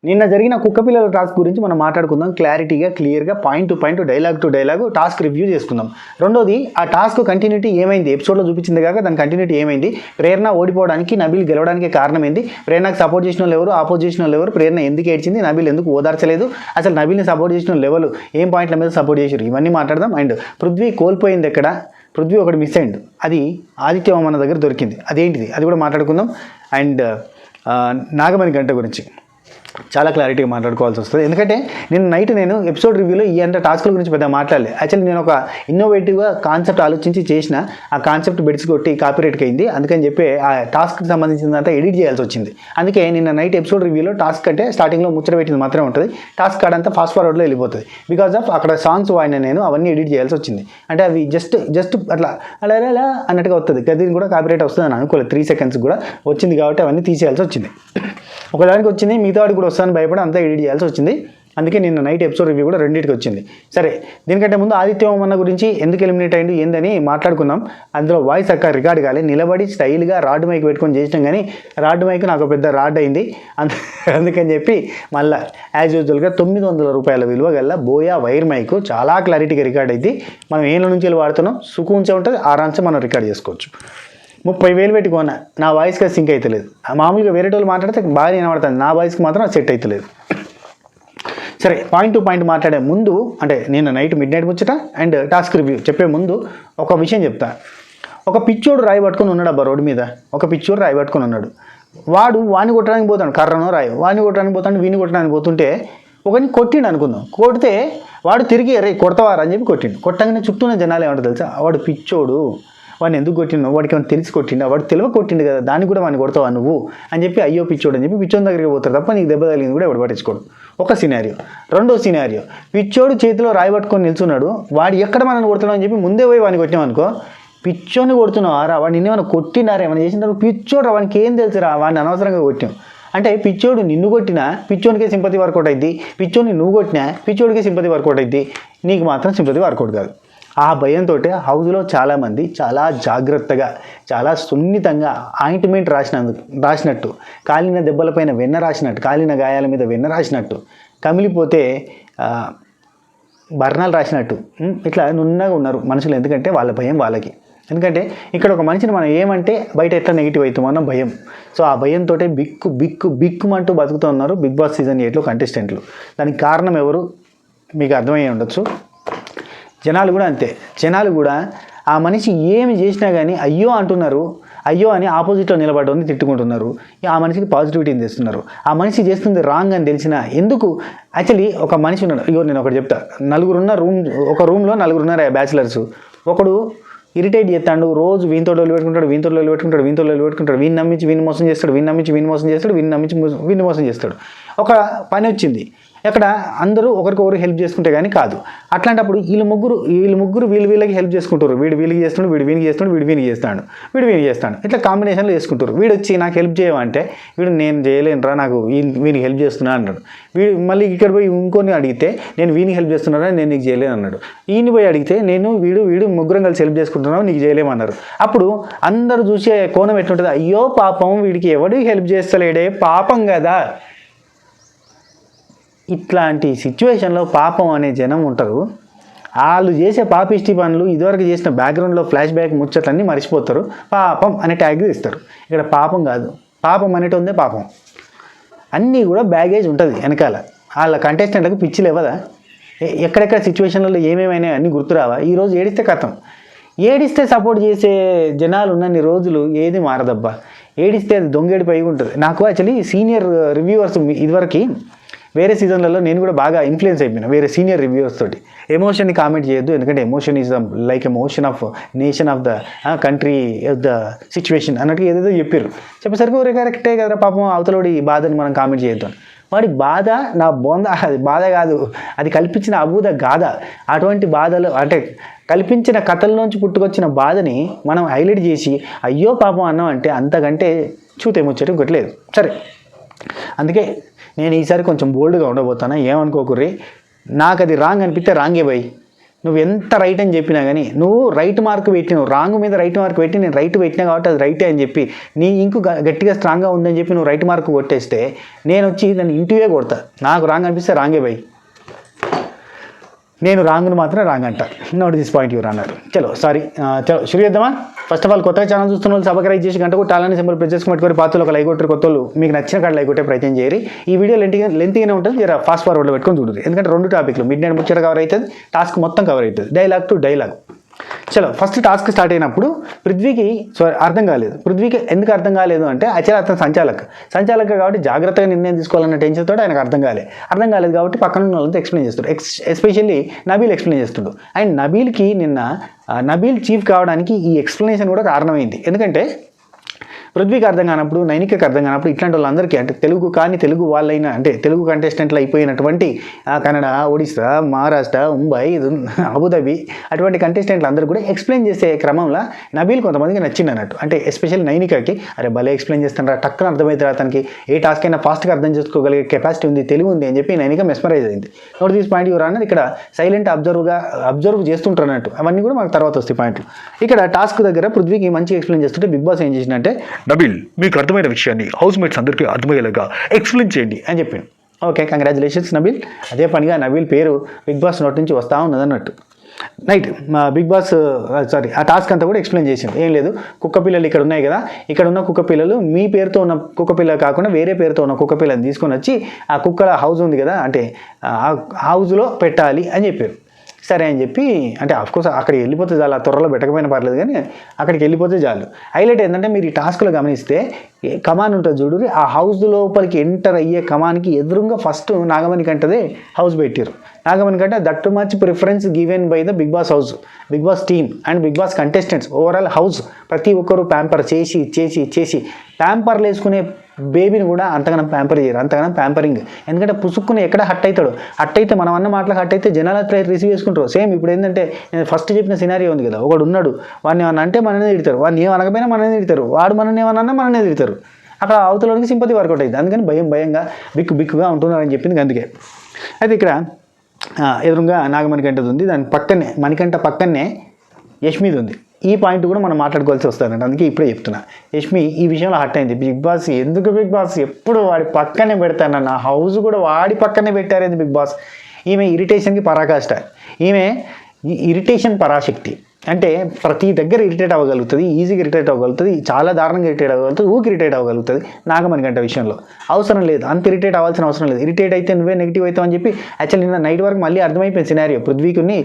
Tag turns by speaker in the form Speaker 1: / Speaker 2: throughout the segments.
Speaker 1: నిన్న జరిగిన కుక్కపిల్లల టాస్క్ గురించి మనం మాట్లాడుకుందాం. క్లారిటీగా, క్లియర్గా, point to point, dialogue to dialogue task review చేసుకుందాం. రెండోది, ఆ టాస్క్ కంటిన్యూటీ ఏమైంది? ఎపిసోడ్లో చూపించింది కాక దాని కంటిన్యూటీ ఏమైంది? ప్రేరణ ఓడిపోవడానికి, నబీల్ గెలవడానికి కారణం ఏంది? ప్రేరణకు సపోర్ట్ చేసిన వాళ్ళు ఎవరు, ఆపోజిషన్ వాళ్ళు ఎవరు? ప్రేరణ ఎందుకు ఏడ్చింది? నబీల్ ఎందుకు ఓదార్చలేదు? అసలు నబీల్ని సపోర్ట్ చేసిన లెవెల్ ఏం పాయింట్ల మీద సపోర్ట్ చేశారు? ఇవన్నీ మాట్లాడదాం. అండ్ పృథ్వీ కోల్పోయింది ఎక్కడ? పృథ్వీ ఒకటి మిస్ అయింది, అది ఆదిత్య మన దగ్గర దొరికింది, అదేంటిది? అది కూడా మాట్లాడుకుందాం. అండ్ నాగమణి గంట గురించి చాలా క్లారిటీగా మాట్లాడుకోవాల్సి వస్తుంది. ఎందుకంటే నేను నైట్ ఎపిసోడ్ రివ్యూలో ఈ టాస్క్ల గురించి పెద్ద మాట్లాడలేదు. యాక్చువల్లీ నేను ఒక ఇన్నోవేటివ్గా కాన్సెప్ట్ ఆలోచించి చేసిన ఆ కాన్సెప్ట్ బెడ్స్ కొట్టి కాపీరైట్కి అయింది. అందుకని చెప్పి ఆ టాస్క్కి సంబంధించినంత ఎడిట్ చేయాల్సి వచ్చింది. అందుకే నిన్న నైట్ ఎపిసోడ్ రివ్యూలో టాస్క్ అంటే స్టార్టింగ్లో ముచ్చట పెట్టింది మాత్రమే ఉంటుంది, టాస్క్ కాడంతా ఫాస్ట్ ఫార్వర్డ్లో వెళ్ళిపోతుంది. బికాజ్ ఆఫ్ అక్కడ సాంగ్స్ వాడిన నేను అవన్నీ ఎడిట్ చేయాల్సి వచ్చింది. అంటే అవి జస్ట్ అట్లా అలా అలా అన్నట్టుగా వస్తుంది. గదిని కూడా కాపీరైట్ వస్తుంది అని అనుకోలేదు. 3 seconds కూడా వచ్చింది కాబట్టి అవన్నీ తీసేయాల్సి వచ్చింది. ఒకదానికి వచ్చింది, మిగతా వాడికి కూడా వస్తాను భయపడి అంతా ఎడిట్ చేయాల్సి వచ్చింది. అందుకే నిన్న నైట్ ఎపిసోడ్ రివ్యూ కూడా రెండింటికి వచ్చింది. సరే, దీనికంటే ముందు ఆదిత్య ఓమన్న గురించి ఎందుకు ఎలిమినేట్ అయింది ఏందని మాట్లాడుకున్నాం. అందులో వాయిస్ అక్క రికార్డ్ కాలే, నిలబడి స్టైల్గా రాడ్ మైక్ పెట్టుకొని చేసినాం, కానీ రాడ్ మైక్ నాకు పెద్ద రాడ్ అయింది. అందుకని చెప్పి మళ్ళీ యాజ్ యూజువల్గా 900 రూపాయల విలువ గల బోయా వైర్ మైక్ చాలా క్లారిటీగా రికార్డ్ అయింది. మనం ఏళ్ళ నుంచి వెళ్ళి వాడుతున్నాం, సుఖంగా ఉంటుంది, ఆరాంశం మనం రికార్డ్ చేసుకోవచ్చు. 30,000 పెట్టుకోనా, నా వాయిస్కి సింక్ అవుతలేదు. మామూలుగా వేరే వాళ్ళు మాట్లాడితే బాగా వినబడుతుంది, నా వాయిస్కి మాత్రం సెట్ అవుతలేదు. సరే, పాయింట్ టు పాయింట్ మాట్లాడే ముందు, అంటే నేను నైట్ మిడ్-నైట్ ముచ్చట అండ్ టాస్క్ రివ్యూ చెప్పే ముందు ఒక విషయం చెప్తా. ఒక పిచ్చోడు రాయి పట్టుకొని ఉన్నాడు అబ్బా రోడ్డు మీద, ఒక పిచ్చోడు రాయి పట్టుకొని ఉన్నాడు. వాడిని కొట్టడానికి పోతాడు, కర్రనో రాయి వాడిని కొట్టడానికి పోతాడు, వీని కొట్టడానికి పోతుంటే ఒకరిని కొట్టిండు అనుకుందాం. కొడితే వాడు తిరిగి రే కొడతావారా అని చెప్పి కొట్టిండు. కొట్టగానే చుట్టూ ఉన్న జనాలు ఏమంటారు తెలుసా? వాడు పిచ్చోడు, వాడిని ఎందుకు కొట్టిండు, వాడికి ఏమైనా తెలిసి కొట్టిండా, వాడు తెలివ కొట్టిండు కదా, దాన్ని కూడా వాడిని కొడతావా నువ్వు అని చెప్పి అయ్యో పిచ్చోడు అని చెప్పి పిచ్చోని దగ్గరికి పోతారు తప్ప నీకు దెబ్బ తగిలింది కూడా ఎవడు పట్టించుకోడు. ఒక సినారియో. రెండో సినారియో, పిచ్చోడు చేతిలో రాయి పట్టుకొని నిల్చున్నాడు, వాడు ఎక్కడ మనల్ని కొడుతున్నావు అని చెప్పి ముందే పోయి వాడిని కొట్టినామనుకో, పిచ్చోని కొడుతున్నావు ఆరా, వాడు నిన్నేమైనా కొట్టినారా, ఏమైనా చేసినారు, పిచ్చోడు వానికి ఏం తెలుసురా, వాడిని అనవసరంగా కొట్టాం. అంటే పిచ్చోడు నిన్ను కొట్టినా పిచ్చోనికే సింపతి వర్కౌట్ అయింది, పిచ్చోని నువ్వు కొట్టినా పిచ్చోడికే సింపతి వర్కౌట్ అయింది, నీకు మాత్రం సింపతి వర్కౌట్ కాదు. ఆ భయంతో హౌస్లో చాలామంది చాలా జాగ్రత్తగా, చాలా సున్నితంగా ఆయింట్మెంట్ రాసినట్టు, కాలిన దెబ్బలపైన వెన్న రాసినట్టు, కాలిన గాయాల మీద వెన్న రాసినట్టు, కమిలిపోతే బర్ణాలు రాసినట్టు ఇట్లా నున్నగా ఉన్నారు మనుషులు. ఎందుకంటే వాళ్ళ భయం వాళ్ళకి. ఎందుకంటే ఇక్కడ ఒక మనిషిని మనం ఏమంటే బయట ఎట్లా నెగిటివ్ అవుతామన్న భయం. సో ఆ భయంతో బిక్కుమంటూ బతుకుతూ ఉన్నారు బిగ్ బాస్ సీజన్ 8లో కంటెస్టెంట్లు. దానికి కారణం ఎవరు మీకు అర్థమయ్యే ఉండొచ్చు. జనాలు కూడా అంతే. జనాలు కూడా ఆ మనిషి ఏమి చేసినా కానీ అయ్యో అంటున్నారు, అయ్యో అని ఆపోజిట్లో నిలబడ్డని తిట్టుకుంటున్నారు, ఆ మనిషికి పాజిటివిటీని తెస్తున్నారు. ఆ మనిషి చేస్తుంది రాంగ్ అని తెలిసినా ఎందుకు? యాక్చువల్లీ ఒక మనిషి ఉన్నాడు, ఇగో నేను ఒకటి చెప్తా. ఒక రూమ్లో 4 ఉన్నారు బ్యాచిలర్స్. ఒకడు ఇరిటేట్ చేస్తాడు, రోజు వీనితో పెట్టుకుంటాడు, వీని నమ్మించి వీని మోసం చేస్తాడు, వీని నమ్మించి వీని మోసం చేస్తాడు, వీని నమ్మించి వీని మోసం చేస్తాడు. ఒక పని వచ్చింది, అక్కడ అందరూ ఒకరికొకరు హెల్ప్ చేసుకుంటే కానీ కాదు. అట్లాంటప్పుడు వీళ్ళు ముగ్గురు వీళ్ళకి హెల్ప్ చేసుకుంటారు. వీడు వీళ్ళకి చేస్తున్నాడు, వీడు వీనికి చేస్తున్నాడు, వీడు వీనికి చేస్తాడు, ఇట్లా కాంబినేషన్లో చేసుకుంటారు. వీడు వచ్చి నాకు హెల్ప్ చేయమంటే వీడు నేను చేయలేనురా, నాకు వీనికి హెల్ప్ చేస్తున్నా అన్నాడు. వీడు మళ్ళీ ఇక్కడ పోయి ఇంకొని అడిగితే నేను వీనికి హెల్ప్ చేస్తున్నారా, నేను నీకు చేయలేను అన్నాడు. ఈయన పోయి అడిగితే నేను వీడు ముగ్గురం కలిసి హెల్ప్ చేసుకుంటున్నావు, నీకు చేయలేమన్నారు. అప్పుడు అందరూ చూసే కోణం ఎట్లుంటుంది? అయ్యో పాపం, వీడికి ఎవడికి హెల్ప్ చేస్తలేడే, పాపం కదా. ఇట్లాంటి సిచ్యువేషన్లో పాపం అనే జనం ఉంటారు. వాళ్ళు చేసే పాపిష్టి పనులు, ఇదివరకు చేసిన బ్యాక్గ్రౌండ్లో ఫ్లాష్ బ్యాక్ ముచ్చట్లన్నీ మర్చిపోతారు, పాపం అనే ట్యాగ్ ఇస్తారు. ఇక్కడ పాపం కాదు, పాపం అనేటి ఉందే పాపం. అన్నీ కూడా బ్యాగేజ్ ఉంటుంది వెనకాల. వాళ్ళ కంటెస్టెంట్లకు పిచ్చి లేవదా? ఎక్కడెక్కడ సిచ్యువేషన్లలో ఏమేమైనా అన్నీ గుర్తురావా? ఈరోజు ఏడిస్తే కథం. ఏడిస్తే సపోర్ట్ చేసే జనాలు ఉన్నన్ని రోజులు ఏది మారదబ్బా. ఏడిస్తే అది దొంగేడి పైగా ఉంటుంది. నాకు యాక్చువల్లీ సీనియర్ రివ్యూవర్స్ ఇదివరకు వేరే సీజన్లలో నేను కూడా బాగా ఇన్ఫ్లుయెన్స్ అయిపోయినా వేరే సీనియర్ రివ్యూవర్స్ తోటి. ఎమోషన్ని కామెంట్ చేయొద్దు, ఎందుకంటే emotion is like emotion of nation of the country of the situation అన్నట్టు ఏదేదో చెప్పేసరికి ఒరే కరెక్టే కదరా పాపం, అవతలోడి బాధని మనం కామెంట్ చేయొద్దు. వాడి బాధ నా బోంద, అది బాధ కాదు, అది కల్పించిన అబూద గాథ. అటువంటి బాధలు అంటే కల్పించిన కథల్లోంచి పుట్టుకొచ్చిన బాధని మనం హైలైట్ చేసి అయ్యో పాపం అన్నాం అంటే అంతకంటే చూతేమొచ్చటం కొట్టలేదు. సరే, అందుకే నేను ఈసారి కొంచెం బోల్డ్గా ఉండబోతాను, ఏమనుకోకుర్రి. నాకు అది రాంగ్ అనిపిస్తే రాంగే పోయి, నువ్వు ఎంత రైట్ అని చెప్పినా కానీ నువ్వు రైట్ మార్క్ పెట్టినావు, రాంగ్ మీద రైట్ మార్క్ పెట్టి నేను రైట్ పెట్టినా కాబట్టి అది రైటే అని చెప్పి నీ ఇంకు గట్టిగా స్ట్రాంగ్గా ఉందని చెప్పి నువ్వు రైట్ మార్క్ కొట్టేస్తే నేను వచ్చి దాన్ని ఇంటివే కొడతా. నాకు రాంగ్ అనిపిస్తే రాంగే బై, నేను రాంగ్ను మాత్రం రాంగ్ అంట. నోట్ దిస్ పాయింట్ యువర్ అన్నారు. చలో షురు చేద్దామా. ఫస్ట్ ఆఫ్ ఆల్ కొత్తగా ఛానల్ చూస్తున్న వాళ్ళు సబ్స్క్రైబ్ చేసి గంట కూడా టాలని సింబల్ ప్రెస్ చేసుకుని పెట్టుకొని పాత్రలు ఒక లైక్ కొట్టరు, కొత్త వాళ్ళు మీకు నచ్చిన కాడ లైక్ కొట్టే ప్రయత్నం చేయరు. ఈ వీడియో లెంతీగానే ఉంటుంది, జర ఫాస్ట్ ఫార్వర్డ్లో పెట్టుకొని చూడరు. ఎందుకంటే 2 టాపిక్లు మిడ్ నైట్ ముచ్చట కవర్ అవుతుంది, టాస్క్ మొత్తం కవర్ అవుతుంది, డైలాగ్ టు డైలాగ్. చలో ఫస్ట్ టాస్క్ స్టార్ట్ అయినప్పుడు పృథ్వీకి అర్థం కాలేదు. పృథ్వీకి ఎందుకు అర్థం కాలేదు అంటే యాక్చువల్లీ అతను సంచాలక కాబట్టి జాగ్రత్తగా నిర్ణయం తీసుకోవాలన్న టెన్షన్తో ఆయనకు అర్థం కాలేదు కాబట్టి పక్కన ఉన్న వాళ్ళతో ఎక్స్ప్లెయిన్ చేస్తాడు. ఎస్పెషల్లీ నబీల్ ఎక్స్ప్లెయిన్ చేస్తుండు. అండ్ నబీల్కి నబీల్ చీఫ్ కావడానికి ఈ ఎక్స్ప్లెనేషన్ కూడా కారణమైంది. ఎందుకంటే పృథ్వీకి అర్థం కానప్పుడు, నైనికకి అర్థం కానప్పుడు ఇట్లాంటి వాళ్ళందరికీ అంటే తెలుగు వాళ్ళైనా అంటే తెలుగు కంటెస్టెంట్లు అయిపోయినటువంటి కన్నడ, ఒడిస్సా, మహారాష్ట్ర, ముంబై, అబుదాబి అటువంటి కంటెస్టెంట్లు అందరూ కూడా ఎక్స్ప్లెయిన్ చేసే క్రమంలో నబీల్ కొంతమందికి నచ్చింది అన్నట్టు. అంటే ఎస్పెషల్లీ నైనికకి అరే భలే ఎక్స్ప్లెయిన్ చేస్తారా, టక్కున అర్థమవుతారా, అతనికి ఏ టాస్క్ అయినా ఫాస్ట్గా అర్థం చేసుకోగలిగే కెపాసిటీ ఉంది, తెలివి ఉంది అని చెప్పి నైనిక మెస్మరైజ్ అయింది. నోట్ దిస్ పాయింట్ యువర్ అన్నది ఇక్కడ సైలెంట్ అబ్జర్వ్ చేస్తుంటారు అన్నట్టు. అవన్నీ కూడా మనకు తర్వాత వస్తాయి పాయింట్లు. ఇక్కడ టాస్క్ దగ్గర పృథ్వీకి మంచిగా ఎక్స్ప్లెయిన్ చేస్తుంటే బిగ్ బాస్ ఏం చేసిందంటే నబీల్ మీకు అర్థమైన విషయాన్ని హౌస్ మేట్స్ అందరికీ అర్థమయ్యేలాగా ఎక్స్ప్లెయిన్ చేయండి అని చెప్పింది. Okay, congratulations Nabeel. అదే పనిగా నబీల్ పేరు బిగ్ బాస్ నోటి నుంచి వస్తూ ఉన్నది అన్నట్టు. నైట్ బిగ్ బాస్ ఆ టాస్క్ అంతా కూడా ఎక్స్ప్లెయిన్ చేసింది. ఏం లేదు, కుక్క పిల్లలు ఇక్కడ ఉన్నాయి కదా, ఇక్కడ ఉన్న కుక్క పిల్లలు మీ పేరుతో ఉన్న కుక్క పిల్ల కాకుండా వేరే పేరుతో ఉన్న కుక్క పిల్లని తీసుకొని వచ్చి ఆ కుక్కల హౌస్ ఉంది కదా అంటే ఆ హౌస్లో పెట్టాలి అని చెప్పారు. సరే అని చెప్పి అంటే ఆఫ్కోర్స్ అక్కడికి వెళ్ళిపోతే చాలు, ఆ త్వరలో పెట్టకపోయినా పర్లేదు కానీ అక్కడికి వెళ్ళిపోతే చాలు. హైలైట్ ఏంటంటే మీరు ఈ టాస్క్లో గమనిస్తే కమాన్ ఉంటుంది చూడు, ఆ హౌస్ లోపలికి ఎంటర్ అయ్యే కమాన్కి ఎదురుగా ఫస్ట్ నాగమణి కంటదే హౌస్ పెట్టారు. నాగమణి కంటే that much preference given by the Bigg Boss house, Bigg Boss team and Bigg Boss contestants. Overall house ప్రతి ఒక్కరు ప్యాంపర్ చేసి ప్యాంపర్లు వేసుకునే బేబీని కూడా అంతగానం ప్యాంపర్ చేయరు, అంతగానం ప్యాంపరింగ్. ఎందుకంటే పుసుక్కుని ఎక్కడ హట్ అయితే మనం అన్న మాటలకు హట్ అయితే జనాలు అట్లా రిసీవ్ చేసుకుంటారు. సేమ్ ఇప్పుడు ఏంటంటే నేను ఫస్ట్ చెప్పిన సినారియో ఉంది కదా, ఒకడు ఉన్నాడు, వాడిని ఏమన్నా అంటే మననే తిడతారు, వాడిని ఏమనకపోయినా మననే తిడతారు, వాడు మనల్ని ఏమన్నా మననే తిడతారు. అక్కడ అవతలకి సింపతి వర్కౌట్ అవుతుంది. అందుకని భయంగా బిక్కుగా ఉంటున్నారని చెప్పింది. అందుకే అయితే ఇక్కడ ఎదురుగా నాగమణికంటది ఉంది, దాని పక్కనే మణికంఠ పక్కనే యష్మిది ఉంది. ఈ పాయింట్ కూడా మనం మాట్లాడుకోవాల్సి వస్తుందండి. అందుకే ఇప్పుడే చెప్తున్నా, యష్మి ఈ విషయంలో హట్ అయింది. బిగ్ బాస్ ఎప్పుడు వాడి పక్కనే పెడతాను, నా హౌస్ కూడా వాడి పక్కనే పెట్టారేంది బిగ్ బాస్. ఈమె ఇరిటేషన్కి పరాకాష్ట, ఈమె ఇరిటేషన్ పరాశక్తి. అంటే ప్రతి దగ్గర ఇరిటేట్ అవ్వగలుగుతుంది, ఈజీగా ఇరిటేట్ అవ్వగలుగుతుంది, చాలా దారుణంగా ఇరిటేట్ అవ్వగలుగుతుంది, ఇరిటేట్ అవ్వగలుగుతుంది. నాగమణికంఠ విషయంలో అవసరం లేదు, అంత ఇరిటేట్ అవ్వాల్సిన అవసరం లేదు. ఇరిటేట్ అయితే నువ్వే నెగిటివ్ అవుతావు అని చెప్పి యాక్చువల్లీ నిన్న నైట్ వరకు మళ్ళీ అర్థమైపోయింది సినారియో పృథ్వీకి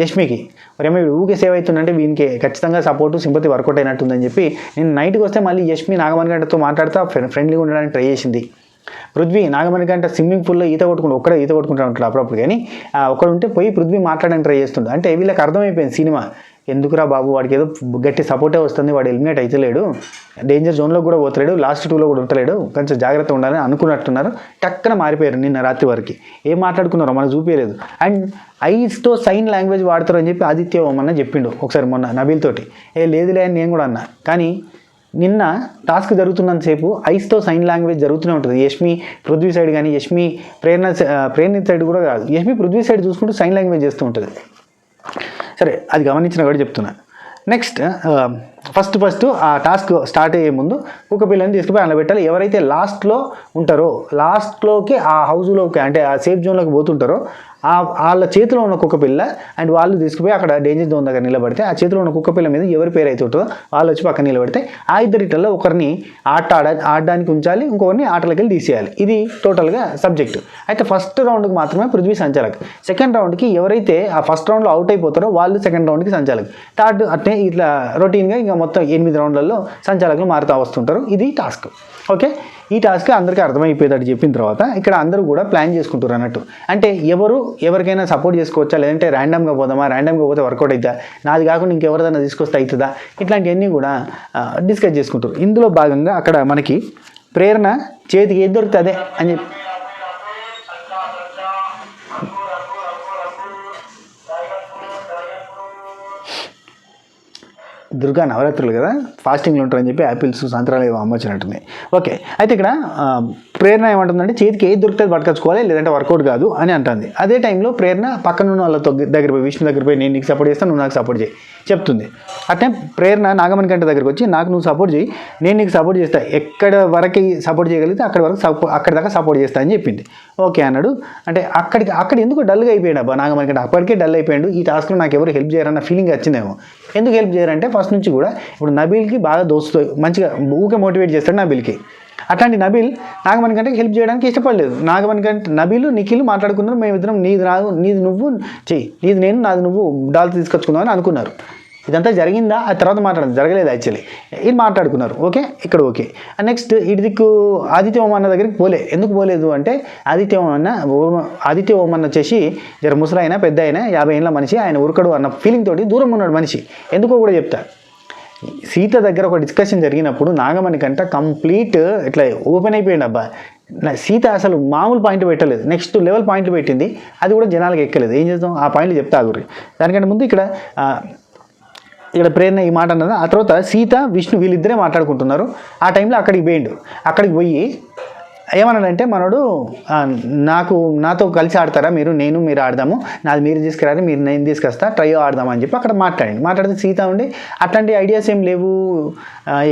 Speaker 1: యష్మికి. మరేమో ఊకే సేవ్ అవుతుందంటే వీనికి ఖచ్చితంగా సపోర్టు సింపతి వర్కౌట్ అయినట్టుందని చెప్పి నేను నైట్కి వస్తే మళ్ళీ యష్మి నాగమణికంఠతో మాట్లాడుతూ ఫ్రెండ్లీగా ఉండడానికి ట్రై చేసింది. పృథ్వీ నాగమణికంఠ స్విమ్మింగ్ పూల్లో ఈత కొట్టుకుంటూ ఉంటాడు అప్పుడప్పుడు, కానీ ఒకడు ఉంటే పోయి పృథ్వీ మాట్లాడడానికి ట్రై చేస్తుండే. అంటే వీళ్ళకి అర్థమైపోయింది సినిమా, ఎందుకురా బాబు వాడికి ఏదో గట్టి సపోర్టే వస్తుంది, వాడు ఎలిమినేట్ అవుతలేడు, డేంజర్ జోన్లో కూడా పోతలేడు, లాస్ట్ 2లో కూడా ఉంటలేడు, కొంచెం జాగ్రత్త ఉండాలని అనుకున్నట్టున్నారు. టక్కన మారిపోయారు నిన్న రాత్రి వరకు. ఏం మాట్లాడుకున్నారో మనకు చూపించలేదు. అండ్ ఐస్తో సైన్ లాంగ్వేజ్ వాడతారు అని చెప్పి ఆదిత్య ఓమన్న చెప్పిండు ఒకసారి మొన్న నబీల్ తోటి. లేదులే అని నేను కూడా అన్నా. కానీ నిన్న టాస్క్ జరుగుతున్నంతసేపు ఐస్తో సైన్ లాంగ్వేజ్ జరుగుతూనే ఉంటుంది. యష్మి పృథ్వీ సైడ్ కానీ యష్మి ప్రేరణిత్ సైడ్ కూడా కాదు, యష్మి పృథ్వీ సైడ్ చూసుకుంటూ సైన్ లాంగ్వేజ్ చేస్తూ ఉంటుంది. సరే అది గమనించిన కూడా చెప్తున్నా. నెక్స్ట్ ఫస్ట్ ఆ టాస్క్ స్టార్ట్ అయ్యే ముందు ఒక పిల్లని తీసుకుపోయి అందులో పెట్టాలి. ఎవరైతే లాస్ట్లో ఉంటారో, లాస్ట్లోకి ఆ హౌస్లోకి అంటే ఆ సేఫ్ జోన్లోకి పోతుంటారో వాళ్ళ చేతిలో ఉన్న కుక్క పిల్ల అండ్ వాళ్ళు తీసుకుపోయి అక్కడ డేంజర్ జోన్ దగ్గర నిలబడితే ఆ చేతిలో ఉన్న కుక్క పిల్ల మీద ఎవరి పేరు అయితే ఉంటుందో వాళ్ళు వచ్చి పక్కన నిలబడితే ఆ ఇద్దరిలో ఒకరిని ఆడడానికి ఉంచాలి, ఇంకొకరిని ఆటలోకి వెళ్ళి తీసేయాలి. ఇది టోటల్గా సబ్జెక్టు. అయితే ఫస్ట్ రౌండ్కి మాత్రమే పృథ్వీ సంచాలక్, సెకండ్ రౌండ్కి ఎవరైతే ఆ ఫస్ట్ రౌండ్లో అవుట్ అయిపోతారో వాళ్ళు సెకండ్ రౌండ్కి సంచాలక్, థర్డ్ అట్నే ఇట్లా రొటీన్గా ఇంకా మొత్తం 8 రౌండ్లలో సంచాలకులు మారుతూ వస్తుంటారు. ఇది టాస్క్. ఓకే, ఈ టాస్క్ అందరికీ అర్థమైపోయేటట్టు చెప్పిన తర్వాత ఇక్కడ అందరూ కూడా ప్లాన్ చేసుకుంటారు అన్నట్టు. అంటే ఎవరికైనా సపోర్ట్ చేసుకోవచ్చా, లేదంటే ర్యాండమ్గా పోదామా, ర్యాండమ్గా పోతే వర్కౌట్ అవుతుందా, నాది కాకుండా ఇంకెవరిదైనా తీసుకొస్తే అవుతుందా, ఇట్లాంటివన్నీ కూడా డిస్కస్ చేసుకుంటారు. ఇందులో భాగంగా అక్కడ మనకి ప్రేరణ చేతికి ఏది దొరికితే అదే అని చెప్పి దుర్గా నవరాత్రులు కదా, ఫాస్టింగ్లు ఉంటారని చెప్పి యాపిల్స్ సంత్రాలు ఏవో అమ్మొచ్చినట్టున్నాయి. ఓకే, అయితే ఇక్కడ ప్రేరణ ఏమంటుందంటే చేతికి ఏది దొరికితే పట్టుకొచ్చుకోవాలి, లేదంటే వర్కౌట్ కాదు అని అంటుంది. అదే టైంలో ప్రేరణ పక్కన ఉన్న వాళ్ళ దగ్గర పోయి, విష్ణు దగ్గర పోయి, నేను నీకు సపోర్ట్ చేస్తాను, నువ్వు నాకు సపోర్ట్ చేయి చెప్తుంది. అట్టే ప్రేరణ నాగమణి కంట దగ్గరకు వచ్చి, నాకు నువ్వు సపోర్ట్ చేయి, నేను నీకు సపోర్ట్ చేస్తా, ఎక్కడ వరకు సపోర్ట్ చేయగలిగితే అక్కడ వరకు అక్కడి దాకా సపోర్ట్ చేస్తా అని చెప్పింది. ఓకే అన్నాడు. అంటే అక్కడ ఎందుకు డల్గా అయిపోయాడు అబ్బా నాగమణి కంట, అప్పటికే డల్ అయిపోయాడు. ఈ టాస్క్లో నాకు ఎవరు హెల్ప్ చేయరన్న ఫీలింగ్ వచ్చిందేమో. ఎందుకు హెల్ప్ చేయరంటే ఫస్ట్ నుంచి కూడా ఇప్పుడు నబీల్కి బాగా దోస్తు మంచిగా ఊకే మోటివేట్ చేస్తాడు నబీల్కి. అట్లాంటి నబీల్ నాగమణి కంటే హెల్ప్ చేయడానికి ఇష్టపడలేదు. నాగమణి కంటే నబీలు నిఖిల్ మాట్లాడుకున్నారు, మేమిద్దరం నీది రాదు, నీది నువ్వు చెయ్యి, నీది నేను, నాది నువ్వు డాల్ తీసుకొచ్చుకుందాం అని అనుకున్నారు. ఇదంతా జరిగిందా? ఆ తర్వాత మాట్లాడదు, జరగలేదు యాక్చువల్లీ. ఇది మాట్లాడుకున్నారు. ఓకే, ఇక్కడ ఓకే. నెక్స్ట్ ఇటు దిక్కు ఆదిత్య ఓమన్న దగ్గరికి పోలే. ఎందుకు పోలేదు అంటే ఆదిత్య ఓమన్న వచ్చేసి జర ముసలైనా పెద్ద అయినా 50 ఏళ్ళ మనిషి, ఆయన ఉరకడు అన్న ఫీలింగ్ తోటి దూరం ఉన్నాడు మనిషి. ఎందుకో కూడా చెప్తా. సీత దగ్గర ఒక డిస్కషన్ జరిగినప్పుడు నాగమణి కంట కంప్లీట్ ఇట్లా ఓపెన్ అయిపోయింది అబ్బా. సీత అసలు మామూలు పాయింట్ పెట్టలేదు, నెక్స్ట్ లెవెల్ పాయింట్లు పెట్టింది. అది కూడా జనాలకు ఎక్కలేదు. ఏం చేద్దాం, ఆ పాయింట్లు చెప్తా గురి. దానికంటే ముందు ఇక్కడ ప్రేరణ ఈ మాట అన్నది. ఆ తర్వాత సీత విష్ణు వీళ్ళిద్దరే మాట్లాడుకుంటున్నారు. ఆ టైంలో అక్కడికి పోయి ఏమన్నాడంటే మనోడు, నాతో కలిసి ఆడతారా మీరు ఆడదాము, నాది మీరు తీసుకురారు, మీరు నేను తీసుకొస్తా, ట్రయో ఆడదామని చెప్పి అక్కడ మాట్లాడితే సీత ఉండి అట్లాంటి ఐడియాస్ ఏం లేవు,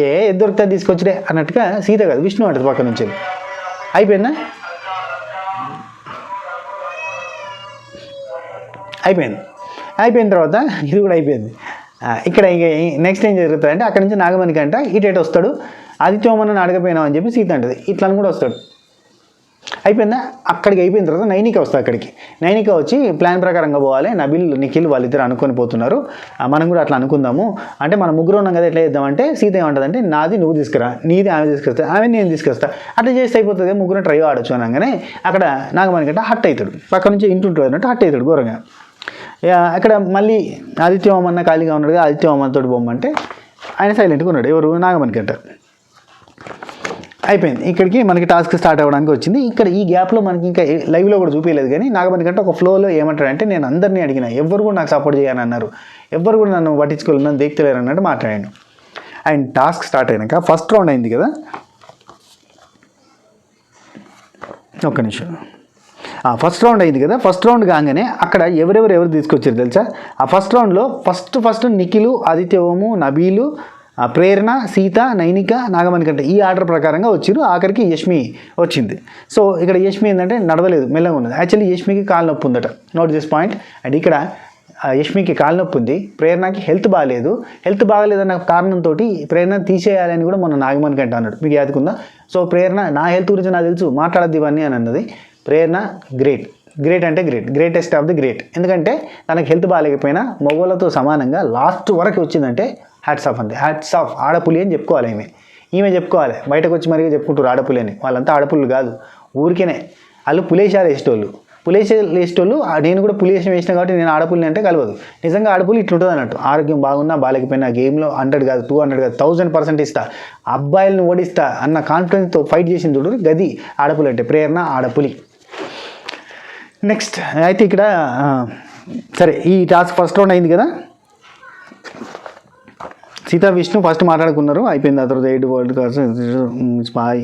Speaker 1: ఏది దొరికితే తీసుకొచ్చిడే అన్నట్టుగా సీత కాదు విష్ణు అంటది పక్క నుంచి. అయిపోయింది. అయిపోయిన తర్వాత ఇది కూడా అయిపోయింది. ఇక్కడ నెక్స్ట్ ఏం జరుగుతుందంటే అక్కడ నుంచి నాగమణి కంట ఇటు వస్తాడు. ఆదిత్యోమని అడగపోయినావు అని చెప్పి సీత అంటది, ఇట్లా కూడా వస్తాడు. అయిపోయిందా? అక్కడికి అయిపోయిన తర్వాత నైనిక వస్తుంది. అక్కడికి నైనిక వచ్చి ప్లాన్ ప్రకారంగా పోవాలి, నబీల్ నిఖిల్ వాళ్ళిద్దరు అనుకొని పోతున్నారు, మనం కూడా అట్లా అనుకుందాము అంటే మనం ముగ్గురు ఉన్నాం కదా, ఎట్లా చేద్దామంటే సీత ఏమంటుందంటే నాది నువ్వు తీసుకురా, నీది ఆమె తీసుకొస్తా, ఆమె నేను తీసుకొస్తా, అట్లా చేస్తే అయిపోతుంది, ముగ్గురు ట్రై ఆడొచ్చు అనగానే అక్కడ నాగమణి కంట హట్ అవుతాడు. పక్క నుంచి ఇంటుంటుంది అన్నట్టు హట్ అవుతాడు ఘోరంగా. అక్కడ మళ్ళీ ఆదిత్య ఓమన్న ఖాళీగా ఉన్నాడు కదా, ఆదిత్య ఓమన్నతో బొమ్మంటే ఆయన సైలెంట్గా ఉన్నాడు. ఎవరు? నాగమణి కంట. అయిపోయింది. ఇక్కడికి మనకి టాస్క్ స్టార్ట్ అవ్వడానికి వచ్చింది. ఇక్కడ ఈ గ్యాప్లో మనకి ఇంకా లైవ్లో కూడా చూపించలేదు, కానీ నాగమణి కంటే ఒక ఫ్లోలో ఏమంటాడంటే నేను అందరినీ అడిగిన, ఎవరు కూడా నాకు సపోర్ట్ చేయని అన్నారు, ఎవరు కూడా నన్ను పట్టించుకోలేదు, నన్ను దేక్తలేరు అన్నట్టు మాట్లాడాను. అండ్ టాస్క్ స్టార్ట్ అయినాక ఫస్ట్ రౌండ్ అయింది కదా, ఒక్క నిమిషం. ఫస్ట్ రౌండ్ అయింది కదా, ఫస్ట్ రౌండ్ కాగానే అక్కడ ఎవరు తీసుకొచ్చారు తెలుసా? ఆ ఫస్ట్ రౌండ్లో ఫస్ట్ నిఖిలు, ఆదిత్య ఓము, నబీలు, ప్రేరణ, సీత, నైనిక, నాగమణి కంటే ఈ ఆర్డర్ ప్రకారంగా వచ్చారు. ఆఖరికి యష్మి వచ్చింది. సో ఇక్కడ యష్మి ఏంటంటే నడవలేదు, మెల్లగా ఉన్నది. యాక్చువల్లీ యష్మికి కాలు నొప్పి ఉందట, నోట్ దిస్ పాయింట్. అండ్ ఇక్కడ యష్మికి కాలు నొప్పి ఉంది, ప్రేరణకి హెల్త్ బాగాలేదన్న కారణంతో ప్రేరణ తీసేయాలని కూడా మొన్న నాగమణి కంటే అన్నాడు, మీకు యాదుకుందా? సో ప్రేరణ నా హెల్త్ గురించి నాకు తెలుసు, మాట్లాడద్దు ఇవన్నీ అని అన్నది. ప్రేరణ గ్రేట్ అంటే గ్రేటెస్ట్ ఆఫ్ ది గ్రేట్. ఎందుకంటే తనకు హెల్త్ బాగాలేకపోయినా మగవాళ్ళతో సమానంగా లాస్ట్ వరకు వచ్చిందంటే హ్యాట్స్ ఆఫ్ అంతే. హ్యాట్స్ ఆఫ్, ఆడపులి అని చెప్పుకోవాలి. ఈమె చెప్పుకోవాలి, బయటకు వచ్చి మరీ చెప్పుకుంటారు ఆడపులి అని. వాళ్ళంతా ఆడపులు కాదు, ఊరికేనే వాళ్ళు పులేశాలు వేసేటోళ్ళు. నేను కూడా పులేశం వేసిన కాబట్టి నేను ఆడపుల్ని అంటే కలవదు. నిజంగా ఆడపులి ఇట్లుంటుంది అన్నట్టు, ఆరోగ్యం బాగున్నా బాగాలేకపోయినా గేమ్లో 100 కాదు 200 కాదు 1000% ఇస్తా, అబ్బాయిలను ఓడిస్తా అన్న కాన్ఫిడెన్స్తో ఫైట్ చేసిన చూడు, గది ఆడపులి అంటే. ప్రేరణ ఆడపులి. నెక్స్ట్ అయితే ఇక్కడ సరే ఈ టాస్క్ ఫస్ట్ రౌండ్ అయింది కదా, సీతా విష్ణు ఫస్ట్ మాట్లాడుకున్నారు, అయిపోయింది. ఆ తర్వాత 8 వరల్డ్ కప్స్ స్పాయ్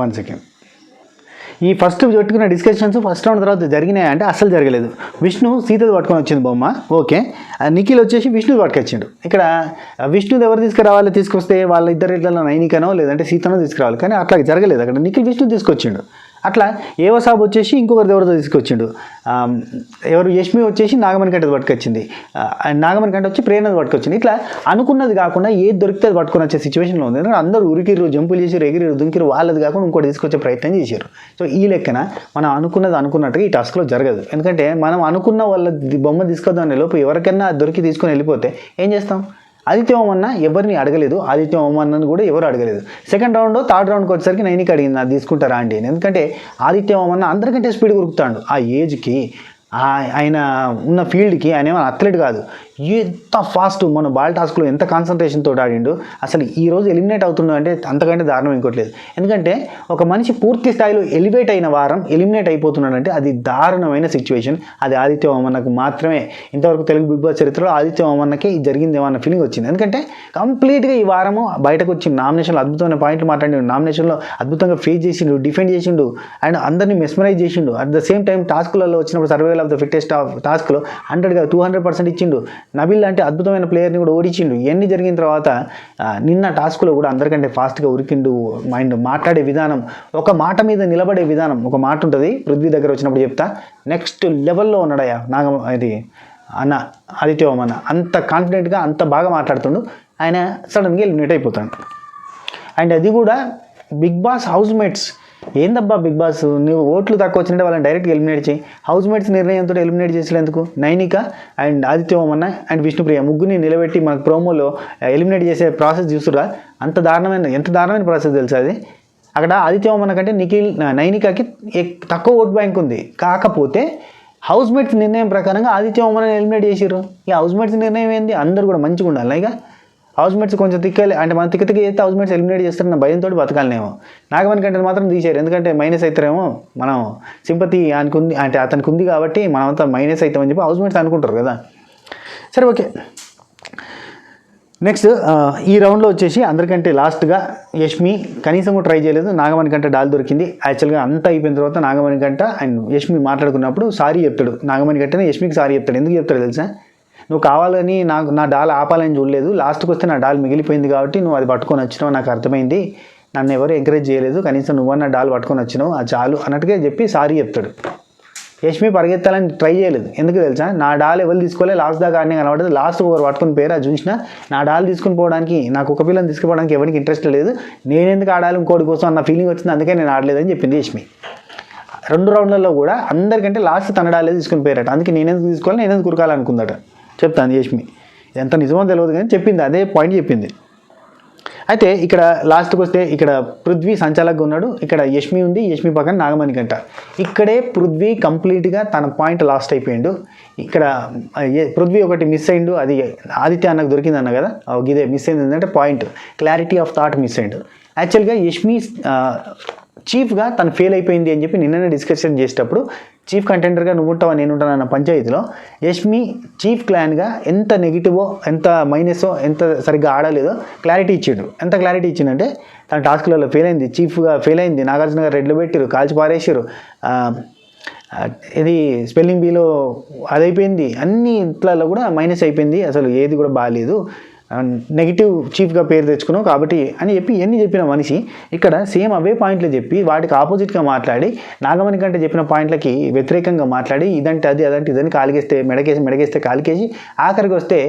Speaker 1: 1 సెకండ్. ఈ ఫస్ట్ పెట్టుకున్న డిస్కషన్స్ ఫస్ట్ రౌండ్ తర్వాత జరిగినాయి అంటే అస్సలు జరగలేదు. విష్ణు సీతది పట్టుకొని వచ్చింది బొమ్మ, ఓకే. నిఖిల్ వచ్చేసి విష్ణుది పట్టుకొచ్చిండు. ఇక్కడ విష్ణుది ఎవరు తీసుకొస్తే వాళ్ళ ఇద్దరిలో నైనికనో లేదంటే సీతనో తీసుకురావాలి, కానీ అట్లా జరగలేదు. అక్కడ నిఖిల్ విష్ణు తీసుకొచ్చిండు. అట్లా ఏవసాబ్ వచ్చేసి ఇంకొకరిది ఎవరితో తీసుకొచ్చిండు, యష్మి వచ్చేసి నాగమణి కంటే పట్టుకొచ్చింది, నాగమణి కంటే వచ్చి ప్రేరణది పట్టుకొచ్చింది. ఇట్లా అనుకున్నది కాకుండా ఏది దొరికితే అది పట్టుకొని వచ్చే సిచ్యువేషన్లో ఉంది. ఎందుకంటే అందరూ ఉరికిరు, జంపులు చేసి ఎగిరి దుంకిరు, వాళ్ళది కాకుండా ఇంకోటి తీసుకొచ్చే ప్రయత్నం చేశారు. సో ఈ లెక్కన మనం అనుకున్నట్టుగా ఈ టాస్క్లో జరగదు. ఎందుకంటే మనం అనుకున్న వాళ్ళ బొమ్మ తీసుకొద్దాం లోపు ఎవరికైనా దొరికి తీసుకొని వెళ్ళిపోతే ఏం చేస్తాం? ఆదిత్య ఓమన్న ఎవరిని అడగలేదు, ఆదిత్య ఓమన్నను కూడా ఎవరు అడగలేదు. సెకండ్ రౌండ్ థర్డ్ రౌండ్కి వచ్చేసరికి నైనిక అడిగింది, అది తీసుకుంటారా అండి? ఎందుకంటే ఆదిత్య ఓమన్న అందరికంటే స్పీడ్ ఉరుకుతాడు. ఆ ఏజ్కి ఆయన ఉన్న ఫీల్డ్కి ఆయన ఏమైనా అథ్లెట్ కాదు, ఎంత ఫాస్ట్ మన బాల్ టాస్క్లో ఎంత కాన్సన్ట్రేషన్ తోటి ఆడిండు. అసలు ఈరోజు ఎలిమినేట్ అవుతుండు అంటే అంతకంటే దారుణం ఇంకోట్లేదు. ఎందుకంటే ఒక మనిషి పూర్తి స్థాయిలో ఎలివేట్ అయిన వారం ఎలిమినేట్ అయిపోతున్నాడంటే అది దారుణమైన సిచ్యువేషన్. అది ఆదిత్య వామన్నకు మాత్రమే. ఇంతవరకు తెలుగు బిగ్ బాస్ చరిత్రలో ఆదిత్య వామన్నకి జరిగిందేమో అన్న ఫీలింగ్ వచ్చింది. ఎందుకంటే కంప్లీట్గా ఈ వారము బయటకు వచ్చి నామినేషన్లో అద్భుతమైన పాయింట్లు మాట్లాడిండు, నామినేషన్లో అద్భుతంగా ఫేస్ చేసిండు, డిఫెండ్ చేసిండు అండ్ అందరినీ మెస్మరైజ్ చేసిండు. అట్ ద సేమ్ టైం టాస్క్లలో వచ్చినప్పుడు సర్వైవల్ ఆఫ్ ద ఫిట్టెస్ట్ టాస్క్లో 200% ఇచ్చిండు. నబిల్ అంటే అద్భుతమైన ప్లేయర్ని కూడా ఓడించిండు. ఇవన్నీ జరిగిన తర్వాత నిన్న టాస్క్లో కూడా అందరికంటే ఫాస్ట్గా ఉరికిండు. మైండ్ మాట్లాడే విధానం, ఒక మాట మీద నిలబడే విధానం, ఒక మాట ఉంటుంది పృథ్వీ దగ్గర వచ్చినప్పుడు చెప్తా, నెక్స్ట్ లెవెల్లో ఉన్నాడయ్యా ఇది అన్న ఆదిత్య వామన్న. అంత కాన్ఫిడెంట్గా అంత బాగా మాట్లాడుతుండు. ఆయన సడన్గా ఎలిమినేట్ అయిపోతాడు. అండ్ అది కూడా బిగ్ బాస్ హౌస్ మేట్స్. ఏందబ్బా బిగ్ బాస్, నువ్వు ఓట్లు తక్కువ వచ్చినట్టే వాళ్ళని డైరెక్ట్గా ఎలిమినేట్ చేయి. హౌస్ మేట్స్ నిర్ణయంతో ఎలిమినేట్ చేసేందుకు నైనిక అండ్ ఆదిత్య వామన్న అండ్ విష్ణుప్రియ ముగ్గురిని నిలబెట్టి మనకు ప్రోమోలో ఎలిమినేట్ చేసే ప్రాసెస్ చూస్తురా. ఎంత దారుణమైన ప్రాసెస్ తెలుసా అది. అక్కడ ఆదిత్య వామన్న కంటే నైనికకి తక్కువ ఓట్ బ్యాంక్ ఉంది. కాకపోతే హౌస్ మేట్స్ నిర్ణయం ప్రకారంగా ఆదిత్య వామన్నని ఎలిమినేట్ చేసిర్రు. ఈ హౌస్ మేట్స్ నిర్ణయం ఏంది, అందరూ కూడా మంచిగా ఉండాలి. ఇక హౌస్ మేట్స్ కొంచెం తిక్కలే అంటే మన తిక్క చేస్తే హౌస్ మేట్స్ ఎలిమినేట్ చేస్తారన్న భయంతో బతకాలనేమో. నాగమణి కంటే మాత్రం తీసారు, ఎందుకంటే మైనస్ అవుతారేమో, మనం సింపతి అనుకుంది అంటే అతనికి ఉంది కాబట్టి మనమంతా మైనస్ అవుతామని చెప్పి హౌస్ మేట్స్ అనుకుంటారు కదా. సరే ఓకే, నెక్స్ట్ ఈ రౌండ్లో వచ్చేసి అందరికంటే లాస్ట్గా యష్మి కనీసం కూడా ట్రై చేయలేదు. నాగమణి కంట డాల్ దొరికింది. యాక్చువల్గా అంతా అయిపోయిన తర్వాత నాగమణి కంట అండ్ యష్మి మాట్లాడుకున్నప్పుడు సారీ చెప్తాడు. నాగమణి కంటనే యష్మికి సారీ చెప్తాడు. ఎందుకు చెప్తాడు తెలుసా, నువ్వు కావాలని నా డాల్ ఆపాలని చూడలేదు, లాస్ట్కి వస్తే నా డాల్ మిగిలిపోయింది కాబట్టి నువ్వు అది పట్టుకొని వచ్చినావు, నాకు అర్థమైంది, నన్ను ఎవరు ఎంకరేజ్ చేయలేదు, కనీసం నువ్వన్న డాల్ పట్టుకొని వచ్చినావు, అది చాలు అన్నట్టుగా చెప్పి సారీ చెప్తాడు. యష్మి పరిగెత్తాలని ట్రై చేయలేదు. ఎందుకు తెలుసా, నా డాల్ ఎవరు తీసుకోలే, లాస్ట్ దాకా ఆడనే కనబడదు, లాస్ట్ ఒకరు పట్టుకుని పేరు అది చూసినా నా డాల్ తీసుకుని పోవడానికి, నాకు ఒక పిల్లని తీసుకుపోవడానికి ఎవరికి ఇంట్రెస్ట్ లేదు, నేనెందుకు ఆడాలి ఇంకోటి కోసం అన్న ఫీలింగ్ వచ్చింది, అందుకే నేను ఆడలేదని చెప్పింది యష్మి. 2 రౌండ్లలో కూడా అందరికంటే లాస్ట్ తన డాలే తీసుకుని పోయారట. అందుకే నేనెందుకు తీసుకోవాలి, నేనెందుకు కురకాలనుకుందట. చెప్తాను యష్మి, ఎంత నిజమో తెలియదు కానీ చెప్పింది, అదే పాయింట్ చెప్పింది. అయితే ఇక్కడ లాస్ట్కి వస్తే ఇక్కడ పృథ్వీ సంచాలకుగా ఉన్నాడు, ఇక్కడ యష్మి ఉంది, యష్మి పక్కన నాగమణి కంట. ఇక్కడే పృథ్వీ కంప్లీట్గా తన పాయింట్ లాస్ట్ అయిపోయిండు. ఇక్కడ పృథ్వీ ఒకటి మిస్ అయిండు, అది ఆదిత్య అన్నకు దొరికింది అన్న కదా, ఇదే మిస్ అయింది ఏంటంటే point, clarity of thought miss అయిండు. యాక్చువల్గా యష్మి చీఫ్గా తను ఫెయిల్ అయిపోయింది అని చెప్పి నిన్ననే డిస్కషన్ చేసేటప్పుడు చీఫ్ కంటెండర్గా నువ్వు ఉంటావా నేను ఉంటాను అన్న పంచాయతీలో యష్మి చీఫ్ క్లాన్గా ఎంత నెగిటివో ఎంత మైనసో ఎంత సరిగ్గా ఆడలేదో క్లారిటీ ఇచ్చిండు. ఎంత క్లారిటీ ఇచ్చిండంటే తన టాస్క్లలో ఫెయిల్ అయింది, చీఫ్గా ఫెయిల్ అయింది, నాగార్జున గారు రెడ్లు పెట్టిరు, కాల్చి పారేసారు, ఇది స్పెల్లింగ్ బీలో అదైపోయింది, అన్ని ఇంట్లలో కూడా మైనస్ అయిపోయింది, అసలు ఏది కూడా బాగాలేదు, నెగిటివ్ చీఫ్గా పేరు తెచ్చుకున్నావు కాబట్టి అని చెప్పి ఎన్ని చెప్పిన మనిషి ఇక్కడ సేమ్ అవే పాయింట్లు చెప్పి వాటికి ఆపోజిట్గా మాట్లాడి నాగమణి కంటే చెప్పిన పాయింట్లకి వ్యతిరేకంగా మాట్లాడి ఇదంటే అది అదంటే ఇదని కాలికేస్తే మెడకేస్తే కాలికేసి ఆఖరికి వస్తే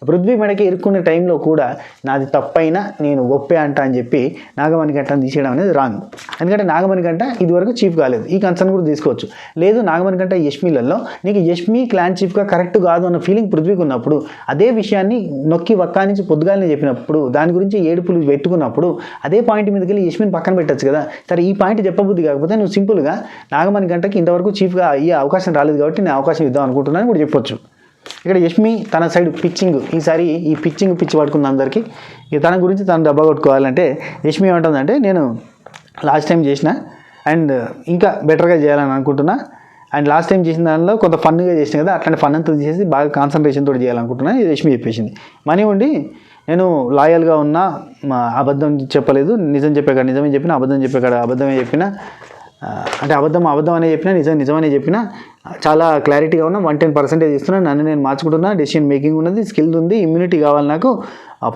Speaker 1: పృథ్వీ మెడకి ఇరుక్కునే టైంలో కూడా నాది తప్పైనా నేను ఒప్పే అంట అని చెప్పి నాగమణి గంటను తీసేయడం అనేది రాంగ్. ఎందుకంటే నాగమణి గంట ఇదివరకు చీఫ్ కాలేదు, ఈ కన్సర్న్ కూడా తీసుకోవచ్చు. లేదు నాగమణి గంట యష్మిలలో నీకు యష్మి క్లాన్ చీఫ్గా కరెక్ట్ కాదు అన్న ఫీలింగ్ పృథ్వీకి ఉన్నప్పుడు అదే విషయాన్ని నొక్కి వక్కాని పొద్దుగాలని చెప్పినప్పుడు దాని గురించి ఏడుపులు పెట్టుకున్నప్పుడు అదే పాయింట్ మీదకి వెళ్ళి యష్మిని పక్కన పెట్టచ్చు కదా. సరే ఈ పాయింట్ చెప్పబుద్ధి కాకపోతే నువ్వు సింపుల్గా నాగమణి గంటకి ఇంతవరకు చీఫ్గా అయ్యే అవకాశం రాలేదు కాబట్టి నేను అవకాశం ఇద్దాం అనుకుంటున్నాను కూడా చెప్పొచ్చు. ఇక్కడ యష్మి తన సైడ్ పిచ్చింగ్, ఈసారి ఈ పిచ్చి పట్టుకుంది అందరికీ. ఇక తన గురించి తను డబ్బా కొట్టుకోవాలంటే యష్మి ఏమంటుందంటే నేను లాస్ట్ టైం చేసిన అండ్ ఇంకా బెటర్గా చేయాలని అనుకుంటున్నా, అండ్ లాస్ట్ టైం చేసిన దానిలో కొంత ఫన్గా చేసిన కదా అట్లాంటి ఫన్ అంతా చేసి బాగా కాన్సన్ట్రేషన్ తోటి చేయాలనుకుంటున్నా యష్మి చెప్పేసింది. మనీ ఉండి నేను లాయల్గా ఉన్నా, అబద్ధం చెప్పలేదు, నిజం చెప్పాక నిజమే చెప్పిన, అబద్ధం చెప్పాక అబద్ధమే చెప్పిన, అంటే అబద్ధం అనే చెప్పినా నిజమనే చెప్పినా చాలా క్లారిటీగా ఉన్నా, 110% ఇస్తున్నా, నన్ను నేను మార్చుకుంటున్నా, డెసిషన్ మేకింగ్ ఉన్నది, స్కిల్ ఉంది, ఇమ్యూనిటీ కావాలి, నాకు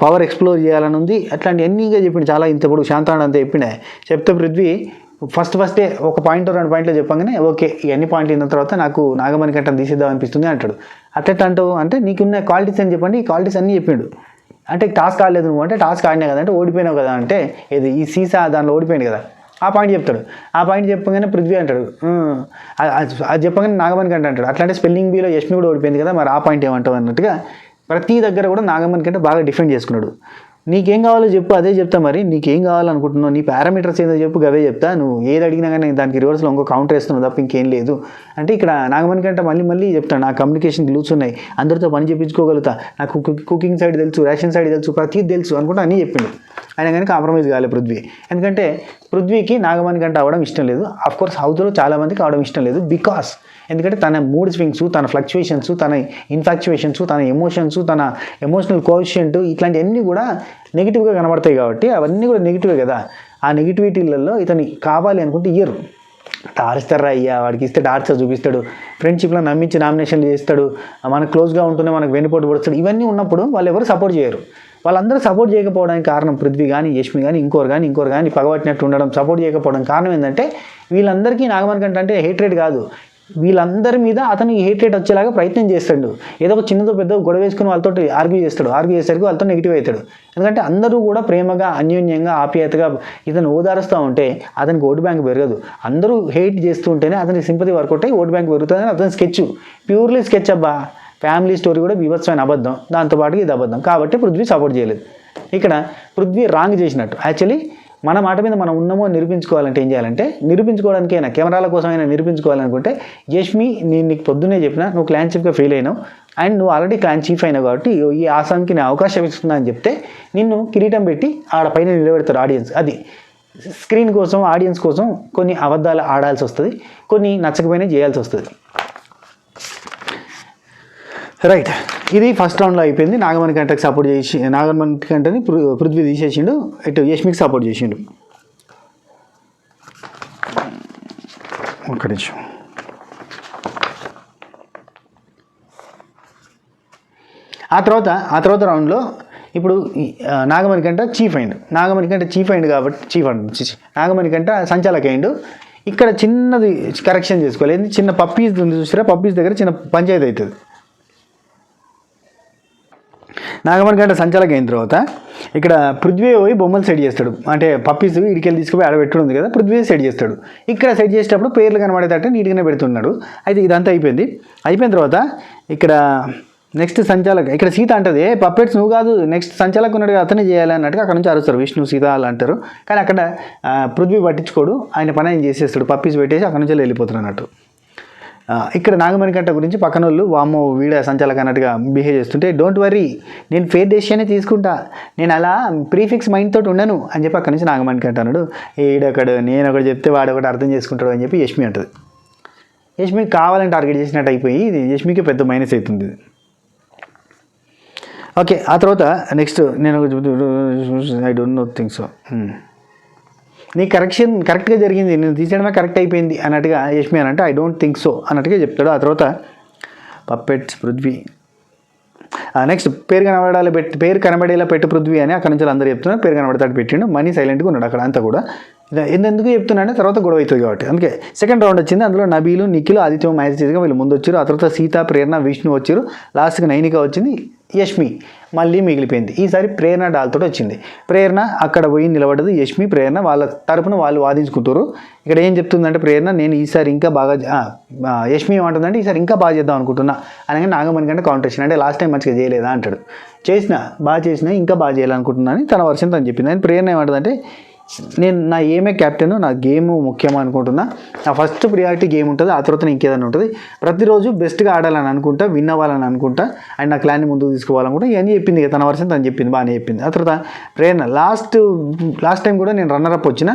Speaker 1: పవర్ ఎక్స్ప్లోర్ చేయాలని ఉంది, అట్లాంటి ఎన్నీగా చెప్పిండు. చాలా ఇంతప్పుడు శాంతాడు అంతా చెప్తే పృథ్వీ ఫస్టే ఒక పాయింట్ 2 పాయింట్లు చెప్పగానే ఓకే ఇవన్నీ పాయింట్లు అయిన తర్వాత నాకు నాగమణి కంటే తీసేద్దాం అనిపిస్తుంది అంటాడు. అట్లా అంటావు అంటే నీకున్న క్వాలిటీస్ అని చెప్పండి, ఈ క్వాలిటీస్ అన్నీ చెప్పిండు. అంటే టాస్క్ ఆడలేదు నువ్వు అంటే టాస్క్ ఆడినా కదా అంటే ఓడిపోయినావు కదా అంటే ఇది ఈ సీసా దానిలో ఓడిపోయింది కదా ఆ పాయింట్ చెప్తాడు. ఆ పాయింట్ చెప్పగానే పృథ్వీ అంటాడు, అది చెప్పగానే నాగమణి కంటే అంటాడు. అట్లాంటి స్పెల్లింగ్ బీలో యష్మి కూడా ఓడిపోయింది కదా మరి ఆ పాయింట్ ఏమంటావు అన్నట్టుగా ప్రతి దగ్గర కూడా నాగమణి కంటే బాగా డిఫెండ్ చేసుకున్నాడు. నీకేం కావాలో చెప్పు, అదే చెప్తా. మరి నీకేం కావాలనుకుంటున్నావు, నీ పారామీటర్స్ ఏదో చెప్పు, అవే చెప్తా. నువ్వు ఏది అడిగినా కానీ దానికి రివర్స్లో ఇంకో కౌంటర్ వేస్తున్నావు తప్ప ఇంకేం లేదు అంటే ఇక్కడ నాగమణి కంటే మళ్ళీ చెప్తాను, నా కమ్యూనికేషన్ గ్లూస్ ఉన్నాయి, అందరితో పని చేయించుకోగలుగుతా, నాకు కుకింగ్ సైడ్ తెలుసు, రేషన్ సైడ్ తెలుసు, ప్రతిది తెలుసు అనుకుంటా అన్నీ చెప్పిండు. ఆయన కానీ కాంప్రమైజ్ కాలేదు పృథ్వీ. ఎందుకంటే పృథ్వీకి నాగమణి కంటే అవ్వడం ఇష్టం లేదు. అఫ్కోర్స్ హౌస్లో చాలామందికి అవడం ఇష్టం లేదు. బికాస్ ఎందుకంటే తన మూడ్ స్వింగ్స్, తన ఫ్లక్చువేషన్స్, తన ఇన్ఫాక్చువేషన్స్, తన ఎమోషన్స్, తన ఎమోషనల్ కోషియంట్ ఇట్లాంటివన్నీ కూడా నెగిటివ్గా కనబడతాయి. కాబట్టి అవన్నీ కూడా నెగిటివే కదా. ఆ నెగిటివిటీలలో ఇతని కావాలి అనుకుంటే ఇయ్యరు. టార్చర్ అయ్యా, వాడికి ఇస్తే టార్చర్ చూపిస్తాడు, ఫ్రెండ్షిప్లో నమ్మించి నామినేషన్లు చేస్తాడు, మనకు క్లోజ్గా ఉంటూనే మనకు వెనుపోటు పడుస్తాడు. ఇవన్నీ ఉన్నప్పుడు వాళ్ళు ఎవరు సపోర్ట్ చేయరు. వాళ్ళందరూ సపోర్ట్ చేయకపోవడానికి కారణం పృథ్వీ కానీ, యష్మి కానీ, ఇంకోరు కానీ పగబట్టినట్టు ఉండడం, సపోర్ట్ చేయకపోవడం కారణం ఏంటంటే వీళ్ళందరికీ నాగమణి కంటే అంటే హేట్రేట్ కాదు, వీళ్ళందరి మీద అతను హేట్రేట్ వచ్చేలాగా ప్రయత్నం చేస్తాడు. ఏదో ఒక చిన్నతో పెద్ద గొడవ వేసుకుని వాళ్ళతో ఆర్గ్యూ చేసేసరికి వాళ్ళతో నెగిటివ్ అవుతాడు. ఎందుకంటే అందరూ కూడా ప్రేమగా, అన్యోన్యంగా, ఆప్యాయతగా ఇతను ఓదారుస్తూ ఉంటే అతనికి ఓటు బ్యాంక్ పెరగదు. అందరూ హేట్ చేస్తూ ఉంటేనే అతనికి సింపతి వర్కౌట్ అయ్యి ఓటు బ్యాంక్ పెరుగుతుందని అతని స్కెచ్, ప్యూర్లీ స్కెచ్ అబ్బా. ఫ్యామిలీ స్టోరీ కూడా బీభత్సమైన అబద్ధం, దాంతోపాటు ఇది అబద్ధం. కాబట్టి పృథ్వీ సపోర్ట్ చేయలేదు. ఇక్కడ పృథ్వీ రాంగ్ చేసినట్టు. యాక్చువల్లీ మన మాట మీద మనం ఉన్నామో నిరూపించుకోవాలంటే ఏం చేయాలంటే, నిరూపించుకోవడానికైనా కెమెరాల కోసమైనా నిరూపించుకోవాలనుకుంటే, యష్మి నేను నీకు పొద్దున్నే చెప్పినా నువ్వు క్లాన్ చీఫ్గా ఫెయిల్ అయినావు అండ్ నువ్వు ఆల్రెడీ క్లాన్ చీఫ్ అయినావు కాబట్టి ఈ ఆసాంకి నేను అవకాశం ఇస్తున్నా అని చెప్తే నిన్ను కిరీటం పెట్టి ఆడపైన నిలబెడతారు ఆడియన్స్. అది స్క్రీన్ కోసం, ఆడియన్స్ కోసం కొన్ని అబద్ధాలు ఆడాల్సి వస్తుంది, కొన్ని నచ్చకపోయినా చేయాల్సి వస్తుంది. రైట్, ఇది ఫస్ట్ రౌండ్లో అయిపోయింది. నాగమణి కంటకి సపోర్ట్ చేసి, నాగమణి కంటని పృథ్వీ తీసేసిండు, ఇటు యష్మికి సపోర్ట్ చేసిండు. ఒక్క నిమిషం. ఆ తర్వాత రౌండ్లో ఇప్పుడు నాగమణి కంట చీఫ్ అయిండు. నాగమణి కంట సంచాలక అయిండు. ఇక్కడ చిన్నది కరెక్షన్ చేసుకోవాలి. ఏంది, చిన్న పప్పీస్ ఉంది చూసారా, పప్పీస్ దగ్గర చిన్న పంచాయతీ అవుతుంది. నాగమణి కంట సంచాలక అయిన తర్వాత ఇక్కడ పృథ్వీ పోయి బొమ్మలు సెట్ చేస్తాడు. అంటే పప్పీస్ ఇడికెళ్ళి తీసుకుపోయి ఆడబెట్టుడు ఉంది కదా, పృథ్వీ సెట్ చేస్తాడు. ఇక్కడ సెట్ చేసేటప్పుడు పేర్లు కనబడేటట్టు నీట్గానే పెడుతున్నాడు. అయితే ఇదంతా అయిపోయిన తర్వాత ఇక్కడ నెక్స్ట్ సంచాలక, ఇక్కడ సీత అంటది, పప్పెట్స్ నువ్వు కాదు, నెక్స్ట్ సంచాలక ఉన్నాడు అతనే చేయాలి అన్నట్టుగా అక్కడ నుంచి అరుస్తారు, విష్ణు సీత అలా అంటారు. కానీ అక్కడ పృథ్వీ పట్టించుకోడు, ఆయన పని ఆయన చేసేస్తాడు, పప్పీస్ పెట్టేసి అక్కడ నుంచి వెళ్ళిపోతాడు అన్నట్టు. ఇక్కడ నాగమణి కంట గురించి పక్కన వాళ్ళు వామ్మో వీడ సంచాలక అన్నట్టుగా బిహేవ్ చేస్తుంటే, డోంట్ వరీ నేను ఫేర్ డెసిషనే తీసుకుంటా, నేను అలా ప్రీఫిక్స్ మైండ్ తోటి ఉండను అని చెప్పి అక్కడి నుంచి నాగమణి కంట అన్నాడు. ఈడొకడు నేను ఒకటి చెప్తే వాడు ఒకటి అర్థం చేసుకుంటాడు అని చెప్పి యష్మి అంటుంది. యష్మికి కావాలని టార్గెట్ చేసినట్టు అయిపోయి ఇది యష్మికి పెద్ద మైనస్ అవుతుంది. ఓకే, ఆ తర్వాత నెక్స్ట్ నేను I don't know think so, నీ కరెక్ట్గా జరిగింది, నేను తీసేయడమే కరెక్ట్ అయిపోయింది అన్నట్టుగా యష్మి అని అంటే ఐ డోంట్ థింక్ సో అన్నట్టుగా చెప్తాడు. ఆ తర్వాత పప్పెట్స్ పృథ్వీ, నెక్స్ట్ పేరు కనబడేలా పెట్టు పృథ్వీ అని అక్కడ నుంచి అందరూ చెప్తున్నారు. పేరు కనబడతాడు పెట్టిండు, మనీ సైలెంట్గా ఉన్నాడు అక్కడ అంతా కూడా. ఎందుకు చెప్తున్నాడే తర్వాత గొడవ అవుతుంది కాబట్టి. అందుకే సెకండ్ రౌండ్ వచ్చింది. అందులో నబీలు, నిఖిల్, ఆదిత్యం మ్యాచ్ చేసిగా వీళ్ళు ముందు వచ్చారు. ఆ తర్వాత సీత, ప్రేరణ, విష్ణు వచ్చారు. లాస్ట్కి నైనిక వచ్చింది, యష్మి మళ్ళీ మిగిలిపోయింది. ఈసారి ప్రేరణ డాల్తో వచ్చింది. ప్రేరణ అక్కడ పోయి నిలబడదు. యష్మి, ప్రేరణ వాళ్ళ తరపున వాళ్ళు వాదించుకుంటారు. ఇక్కడ ఏం చెప్తుందంటే ప్రేరణ, నేను ఈసారి ఇంకా బాగా, యష్మి ఏమంటుందంటే ఈసారి ఇంకా బాగా చేద్దాం అనుకుంటున్నా అనగా నాగమణి కంటే కౌంటరేషన్, అంటే లాస్ట్ టైం మంచిగా చేయలేదా అంటాడు. బాగా చేసినా ఇంకా బాగా చేయాలనుకుంటున్నా అని తన వర్షన్ తను చెప్పింది. అని ప్రేరణ ఏమంటుందంటే, నేను నా ఏమే క్యాప్టెన్, నా గేమ్ ముఖ్యం అనుకుంటున్నా, నా ఫస్ట్ ప్రియారిటీ గేమ్ ఉంటుంది, ఆ తర్వాత ఇంకేదైనా ఉంటుంది, ప్రతిరోజు బెస్ట్గా ఆడాలని అనుకుంటా, విన్ అవ్వాలని అనుకుంటా, అండ్ నా క్లాన్ని ముందుకు తీసుకోవాలనుకుంటా, ఇవన్నీ చెప్పింది. తన వర్షన్ తను చెప్పింది, బాగానే చెప్పింది. ఆ తర్వాత ప్రేరణ లాస్ట్ టైం కూడా నేను రన్నరప్ వచ్చిన,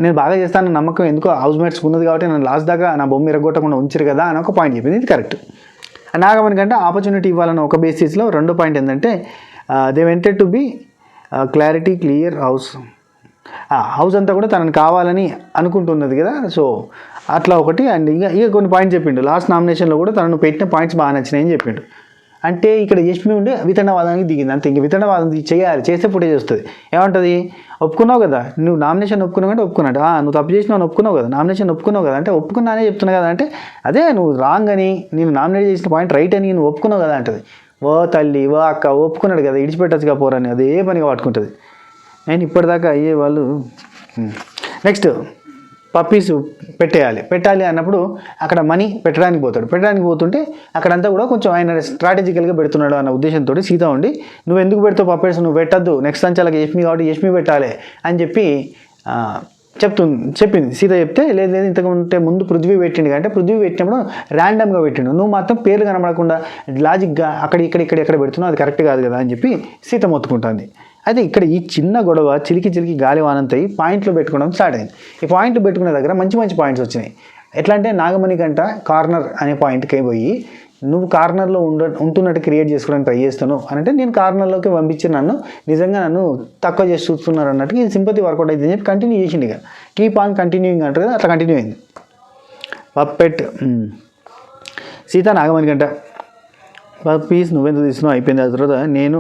Speaker 1: నేను బాగా చేస్తానని నమ్మకం ఎందుకో హౌస్ మేట్స్కి ఉన్నది కాబట్టి నన్ను లాస్ట్ దాకా నా బొమ్మ ఇరగొట్టకుండా ఉంచారు కదా అని ఒక పాయింట్ చెప్పింది. ఇది కరెక్ట్. నాగమణి కంటే ఆపర్చునిటీ ఇవ్వాలని ఒక బేసిస్లో రెండో పాయింట్ ఏంటంటే, they వెంటెడ్ to be clarity, clear house అంతా కూడా తనని కావాలని అనుకుంటున్నది కదా. సో అట్లా ఒకటి. అండ్ ఇక కొన్ని పాయింట్స్ చెప్పిండు. లాస్ట్ నామినేషన్లో కూడా తనను పెట్టిన పాయింట్స్ బాగా నచ్చినాయని చెప్పిండు. అంటే ఇక్కడ యష్మి ఉండి వితండవాదానికి దిగింది అంతే. ఇంక వితండవాదం చేయాలి, చేస్తే ఫుటేజ్ వస్తుంది. ఏమంటుంది, ఒప్పుకున్నావు కదా, నువ్వు నామినేషన్ ఒప్పుకున్నావు అంటే ఒప్పుకున్నట్టు, నువ్వు తప్పు చేసినావు ఒప్పుకున్నావు కదా, నామినేషన్ ఒప్పుకున్నావు కదా అంటే ఒప్పుకున్నానే చెప్తున్నా కదా అంటే, అదే నువ్వు రాంగ్ అని, నేను నామినేట్ చేసిన పాయింట్ రైట్ అని నువ్వు ఒప్పుకున్నావు కదా అంటది. ఓ తల్లి, ఓ అక్క, ఒప్పుకున్నాడు కదా, ఇడిచిపెట్టచ్చుగా పోరని అదే పనిగా పట్టుకుంటుంది. నేను ఇప్పటిదాకా అయ్యే వాళ్ళు. నెక్స్ట్ పప్పీస్ పెట్టాలి అన్నప్పుడు అక్కడ మనీ పెట్టడానికి పోతుంటే అక్కడంతా కూడా కొంచెం ఆయన స్ట్రాటజికల్గా పెడుతున్నాడు అన్న ఉద్దేశంతో సీత ఉండి నువ్వు ఎందుకు పెడతావు పప్పీస్, నువ్వు పెట్టద్దు, నెక్స్ట్ సంచాలకి యష్మి కాబట్టి యష్మి పెట్టాలి అని చెప్పి చెప్పింది. సీత చెప్తే లేదు ఇంతకంటే ముందు పృథ్వీ పెట్టిండు, అంటే పృథ్వీ పెట్టినప్పుడు ర్యాండమ్గా పెట్టిండు, నువ్వు మాత్రం పేర్లు కనబడకుండా లాజిక్గా అక్కడ ఎక్కడ పెడుతున్నావు, అది కరెక్ట్ కాదు కదా అని చెప్పి సీత మొత్తుకుంటుంది. అయితే ఇక్కడ ఈ చిన్న గొడవ చిలికి గాలి వానంతయి పాయింట్లు పెట్టుకోవడం స్టార్ట్ అయింది. ఈ పాయింట్లు పెట్టుకునే దగ్గర మంచి పాయింట్స్ వచ్చినాయి. ఎట్లా అంటే నాగమణి గంట కార్నర్ అనే పాయింట్కి పోయి నువ్వు కార్నర్లో ఉంటున్నట్టు క్రియేట్ చేసుకోవడానికి ట్రై చేస్తాను అని అంటే నేను కార్నర్లోకి పంపించి నిజంగా నన్ను తక్కువ చేసి చూస్తున్నారు అన్నట్టుగా ఇది సింపతి వర్కౌట్ అవుతుంది అని చెప్పి కంటిన్యూ చేసిండు. ఇక కీప్ ఆన్ కంటిన్యూయింగ్ అంటారు కదా, అట్లా కంటిన్యూ అయింది. పప్పెట్ సీత నాగమణి గంట పీస్ నువ్వెందుకు తీసుకున్నావు అయిపోయింది. ఆ తర్వాత నేను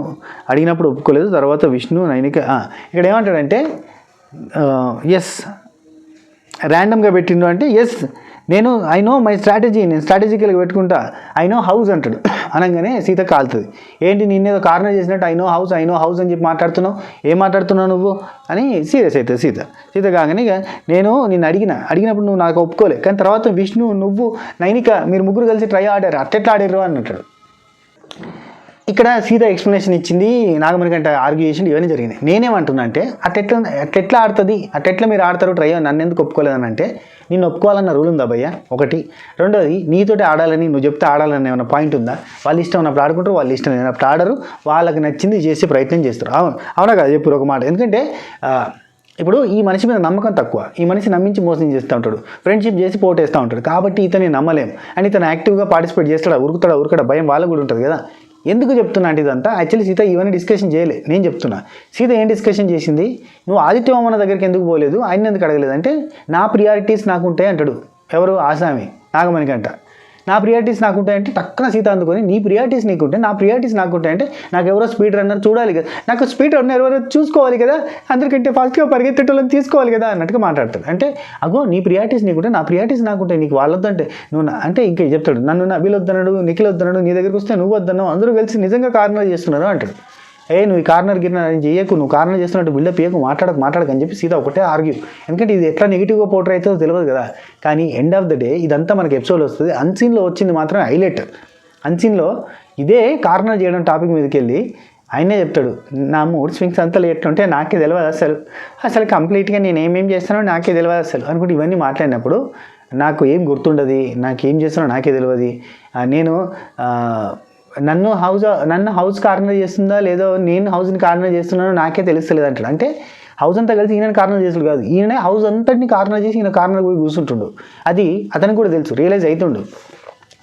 Speaker 1: అడిగినప్పుడు ఒప్పుకోలేదు, తర్వాత విష్ణు నైనిక ఇక్కడ ఏమంటాడంటే ఎస్ ర్యాండమ్గా పెట్టిండు అంటే ఎస్ నేను ఐ నో మై స్ట్రాటజీ, నేను స్ట్రాటజికల్గా పెట్టుకుంటా, ఐ నో హౌస్ అంటాడు. అనగానే సీత కాలుతుంది. ఏంటి నిన్నేదో కార్నర్ చేసినట్టు ఐ నో హౌస్ అని చెప్పి మాట్లాడుతున్నావు, ఏం మాట్లాడుతున్నావు నువ్వు అని సీరియస్ అవుతుంది సీత కాగానే ఇక నేను నిన్ను అడిగినప్పుడు నువ్వు నాకు ఒప్పుకోలే, కానీ తర్వాత విష్ణు నువ్వు నైనిక మీరు ముగ్గురు కలిసి ట్రై ఆడారు, అట్టెట్లా ఆడారు అని అంటాడు. ఇక్కడ సీత ఎక్స్ప్లెనేషన్ ఇచ్చింది, నాగమణి కంటే ఆర్గ్యూ చేసింది, ఇవన్నీ జరిగినాయి. నేనేమంటున్నా అంటే అట్లెట్లా ఆడుతుంది, అట్లెట్లా మీరు ఆడతారు ట్రై నన్ను ఎందుకు ఒప్పుకోలేదని అంటే నిన్ను ఒప్పుకోవాలన్న రూల్ ఉందా భయ్య ఒకటి. రెండోది నీతోటి ఆడాలని నువ్వు చెప్తే ఆడాలని ఏమైనా పాయింట్ ఉందా? వాళ్ళు ఇష్టం ఉన్నప్పుడు ఆడుకుంటారు, వాళ్ళు ఇష్టం లేనప్పుడు ఆడరు, వాళ్ళకి నచ్చింది చేసే ప్రయత్నం చేస్తారు. అవునా కదా చెప్పు ఒక మాట. ఎందుకంటే ఇప్పుడు ఈ మనిషి మీద నమ్మకం తక్కువ, ఈ మనిషి నమ్మించి మోసం చేస్తూ ఉంటాడు, ఫ్రెండ్షిప్ చేసి పోటేస్తూ ఉంటాడు, కాబట్టి ఇతన్ని నమ్మలేం అని ఇతను యాక్టివ్గా పార్టిసిపేట్ చేస్తాడా, ఉరుకుతాడా భయం వాళ్ళకు కూడా ఉంటుంది కదా. ఎందుకు చెప్తున్నా అంటే ఇదంతా యాక్చువల్లీ సీత ఇవన్నీ డిస్కషన్ చేయలే, నేను చెప్తున్నా. సీత ఏం డిస్కషన్ చేసింది, నువ్వు ఆదిత్యవర్మ దగ్గరికి ఎందుకు పోలేదు, ఆయన ఎందుకు అడగలేదు అంటే నా ప్రియారిటీస్ నాకుంటాయి అంటాడు. ఎవరు? ఆసామి నాగమణి గంట. నా ప్రియారిటీస్ నాకుంటాయంటే టక్కున సీత అందుకొని నీ ప్రియారిటీస్ నీకుంటే నా ప్రియారిటీస్ నాకుంటాయంటే నాకు ఎవరో స్పీడ్ రన్నర్ చూడాలి కదా, నాకు స్పీడ్ రన్నర్ ఎవరో చూసుకోవాలి కదా, అందరికంటే ఫాస్ట్గా పరిగెత్తేటోళ్ళని తీసుకోవాలి కదా అన్నట్టుగా మాట్లాడతాడు. అంటే అగో నీ ప్రియారిటీస్ నీకుంటే నా ప్రియారిటీస్ నాకుంటాయి, నీకు వాళ్ళొద్దంటే నువ్వు అంటే ఇంకా చెప్తాడు, నన్ను నబీల్ వద్దన్నాడు, నిఖిల్ వద్దన్నాడు, నీ దగ్గరికి వస్తే నువ్వు వద్దన్నావు, అందరూ కలిసి నిజంగా కార్నర్ చేస్తున్నారు అంటాడు. నువ్వు ఈ కార్నర్ గిన్నర్ అని చేయకు, నువ్వు కార్నర్ చేస్తున్నట్టు బిల్డప్ చేయకు, మాట్లాడకు అని చెప్పి సీత ఒకటే ఆర్గ్యూ. ఎందుకంటే ఇది ఎట్లా నెగిటివ్గా పోర్ట్రే అవుతుందో తెలియదు కదా. కానీ ఎండ్ ఆఫ్ ద డే ఇదంతా మనకి ఎపిసోడ్ వస్తుంది. అన్సీన్లో వచ్చింది మాత్రం హైలైట్. అన్సీన్లో ఇదే కార్నర్ చేయడం టాపిక్ మీదకి వెళ్ళి ఆయనే చెప్తాడు, నా మూడ్ స్వింగ్స్ అంతా ఎట్లుంటే నాకే తెలియదు అసలు కంప్లీట్గా నేను ఏమేం చేస్తానో నాకే తెలియదు అసలు అనుకుంటే ఇవన్నీ మాట్లాడినప్పుడు నాకు ఏం గుర్తుండదు, నాకేం చేస్తానో నాకే తెలియదు, నేను నన్ను హౌస్ కార్నర్ చేస్తుందా లేదో నేను హౌస్ని కార్నర్ చేస్తున్నానో నాకే తెలుస్తలేదు అంటాడు. అంటే హౌస్ అంతా కలిసి ఈయన కార్నర్ చేసుడు కాదు, ఈయననే హౌస్ అంతటిని కార్నర్ చేసి ఈయన కార్నర్ పోయి కూర్చుంటుండు. అది అతనికి కూడా తెలుసు, రియలైజ్ అవుతుండు.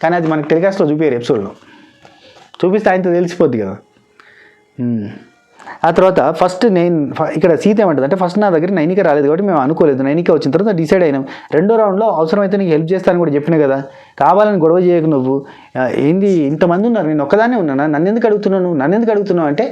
Speaker 1: కానీ అది మనకి టెలికాస్ట్లో చూపించారు, ఎపిసోడ్లో చూపిస్తే ఆయనతో తెలిసిపోద్ది కదా. ఆ తర్వాత ఫస్ట్ నేను ఇక్కడ సీత ఏమంటుంది అంటే ఫస్ట్ నా దగ్గర నైనిక రాలేదు కాబట్టి మేము అనుకోలేదు, నైనిక వచ్చిన తర్వాత డిసైడ్ అయినాం, రెండో రౌండ్లో అవసరమైతే నీకు హెల్ప్ చేస్తానని కూడా చెప్పినా కదా, కావాలని గొడవ చేయకు నువ్వు, ఏంది ఇంతమంది ఉన్నారు నేను ఒక్కదానే ఉన్నానా, నన్ను ఎందుకు అడుగుతున్నావు అంటే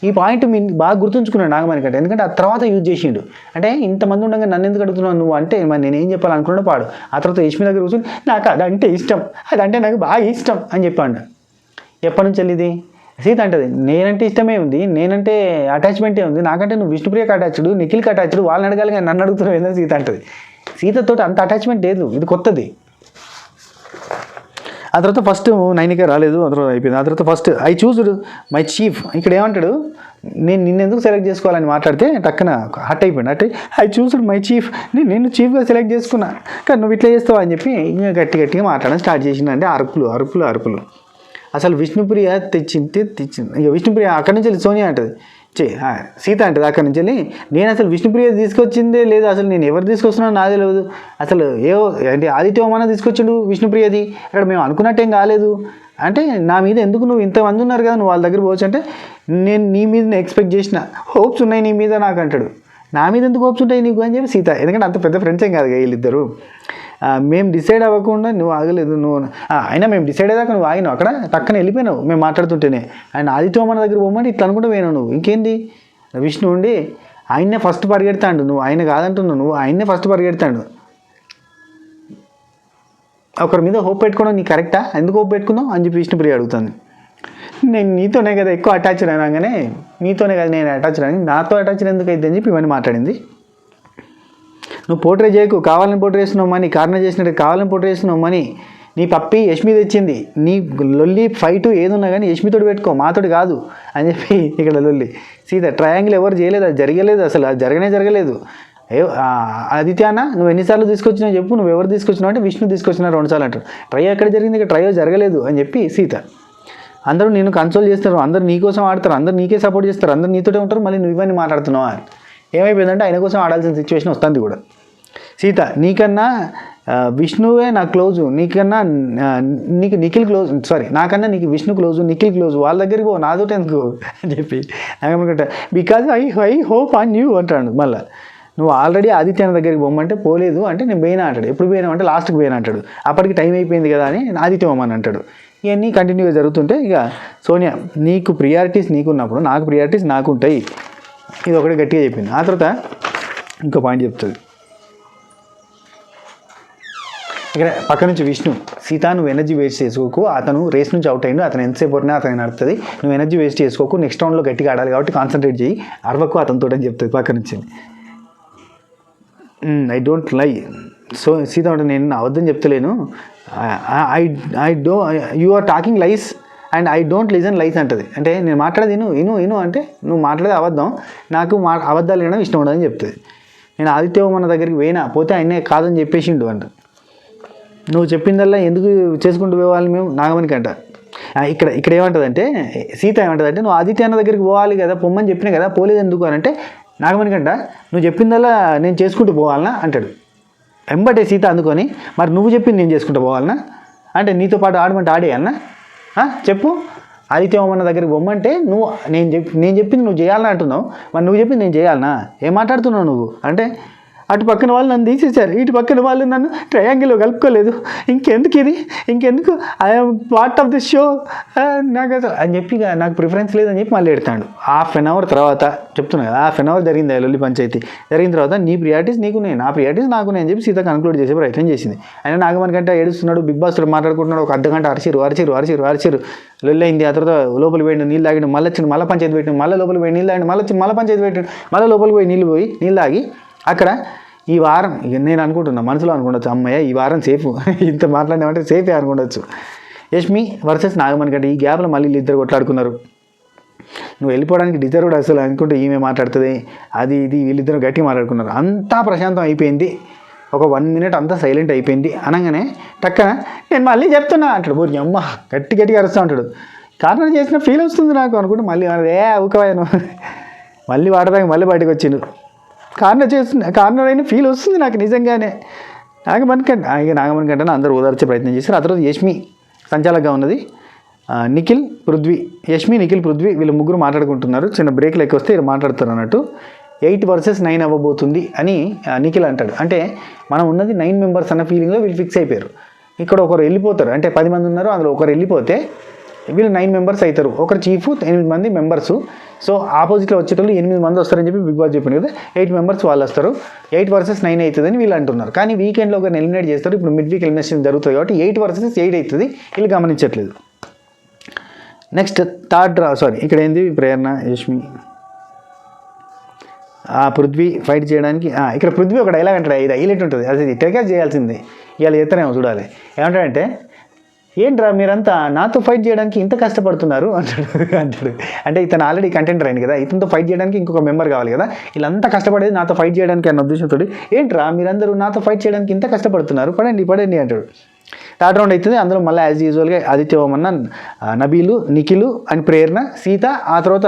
Speaker 1: ఈ పాయింట్ బాగా గుర్తుంచుకున్నాడు నాగమణి కంటే. ఎందుకంటే ఆ తర్వాత యూజ్ చేసిండు, అంటే ఇంతమంది ఉండగా నన్ను ఎందుకు అడుగుతున్నావు నువ్వు అంటే మరి నేను ఏం చెప్పాలనుకున్నాడో పాడు. ఆ తర్వాత యష్మి దగ్గర కూర్చొని నాకు అదంటే ఇష్టం, అదంటే నాకు బాగా ఇష్టం అని చెప్పాడు. ఎప్పటి నుంచి వెళ్ళింది సీత అంటది, నేనంటే ఇష్టమే ఉంది, నేనంటే అటాచ్మెంటే ఉంది, నాకంటే నువ్వు విష్ణుప్రియకి అటాచ్డ్, నిఖిల్కి అటాచ్డ్, వాళ్ళని అడగాలి కానీ నన్ను అడుగుతున్నావు ఏందని సీత అంటది. సీతతో అంత అటాచ్మెంట్ లేదు, ఇది కొత్తది. ఆ తర్వాత ఫస్ట్ నైనిక రాలేదు, ఆ తర్వాత అయిపోయింది. ఆ తర్వాత ఫస్ట్ ఐ చూజ్డ్ మై చీఫ్. ఇక్కడ ఏమంటాడు, నేను నిన్నెందుకు సెలెక్ట్ చేసుకోవాలని మాట్లాడితే టక్కన హట్ అయిపోయింది. ఐ చూజ్డ్ మై చీఫ్, నేను చీఫ్గా సెలెక్ట్ చేసుకున్నా కానీ నువ్వు ఇట్లా చేస్తావు అని చెప్పి ఇంకా గట్టిగా మాట్లాడడం స్టార్ట్ చేసిందంటే అరుపులు. అసలు విష్ణుప్రియ తెచ్చింది. ఇక విష్ణుప్రియ అక్కడి నుంచి వెళ్ళి సోనియా అంటది, సీత అంటది అక్కడి నుంచి వెళ్ళి, నేను అసలు విష్ణుప్రియ తీసుకొచ్చిందే లేదు, అసలు నేను ఎవరు తీసుకొస్తున్నానో నాకు తెలియదు, అసలు అంటే ఆదిత్యవర్మ తీసుకొచ్చిండు విష్ణుప్రియది, అక్కడ మేము అనుకున్నట్టేం కాలేదు అంటే నా మీద ఎందుకు నువ్వు ఇంతమంది ఉన్నారు కదా నువ్వు వాళ్ళ దగ్గర పోవచ్చు అంటే నేను నీ మీద ఎక్స్పెక్ట్ చేసిన హోప్స్ ఉన్నాయి నీ మీద నాకు అంటాడు. నా మీద ఎందుకు హోప్స్ ఉంటాయి నీకు అని చెప్పి సీత, ఎందుకంటే అంత పెద్ద ఫ్రెండ్స్ ఏం కాదు వీళ్ళిద్దరు. మేము డిసైడ్ అవ్వకుండా నువ్వు ఆగలేదు, అయినా మేము డిసైడ్ అయ్యాక నువ్వు ఆగినావు, అక్కడ టక్కన వెళ్ళిపోయినావు మేము మాట్లాడుతుంటేనే. ఆయన ఆదిత్యవర్మ దగ్గర పోమంటే ఇట్లా అనుకుంటూ పోయినావు నువ్వు. ఇంకేంది విష్ణు ఉండి ఆయన్నే ఫస్ట్ పరిగెడతాడు, నువ్వు ఆయన కాదంటున్నావు, నువ్వు ఆయన్నే ఫస్ట్ పరిగెడతాడు. ఒకరి మీద హోప్ పెట్టుకోవడం నీకు కరెక్టా, ఎందుకు హోప్ పెట్టుకున్నావు అని చెప్పి విష్ణుప్రియ అడుగుతుంది. నేను నీతోనే కదా ఎక్కువ అటాచ్డ్ అయినాగానే, నీతోనే కదా నేను అటాచ్డ్ అని, నాతో అటాచ్డ్ ఎందుకు అయితే అని చెప్పి ఇవన్నీ మాట్లాడింది. నువ్వు పోర్ట్రే చేయకు, కావాలని పోర్ట్రే చేస్తున్నావు మనీ, కారణం చేసినట్టు కావాలని పోర్ట్రే చేస్తున్నావు మనీ. నీ పప్పి యష్మి తెచ్చింది, నీ లొల్లి ఫైటు ఏదున్నా కానీ యష్మితోటి పెట్టుకో, మాతోటి కాదు అని చెప్పి ఇక్కడ లొల్లి. సీత ట్రయాంగిల్ ఎవరు చేయలేదు, అది జరగలేదు, అసలు అది జరగలేదు. ఆదిత్య అన్న నువ్వు ఎన్నిసార్లు తీసుకొచ్చినావు చెప్పు, నువ్వు ఎవరు తీసుకొచ్చినావు అంటే విష్ణు తీసుకొచ్చినా 2 సార్లు అంటారు. ట్రై ఎక్కడ జరిగింది, ఇక్కడ ట్రయో జరగలేదు అని చెప్పి సీత. అందరూ నిన్ను కన్సోల్ చేస్తారు, అందరూ నీకోసం ఆడతారు, అందరూ నీకే సపోర్ట్ చేస్తారు, అందరూ నీతోటే ఉంటారు, మళ్ళీ నువ్వు ఇవన్నీ మాట్లాడుతున్నావా. ఏమైపోయిందంటే ఆయన కోసం ఆడాల్సిన సిచ్యువేషన్ వస్తుంది కూడా. సీత నీకన్నా విష్ణువే నాకు క్లోజు, నీకన్నా నీకు నిఖిల్ క్లోజ్, సారీ నాకన్నా నీకు విష్ణు క్లోజు, నిఖిల్ క్లోజు, వాళ్ళ దగ్గరికి పో, నాతోటి ఎందుకు అని చెప్పి నాకేమనుకుంటా because I hope on you అంటాడు. మళ్ళీ నువ్వు ఆల్రెడీ ఆదిత్య దగ్గరికి పోమంటే పోలేదు అంటే నేను పోయినా అంటాడు. ఎప్పుడు పోయినా అంటే లాస్ట్కి పోయినా అంటాడు. అప్పటికి టైం అయిపోయింది కదా అని ఆదిత్య పోమని అంటాడు. ఇవన్నీ కంటిన్యూగా జరుగుతుంటే ఇక సోనియా నీకు ప్రియారిటీస్ నీకున్నప్పుడు నాకు ప్రియారిటీస్ నాకు ఉంటాయి, ఇది ఒకటి గట్టిగా చెప్పింది. ఆ తర్వాత ఇంకో పాయింట్ చెప్తుంది ఇక్కడ పక్క నుంచి విష్ణు. సీత నువ్వు ఎనర్జీ వేస్ట్ చేసుకోకు, అతను రేస్ నుంచి అవుట్ అయ్యిండు, అతను ఎంతసేపు పడినా అతను నడుతుంది, నువ్వు ఎనర్జీ వేస్ట్ చేసుకోకు, నెక్స్ట్ రౌండ్లో గట్టిగా ఆడాలి కాబట్టి కాన్సన్ట్రేట్ చేయి, అరవకు అతనితో అని చెప్తుంది పక్క నుంచి. I don't lie. So Sita అంటే నేను అవద్దం చెప్తలేను, you are talking lies and I don't listen lies అంటది. అంటే నేను మాట్లాడేది ఇను అంటే నువ్వు మాట్లాడేది అబద్ధం, నాకు అబద్ధాలు వినడం ఇష్టం ఉండదని చెప్తుంది. నేను ఆదిత్య మన దగ్గరికి పోతే ఆయనే కాదని చెప్పేసిండు అంట. నువ్వు చెప్పిందల్లా ఎందుకు చేసుకుంటూ పోవాలి మేము నాగమణికి అంట. ఇక్కడ ఏమంటుందంటే సీత ఏమంటుందంటే నువ్వు ఆదిత్య అన్న దగ్గరికి పోవాలి కదా, పొమ్మని చెప్పినా కదా, పోలేదు ఎందుకు అని అంటే నాగమణికంట నువ్వు చెప్పిందల్లా నేను చేసుకుంటూ పోవాలనా అంటాడు. ఎంబటే సీత అందుకొని మరి నువ్వు చెప్పింది నేను చేసుకుంటూ పోవాలనా అంటే నీతో పాటు ఆడమంటే ఆడేయాలనా చెప్పు. ఆదిత్యమన్న దగ్గరికి పొమ్మంటే నేను చెప్పింది నువ్వు చేయాలని అంటున్నావు, మరి నువ్వు చెప్పింది నేను చేయాలనా, ఏం మాట్లాడుతున్నావు నువ్వు అంటే అటు పక్కన వాళ్ళు నన్ను తీసేశారు, ఇటు పక్కన వాళ్ళు నన్ను ట్రయాంగిల్లో కలుపుకోలేదు, ఇంకెందుకు I'm part of this show నాకు అసలు అని చెప్పి నాకు ప్రిఫరెన్స్ లేదని చెప్పి మళ్ళీ ఎడతాడు. ½ an hour తర్వాత చెప్తున్నా కదా, ½ an hour జరిగింది లొల్లి పంచాయతీ. జరిగిన తర్వాత నీ ప్రియారిటీస్ నీకు నేను, నా ప్రియారిటీస్ నాకు నేను చెప్పి సీత కన్క్లూడ్ చేసే ప్రయత్నం చేసింది. ఆయన నాగమణికంటే ఏడుస్తున్నాడు, బిగ్ బాస్తో మాట్లాడుకుంటున్నాడు, ఒక అర్ధగంట అరిచిరు లొల్లి అయింది. ఆ తర్వాత లోపలికి పోయిండు, నీళ్ళు తాగిండు, మళ్ళీ వచ్చిండు, మళ్ళీ పంచాయతీ పెట్టిండు, మళ్ళీ లోపలికి పోయి నీళ్ళు తాగిండు, మళ్ళీ వచ్చిండు, మళ్ళీ పంచాయతీ పెట్టిండు, మళ్ళీ లోపలికి పోయి నీళ్ళు తాగి అక్కడ ఈ వారం నేను అనుకుంటున్నా మనసులో అనుకుండొచ్చు, అమ్మయ్య ఈ వారం సేఫ్, ఇంత మాట్లాడినామంటే సేఫే అనుకుండొచ్చు. యష్మి వర్సెస్ నాగమణి కంటే ఈ గ్యాప్లో మళ్ళీ ఇద్దరు కొట్లాడుకున్నారు. నువ్వు వెళ్ళిపోవడానికి డిజర్వ్ కూడా అసలు అనుకుంటే ఈమె మాట్లాడుతుంది అది ఇది, వీళ్ళిద్దరు గట్టిగా మాట్లాడుకున్నారు. అంతా ప్రశాంతం అయిపోయింది, ఒక 1 minute అంతా సైలెంట్ అయిపోయింది. అనగానే టక్కన నేను మళ్ళీ చెప్తున్నా అంటాడు. బోరి అమ్మ గట్టిగా అరుస్తూ ఉంటాడు. కార్నర్ చేసిన ఫీల్ వస్తుంది నాకు అనుకుంటే మళ్ళీ ఊకవాయను మళ్ళీ వాడదాకా మళ్ళీ బయటకు వచ్చిండు. కార్నర్ అయిన ఫీల్ వస్తుంది నాకు నిజంగానే. నాగమణి కంటే అందరూ ఓదార్చే ప్రయత్నం చేశారు. ఆ తర్వాత యష్మి సంచాలకంగా ఉన్నది, నిఖిల్ పృథ్వీ వీళ్ళు ముగ్గురు మాట్లాడుకుంటున్నారు. చిన్న బ్రేక్లు ఎక్కువ వస్తే ఇలా మాట్లాడుతారు అన్నట్టు. 8 versus 9 అవ్వబోతుంది అని నిఖిల్ అంటాడు. అంటే మనం ఉన్నది 9 members అన్న ఫీలింగ్లో వీళ్ళు ఫిక్స్ అయిపోయారు. ఇక్కడ ఒకరు వెళ్ళిపోతారు, అంటే 10 మంది ఉన్నారు, అందులో ఒకరు వెళ్ళిపోతే వీళ్ళు 9 members అవుతారు. ఒకరు చీఫ్, 8 మంది మెంబర్స్. సో ఆపోజిట్లో వచ్చేటప్పుడు 8 మంది వస్తారని చెప్పి బిగ్ బాస్ చెప్పింది కదా, 8 members వాళ్ళు వస్తారు. 8 versus 9 అవుతుందని వీళ్ళు అంటున్నారు. కానీ వీకెండ్లో ఒకరిని ఎలిమినేట్ చేస్తారు. ఇప్పుడు మిడ్ వీక్ ఎలిమినేషన్ జరుగుతుంది కాబట్టి 8 versus 8 అవుతుంది. వీళ్ళు గమనించట్లేదు. నెక్స్ట్ ఇక్కడ ఏంది ప్రేరణ, యష్మి, పృథ్వీ ఫైట్ చేయడానికి. ఇక్కడ పృథ్వీ ఒక డైలాగ్ అంటాడు, ఇది హైలైట్ ఉంటుంది, అది టెలికాస్ట్ చేయాల్సింది, ఇవాళ చేస్తారేమో చూడాలి. ఏమంటాడంటే ఏంట్రా మీరంతా నాతో ఫైట్ చేయడానికి ఇంత కష్టపడుతున్నారు అంటాడు. అంటే ఇతను ఆల్రెడీ కంటెంటర్ అయింది కదా, ఇతనితో ఫైట్ చేయడానికి ఇంకొక మెంబర్ కావాలి కదా, వీళ్ళంతా కష్టపడేది నాతో ఫైట్ చేయడానికి అన్న ఉద్దేశంతో ఏంట్రా మీరందరూ నాతో ఫైట్ చేయడానికి ఇంత కష్టపడుతున్నారు, పడండి అంటాడు. థర్డ్ రౌండ్ అవుతుంది. అందులో మళ్ళీ యాజ్ యూజువల్గా ఆదిత్య ఓమన్న, నబీలు, నిఖిల్ అండ్ ప్రేరణ, సీత, ఆ తర్వాత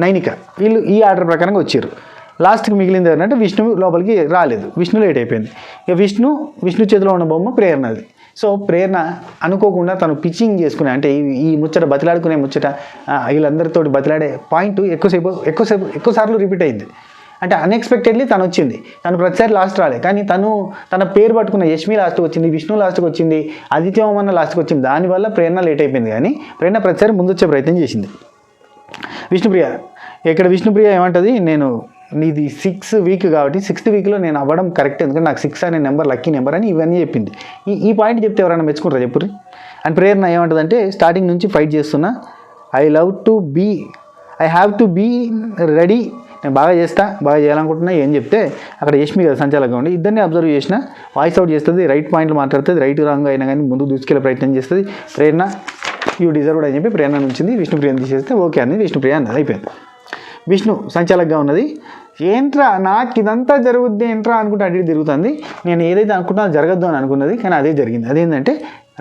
Speaker 1: నైనిక, వీళ్ళు ఈ ఆర్డర్ ప్రకారంగా వచ్చారు. లాస్ట్కి మిగిలింది ఏంటంటే విష్ణు లోపలికి రాలేదు, విష్ణు లేట్ అయిపోయింది. ఇక విష్ణు చేతిలో ఉన్న బొమ్మ ప్రేరణది. సో ప్రేరణ అనుకోకుండా తను పిచ్చింగ్ చేసుకునే, అంటే ఈ ముచ్చట బతిలాడుకునే ముచ్చట, వీళ్ళందరితో బతిలాడే పాయింట్ ఎక్కువసార్లు రిపీట్ అయింది. అంటే అన్ఎక్స్పెక్టెడ్లీ తను వచ్చింది, తను ప్రతిసారి లాస్ట్ రాలే, కానీ తన పేరు పట్టుకున్న యష్మి లాస్ట్కి వచ్చింది, విష్ణు లాస్ట్కి వచ్చింది, ఆదిత్యమన్న లాస్ట్కి వచ్చింది. దానివల్ల ప్రేరణ లేట్ అయిపోయింది. కానీ ప్రేరణ ప్రతిసారి ముందు వచ్చే ప్రయత్నం చేసింది. విష్ణుప్రియ ఏమంటుంది, నేను నీది 6th week కాబట్టి 6th weekలో నేను అవ్వడం కరెక్ట్, ఎందుకంటే నాకు 6 అనే నెంబర్ లక్కీ నెంబర్ అని ఇవన్నీ చెప్పింది. ఈ పాయింట్ చెప్తే ఎవరైనా మెచ్చుకుంటారా చెప్పుర్రి. అండ్ ప్రేరణ ఏమంటుందంటే స్టార్టింగ్ నుంచి ఫైట్ చేస్తున్నా, I have to be ready నేను బాగా చేయాలనుకుంటున్నా ఏం చెప్తే అక్కడ యష్మి కదా సంచాలకంగా ఉండి ఇద్దరిని అబ్జర్వ్ చేసిన వాయిస్ అవుట్ చేస్తుంది, రైట్ పాయింట్లు మాట్లాడుతుంది, రైట్ రాంగ్ అయినా కానీ ముందుకు దూసుకెళ్ళే ప్రయత్నం చేస్తుంది. ప్రేరణ యూ డిజర్వ్డ్ అని చెప్పి ప్రేరణ ఉంచింది, విష్ణుప్రియని తీసేస్తే ఓకే అని విష్ణుప్రియ అన్నది అయిపోయింది. విష్ణు సంచాలకంగా ఉన్నది. ఏంట్రా నాకు ఇదంతా జరుగుద్ది ఏంట్రా అనుకుంటే అడిగి తిరుగుతుంది. నేను ఏదైతే అనుకుంటున్నా జరగద్దు అని అనుకున్నది కానీ అదే జరిగింది. అదేంటంటే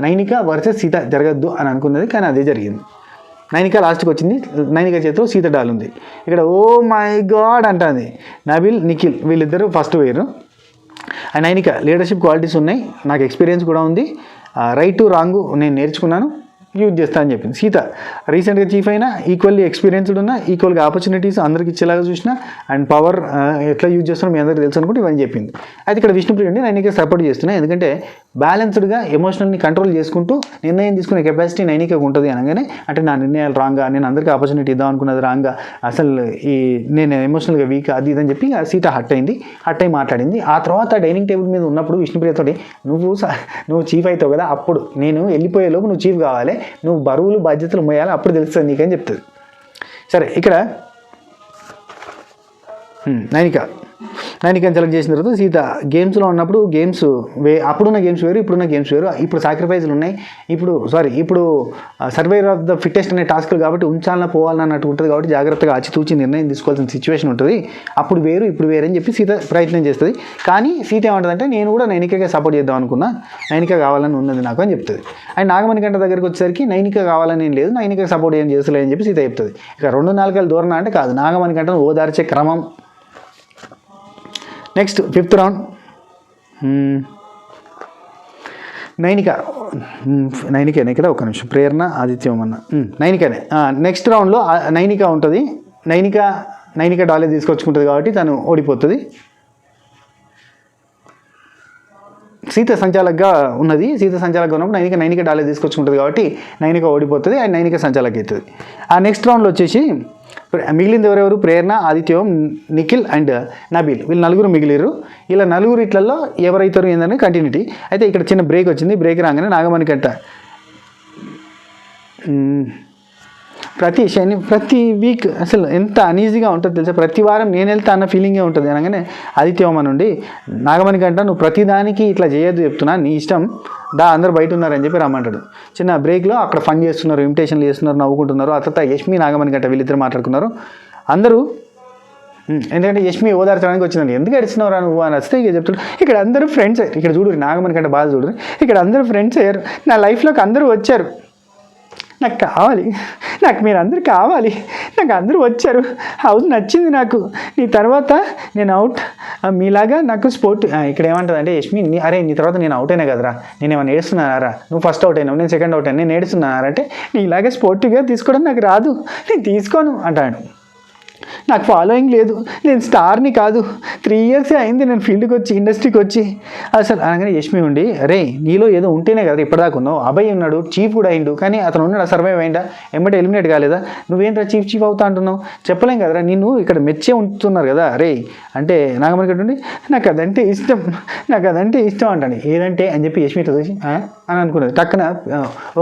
Speaker 1: నైనిక వర్సెస్ సీత జరగద్దు అని అనుకున్నది కానీ అదే జరిగింది. నైనిక లాస్ట్కి వచ్చింది, నైనిక చేతిలో సీత డాల్ ఉంది. ఇక్కడ ఓ మై గాడ్ అంటుంది. నబిల్ నిఖిల్ వీళ్ళిద్దరూ ఫస్ట్ వేరు. అండ్ నైనిక లీడర్షిప్ క్వాలిటీస్ ఉన్నాయి, నాకు ఎక్స్పీరియన్స్ కూడా ఉంది, రైట్ టు రాంగ్ నేను నేర్చుకున్నాను, యూజ్ చేస్తా అని చెప్పింది. సీత రీసెంట్గా చీఫ్ అయినా ఈక్వల్లీ ఎక్స్పీరియన్స్డ్ ఉన్న, ఈక్వల్గా ఆపర్చునిటీస్ అందరికి ఇచ్చేలాగా చూసిన, అండ్ పవర్ ఎట్లా యూజ్ చేస్తారో మీ అందరికీ తెలుసు అనుకుంటే ఇవన్నీ చెప్పింది. అయితే ఇక్కడ విష్ణుప్రియ అండి నైనిక సపోర్ట్ చేస్తున్నాయి, ఎందుకంటే బ్యాలెన్స్డ్గా ఎమోషనల్ని కంట్రోల్ చేసుకుంటూ నిర్ణయం తీసుకునే కెపాసిటీ నైనికకు ఉంటుంది అనగానే, అంటే నా నిర్ణయాలు రాంగా, నేను అందరికీ ఆపర్చునిటీ ఇద్దాం అనుకున్నది రాంగా, అసలు నేను ఎమోషనల్గా వీక్ అది ఇదని చెప్పి సీత హట్ అయి మాట్లాడింది. ఆ తర్వాత డైనింగ్ టేబుల్ మీద ఉన్నప్పుడు విష్ణుప్రియతో నువ్వు చీఫ్ అవుతావు కదా, అప్పుడు నేను వెళ్ళిపోయేలోపు నువ్వు చీఫ్ కావాలి, నువ్వు బరువులు బాధ్యతలు మోయాలి, అప్పుడు తెలుస్తుంది నీకని చెప్తుంది. సరే ఇక్కడ నైనికని సెలెక్ట్ చేసిన తర్వాత సీత గేమ్స్లో ఉన్నప్పుడు అప్పుడున్న గేమ్స్ వేరు, ఇప్పుడున్న గేమ్స్ వేరు. ఇప్పుడు సాక్రిఫైజులు ఉన్నాయి, ఇప్పుడు సర్వైవర్ ఆఫ్ ద ఫిట్టెస్ట్ అనే టాస్క్లు కాబట్టి ఉంచాలన్నా పోవాలన్నా అన్నట్టు ఉంటుంది కాబట్టి జాగ్రత్తగా ఆచితూచి నిర్ణయం తీసుకోవాల్సిన సిచ్యువేషన్ ఉంటుంది. అప్పుడు వేరు ఇప్పుడు వేరు అని చెప్పి సీత ప్రయత్నం చేస్తుంది. కానీ సీత ఏమంటుందంటే నేను కూడా నైనికగా సపోర్ట్ చేద్దాం అనుకున్నా, నైనిక కావాలని ఉన్నది నాకు అని చెప్తుంది. అండ్ నాగమణికంట దగ్గరికి వచ్చేసరికి నైనిక కావాలని ఏం లేదు, నైనిక సపోర్ట్ ఏం చేస్తలేదు అని చెప్పి సీత చెప్తుంది. ఇక 2 నాలుకలు దూరం అంటే కాదు, నాగమణికంటను ఓదార్చే క్రమం. నెక్స్ట్ 5th రౌండ్ నైనికనే కదా, ఒక నిమిషం, ప్రేరణ ఆదిత్యం అన్న నైనికనే. నెక్స్ట్ రౌండ్లో నైనిక ఉంటుంది. నైనిక డాలే తీసుకొచ్చుకుంటుంది కాబట్టి తను ఓడిపోతుంది. సీత సంచాలకగా ఉన్నది, ఉన్నప్పుడు నైనిక డాలే తీసుకొచ్చుకుంటుంది కాబట్టి నైనిక ఓడిపోతుంది అండ్ నైనిక సంచాలక అవుతుంది. ఆ నెక్స్ట్ రౌండ్లో వచ్చేసి మిగిలింది ఎవరెవరు, ప్రేరణ, ఆదిత్యం, నిఖిల్ అండ్ నబీల్, వీళ్ళు 4 మిగిలిరు. ఇలా 4 ఇట్లలో ఎవరైతారు ఏంటనే కంటిన్యూటీ. అయితే ఇక్కడ చిన్న బ్రేక్ వచ్చింది, బ్రేక్ రాగానే నాగమణికంట ప్రతి వీక్ అసలు ఎంత అనీజీగా ఉంటుందో తెలుసా, ప్రతి వారం నేను వెళ్తా అన్న ఫీలింగే ఉంటుంది అనగానే ఆదిత్యమ్మ నుండి నాగమణికంట నువ్వు ప్రతిదానికి ఇట్లా చేయొద్దు చెప్తున్నా, నీ ఇష్టం, అందరూ బయట ఉన్నారని చెప్పి రమ్మంటాడు. చిన్న బ్రేక్లో అక్కడ ఫన్ చేస్తున్నారు, ఇమిటేషన్లు చేస్తున్నారు, నవ్వుకుంటున్నారు. ఆ తర్వాత యష్మి నాగమణికంట వీళ్ళిద్దరు మాట్లాడుకున్నారు. అందరూ ఎందుకంటే యష్మి ఓదార్చడానికి వచ్చిందండి, ఎందుకు ఏడుస్తున్నావురా నువ్వు అని వస్తే ఇక చెప్తాడు, ఇక్కడ అందరూ ఫ్రెండ్స్, ఇక్కడ చూడు నాగమణికంట బాధ చూడు, ఇక్కడ అందరూ ఫ్రెండ్స్ అయ్యారు, నా లైఫ్లోకి అందరూ వచ్చారు, నాకు కావాలి, నాకు మీరు అందరూ కావాలి, నాకు అందరూ వచ్చారు, హౌస్ నచ్చింది నాకు, నీ తర్వాత నేను అవుట్, మీలాగా నాకు స్పోర్ట్. ఇక్కడ ఏమంటుంది అంటే యష్మి, అరే నీ తర్వాత నేను అవుట్ అయినా కదరా, నేను ఏమైనా ఏడుస్తున్నారా, నువ్వు ఫస్ట్ అవుట్ అయినావు, నేను సెకండ్ అవుట్ అయినా, నేను ఏడుస్తున్నారా అంటే నీలాగే స్పోర్టివ్గా తీసుకోవడం నాకు రాదు, నేను తీసుకోను అంటాడు. నాకు ఫాలోయింగ్ లేదు, నేను స్టార్ని కాదు, 3 years అయింది నేను ఫీల్డ్కి వచ్చి, ఇండస్ట్రీకి వచ్చి అసలు అనగానే యష్మి ఉండి, అరే నీలో ఏదో ఉంటేనే కదా ఇప్పటిదాకా ఉన్నావు, అభయ్ ఉన్నాడు, చీఫ్ కూడా అయిండు, కానీ అతను ఉన్నాడు సర్వైవ్ అయిందా, ఎమ్మటే ఎలిమినేట్ కాలేదా, నువ్వేంట్రా చీఫ్ అవుతా అంటున్నావు, చెప్పలేం కదరా, నిన్ను ఇక్కడ మెచ్చే ఉంటున్నారు కదా, అరే అంటే నాగమణికంట ఉండి నాకు అదంటే ఇష్టం అంటాను. ఏదంటే అని చెప్పి యష్మి ఇట్లా చూసి అని అనుకున్నది. టక్కున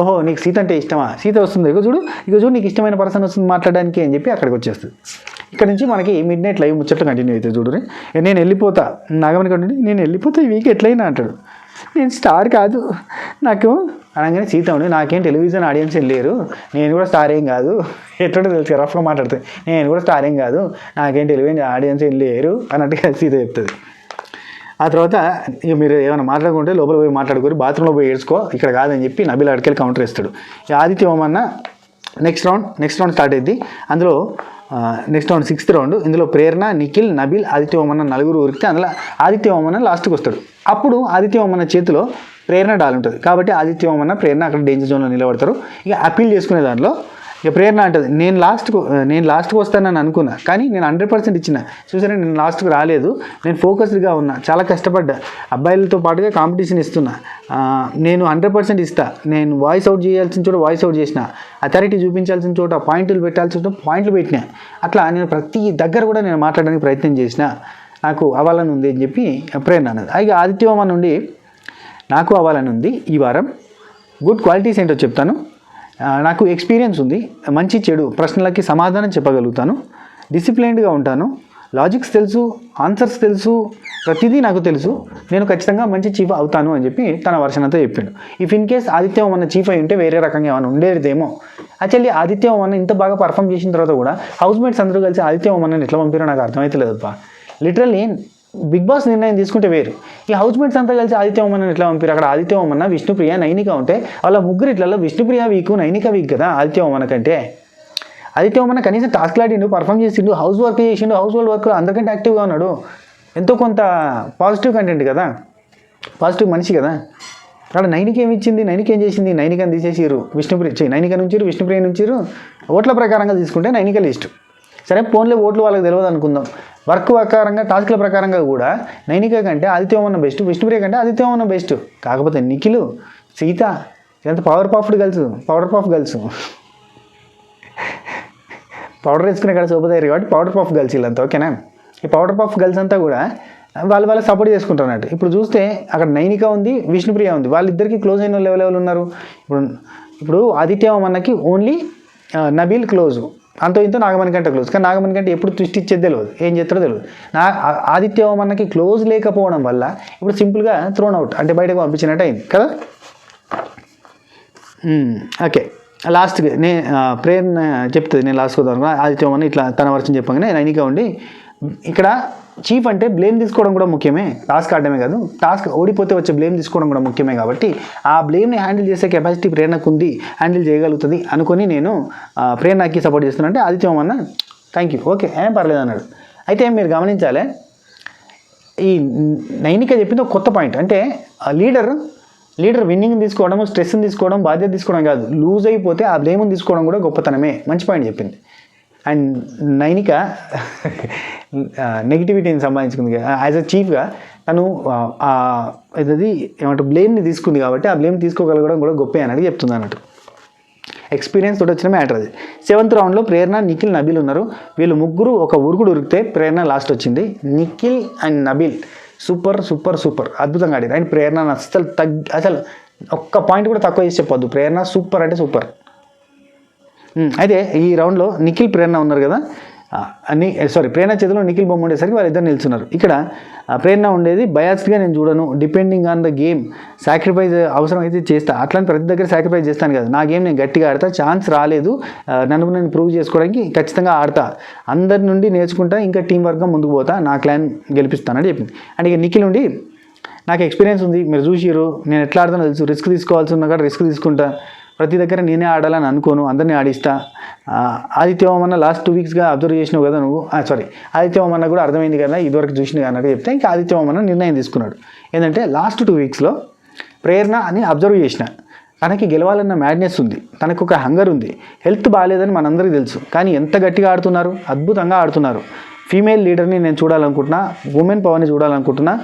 Speaker 1: ఓహో నీకు సీత అంటే ఇష్టమా, సీత వస్తుంది, ఇక చూడు నీకు ఇష్టమైన పర్సన్ వస్తుంది మాట్లాడడానికి అని చెప్పి అక్కడికి వచ్చేస్తుంది. ఇక్కడ నుంచి మనకి మిడ్నైట్ లైవ్ ముచ్చట్లు కంటిన్యూ అవుతుంది. చూడరు, నేను వెళ్ళిపోతా, నాగమణికంట నేను వెళ్ళిపోతా ఈ వీక్ ఎట్లయినా అంటాడు. నేను స్టార్ కాదు నాకు అనగానే సీత ఉండి, నాకేం టెలివిజన్ ఆడియన్స్ ఏం లేరు, నేను కూడా స్టార్ ఏం కాదు, ఎట్లా తెలుసు రఫ్గా మాట్లాడుతుంది, నేను కూడా స్టార్ ఏం కాదు, నాకేం టెలివిజన్ ఆడియన్స్ ఏం లేరు అన్నట్టుగా సీత చెప్తుంది. ఆ తర్వాత ఇక మీరు ఏమైనా మాట్లాడుకుంటే లోపల పోయి మాట్లాడుకోరు, బాత్రూంలో పోయి ఏడ్చుకో, ఇక్కడ కాదని చెప్పి నబీల్ అడికెళ్ళి కౌంటర్ ఇస్తాడు. ఆదిత్యమన్న నెక్స్ట్ రౌండ్ స్టార్ట్ అయింది. అందులో నెక్స్ట్ రౌండ్ 6th రౌండ్. ఇందులో ప్రేరణ, నిఖిల్, నబీల్, ఆదిత్యమన్న 4 ఉరికితే అందులో ఆదిత్యమన్న లాస్ట్కి వస్తాడు. అప్పుడు ఆదిత్యమన్న చేతిలో ప్రేరణ డాల్ ఉంటుంది కాబట్టి ఆదిత్యమన్న ప్రేరణ అక్కడ డేంజర్ జోన్లో నిలబడతారు. ఇక అప్పీల్ చేసుకునే దాంట్లో ఇక ప్రేరణ అంటుంది, నేను లాస్ట్కి వస్తానని అనుకున్నా, కానీ నేను 100% ఇచ్చిన, చూసారా నేను లాస్ట్కి రాలేదు, నేను ఫోకస్డ్గా ఉన్నా, చాలా కష్టపడ్డా, అబ్బాయిలతో పాటుగా కాంపిటీషన్ ఇస్తున్నా, నేను 100% ఇస్తా, నేను వాయిస్ అవుట్ చేయాల్సిన చోట వాయిస్ అవుట్ చేసిన, అథారిటీ చూపించాల్సిన చోట పాయింట్లు పెట్టాల్సిన చోట పాయింట్లు పెట్టినా, అట్లా నేను ప్రతి దగ్గర కూడా నేను మాట్లాడడానికి ప్రయత్నం చేసిన, నాకు అవ్వాలని ఉంది అని చెప్పి ప్రేరణ అన్నది. అయితే ఆదిత్యమన్న నుండి నాకు అవ్వాలని ఉంది, ఈ వారం గుడ్ క్వాలిటీస్ ఏంటో చెప్తాను, నాకు ఎక్స్పీరియన్స్ ఉంది, మంచి చెడు ప్రశ్నలకి సమాధానం చెప్పగలుగుతాను, డిసిప్లైన్డ్గా ఉంటాను, లాజిక్స్ తెలుసు, ఆన్సర్స్ తెలుసు, ప్రతిదీ నాకు తెలుసు, నేను ఖచ్చితంగా మంచి చీఫ్ అవుతాను అని చెప్పి తన వర్షన్ అంతా చెప్పిండు. ఇఫ్ ఇన్ కేస్ ఆదిత్య ఓమన్న చీఫ్ అయి ఉంటే వేరే రకంగా ఏమైనా ఉండేదేమో. యాక్చువల్లీ ఆదిత్య ఓమన్న ఇంత బాగా పర్ఫామ్ చేసిన తర్వాత కూడా హౌస్ మేట్స్ అందరూ కలిసి ఆదిత్య ఓమన్నని ఎట్లా పంపారో నాకు అర్థమవుతలేదప్ప. లిటరల్లీ బిగ్ బాస్ నిర్ణయం తీసుకుంటే వేరు, ఈ హౌస్ మేట్స్ అంతా కలిసి ఆదిత్య ఓమన్నని ఎట్లా పంపారు? అక్కడ ఆదిత్య ఓమన్న, విష్ణుప్రియ, నైనిక ఉంటే వాళ్ళ ముగ్గురు ఇట్లలో విష్ణుప్రియ వీక్, నైనిక వీక్ కదా ఆదిత్య ఓమన్న కంటే. ఆదిత్య ఓమన్న కనీసం టాస్క్ ఆడిండు, పర్ఫామ్ చేసిండు, హౌస్ వర్క్ చేసిండు, హౌస్ హోల్డ్ వర్క్లో అందరికంటే యాక్టివ్గా ఉన్నాడు. ఎంతో కొంత పాజిటివ్ కంటెంట్ కదా, పాజిటివ్ మనిషి కదా. అక్కడ నైనిక ఏమి ఇచ్చింది, నైనిక ఏం చేసింది? నైనికని తీసేసిరు, నైనిక నుంచిరు, విష్ణుప్రియ నుంచిరు. ఓట్ల ప్రకారంగా తీసుకుంటే నైనిక లిస్ట్. సరే ఫోన్లో ఓట్లు వాళ్ళకి తెలియదు అనుకుందాం. వర్క్ ప్రకారంగా, టాస్క్ల ప్రకారంగా కూడా నైనిక కంటే ఆదిత్య ఓమన్న బెస్ట్, విష్ణుప్రియ కంటే ఆదిత్య ఓమన్న బెస్ట్. కాకపోతే నిఖిల్, సీత ఎంత పవర్ పఫ్ గర్ల్స్ పౌడర్ వేసుకునే కాడ సోపదయ్యారు కాబట్టి పౌడర్ పఫ్ గర్ల్స్ వీళ్ళంతా, ఓకేనా? ఈ పౌడర్ పఫ్ గర్ల్స్ అంతా కూడా వాళ్ళ సపోర్ట్ చేసుకుంటున్నట్టు. ఇప్పుడు చూస్తే అక్కడ నైనిక ఉంది, విష్ణుప్రియ ఉంది, వాళ్ళిద్దరికి క్లోజ్ అయిన వాళ్ళు ఎవరెవరు ఉన్నారు? ఇప్పుడు ఆదిత్య ఓమన్నకి ఓన్లీ నబీల్ క్లోజు, అంతో ఇంతో నాగమణి కంటే క్లోజ్. కానీ నాగమణి కంటే ఎప్పుడు ట్విస్ట్ ఇచ్చేది తెలియదు, ఏం చేస్తాడో తెలియదు. ఆదిత్య ఓమన్నకి క్లోజ్ లేకపోవడం వల్ల ఇప్పుడు సింపుల్గా థ్రోన్ అవుట్, అంటే బయటకు పంపించినట్టు అయింది కదా. ఓకే, లాస్ట్కి ప్రేరణ చెప్తుంది, నేను లాస్ట్ వద్దాం ఆదిత్య ఓమన్న ఇట్లా తన వర్షం చెప్పగానే నైనిక ఉండి, ఇక్కడ చీఫ్ అంటే బ్లేమ్ తీసుకోవడం కూడా ముఖ్యమే, టాస్క్ ఆడడమే కాదు, టాస్క్ ఓడిపోతే వచ్చే బ్లేమ్ తీసుకోవడం కూడా ముఖ్యమే. కాబట్టి ఆ బ్లేమ్ని హ్యాండిల్ చేసే కెపాసిటీ ప్రేరణకు ఉంది, హ్యాండిల్ చేయగలుగుతుంది అనుకొని నేను ప్రేరణకి సపోర్ట్ చేస్తున్నా అంటే ఆదిత్య ఓమన్న థ్యాంక్ యూ, ఓకే ఏం పర్లేదు అన్నాడు. అయితే మీరు గమనించాలి, ఈ నైనిక చెప్పింది ఒక కొత్త పాయింట్. అంటే లీడర్ విన్నింగ్ తీసుకోవడం, స్ట్రెస్ని తీసుకోవడం, బాధ్యత తీసుకోవడం కాదు, లూజ్ అయిపోతే ఆ బ్లేమ్ని తీసుకోవడం కూడా గొప్పతనమే. మంచి పాయింట్ చెప్పింది. అండ్ నైనిక నెగిటివిటీని సంపాదించుకుంది యాజ్ అ చీఫ్గా, తను ఇది ఏమంటారు బ్లేమ్ని తీసుకుంది కాబట్టి ఆ బ్లేమ్ తీసుకోగలగడం కూడా గొప్పే అనేది చెప్తుంది అన్నట్టు. ఎక్స్పీరియన్స్ తోటి వచ్చిన మ్యాటర్ అది. 7th రౌండ్లో ప్రేరణ, నిఖిల్, నబీల్ ఉన్నారు. వీళ్ళు ముగ్గురు ఒక ఉరుకుడు ఉరికితే ప్రేరణ లాస్ట్ వచ్చింది. నిఖిల్ అండ్ నబీల్ సూపర్ అద్భుతంగా ఆడారు. అండ్ ప్రేరణ అసలు ఒక్క పాయింట్ కూడా తక్కువ చేసి చెప్పొద్దు, ప్రేరణ సూపర్ అంటే సూపర్. అయితే ఈ రౌండ్లో నిఖిల్, ప్రేరణ ఉన్నారు కదా, ప్రేరణ చేతిలో నిఖిల్ బొమ్మ ఉండేసరికి వాళ్ళిద్దరు నిల్చున్నారు. ఇక్కడ ప్రేరణ ఉండేది బయాస్డ్గా నేను చూడను, depending on the game sacrifice అవసరం అయితే చేస్తా, అట్లాంటి ప్రతి దగ్గర సాక్రిఫైస్ చేస్తాను కదా, నా గేమ్ నేను గట్టిగా ఆడతా, ఛాన్స్ రాలేదు, నన్ను నేను ప్రూవ్ చేసుకోవడానికి ఖచ్చితంగా ఆడతా, అందరి నుండి నేర్చుకుంటా, ఇంకా టీం వర్క్గా ముందుకు పోతా, నా క్లాన్ గెలిపిస్తానని చెప్పింది. అండ్ ఇక నిఖిల్ ఉండి, నాకు ఎక్స్పీరియన్స్ ఉంది, మీరు చూసిరు, నేను ఎట్లా ఆడతానో తెలుసు, రిస్క్ తీసుకోవాల్సి ఉన్నా కూడా రిస్క్ తీసుకుంటా, ప్రతి దగ్గర నేనే ఆడాలని అనుకోను, అందరినీ ఆడిస్తా. ఆదిత్య ఓమన్న లాస్ట్ 2 వీక్స్గా అబ్జర్వ్ చేసినావు కదా నువ్వు, ఆదిత్య ఓమన్న కూడా అర్థమైంది కదా ఇదివరకు చూసినా అన్నట్టు చెప్తే, ఇంకా ఆదిత్య ఓమన్న నిర్ణయం తీసుకున్నాడు. ఏంటంటే లాస్ట్ 2 వీక్స్లో ప్రేరణ అని అబ్జర్వ్ చేసిన, తనకి గెలవాలన్న మ్యాడ్నెస్ ఉంది, తనకు ఒక హంగర్ ఉంది, హెల్త్ బాగాలేదని మనందరికీ తెలుసు, కానీ ఎంత గట్టిగా ఆడుతున్నారు, అద్భుతంగా ఆడుతున్నారు. ఫీమేల్ లీడర్ని నేను చూడాలనుకుంటున్నా, ఉమెన్ పవర్ని చూడాలనుకుంటున్నా,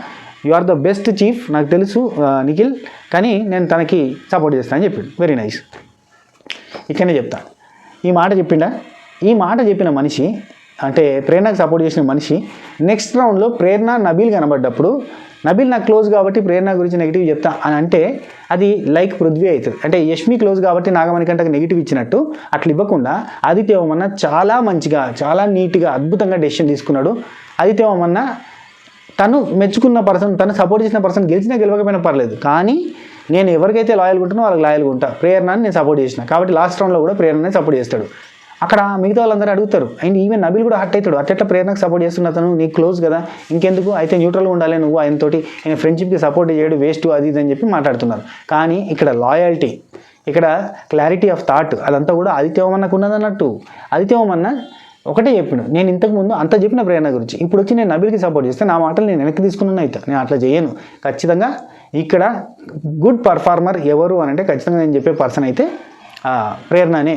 Speaker 1: you are the best chief, నాకు తెలుసు నిఖిల్, కానీ నేను తనకి సపోర్ట్ చేస్తాను అని చెప్పాడు. Very nice. ఇక్కడనే చెప్తా, ఈ మాట చెప్పిన మనిషి, అంటే ప్రేరణకు సపోర్ట్ చేసిన మనిషి, నెక్స్ట్ రౌండ్లో ప్రేరణ, నబీల్ కనబడ్డప్పుడు, నబీల్ నాకు క్లోజ్ కాబట్టి ప్రేరణ గురించి నెగిటివ్ చెప్తా అని అంటే అది లైక్ పృథ్వీ అవుతుంది. అంటే యష్మి క్లోజ్ కాబట్టి నాగమణి కంటే నెగిటివ్ ఇచ్చినట్టు అట్లా ఇవ్వకుండా ఆదిత్య ఓమన్న చాలా మంచిగా, చాలా నీట్గా, అద్భుతంగా డెసిషన్ తీసుకున్నాడు. ఆదిత్య ఓమన్న తను మెచ్చుకున్న పర్సన్, తను సపోర్ట్ చేసిన పర్సన్ గెలిచినా గెలవకపోయినా పర్లేదు, కానీ నేను ఎవరికైతే లాయల్గా ఉంటానో వాళ్ళకి లాయల్గా ఉంటా, ప్రేరణని నేను సపోర్ట్ చేసిన కాబట్టి లాస్ట్ రౌండ్లో కూడా ప్రేరణని సపోర్ట్ చేస్తాడు. అక్కడ మిగతా వాళ్ళందరూ అడుగుతారు, అండ్ ఈవెన్ నబీల్ కూడా హట్ అవుతాడు, అట్లా ప్రేరణకు సపోర్ట్ చేస్తున్న తను నీకు క్లోజ్ కదా, ఇంకెందుకు అయితే న్యూట్రల్గా ఉండాలి నువ్వు, ఆయనతోటి ఆయన ఫ్రెండ్షిప్కి సపోర్ట్ చేయడు, వేస్ట్ అది ఇది అని చెప్పి మాట్లాడుతున్నారు. కానీ ఇక్కడ లాయల్టీ, ఇక్కడ క్లారిటీ ఆఫ్ థాట్ అదంతా కూడా ఆదిత్య ఓమన్నకు ఉన్నదన్నట్టు. ఆదిత్య ఓమన్న ఒకటే చెప్పాడు, నేను ఇంతకుముందు అంత చెప్పిన ప్రేరణ గురించి, ఇప్పుడు వచ్చి నేను నబీల్కి సపోర్ట్ చేస్తే నా మాటలు నేను వెనక్కి తీసుకున్నాను, అయితే నేను అట్లా చేయను. ఖచ్చితంగా ఇక్కడ గుడ్ పర్ఫార్మర్ ఎవరు అని అంటే ఖచ్చితంగా నేను చెప్పే పర్సన్ అయితే ప్రేరణనే.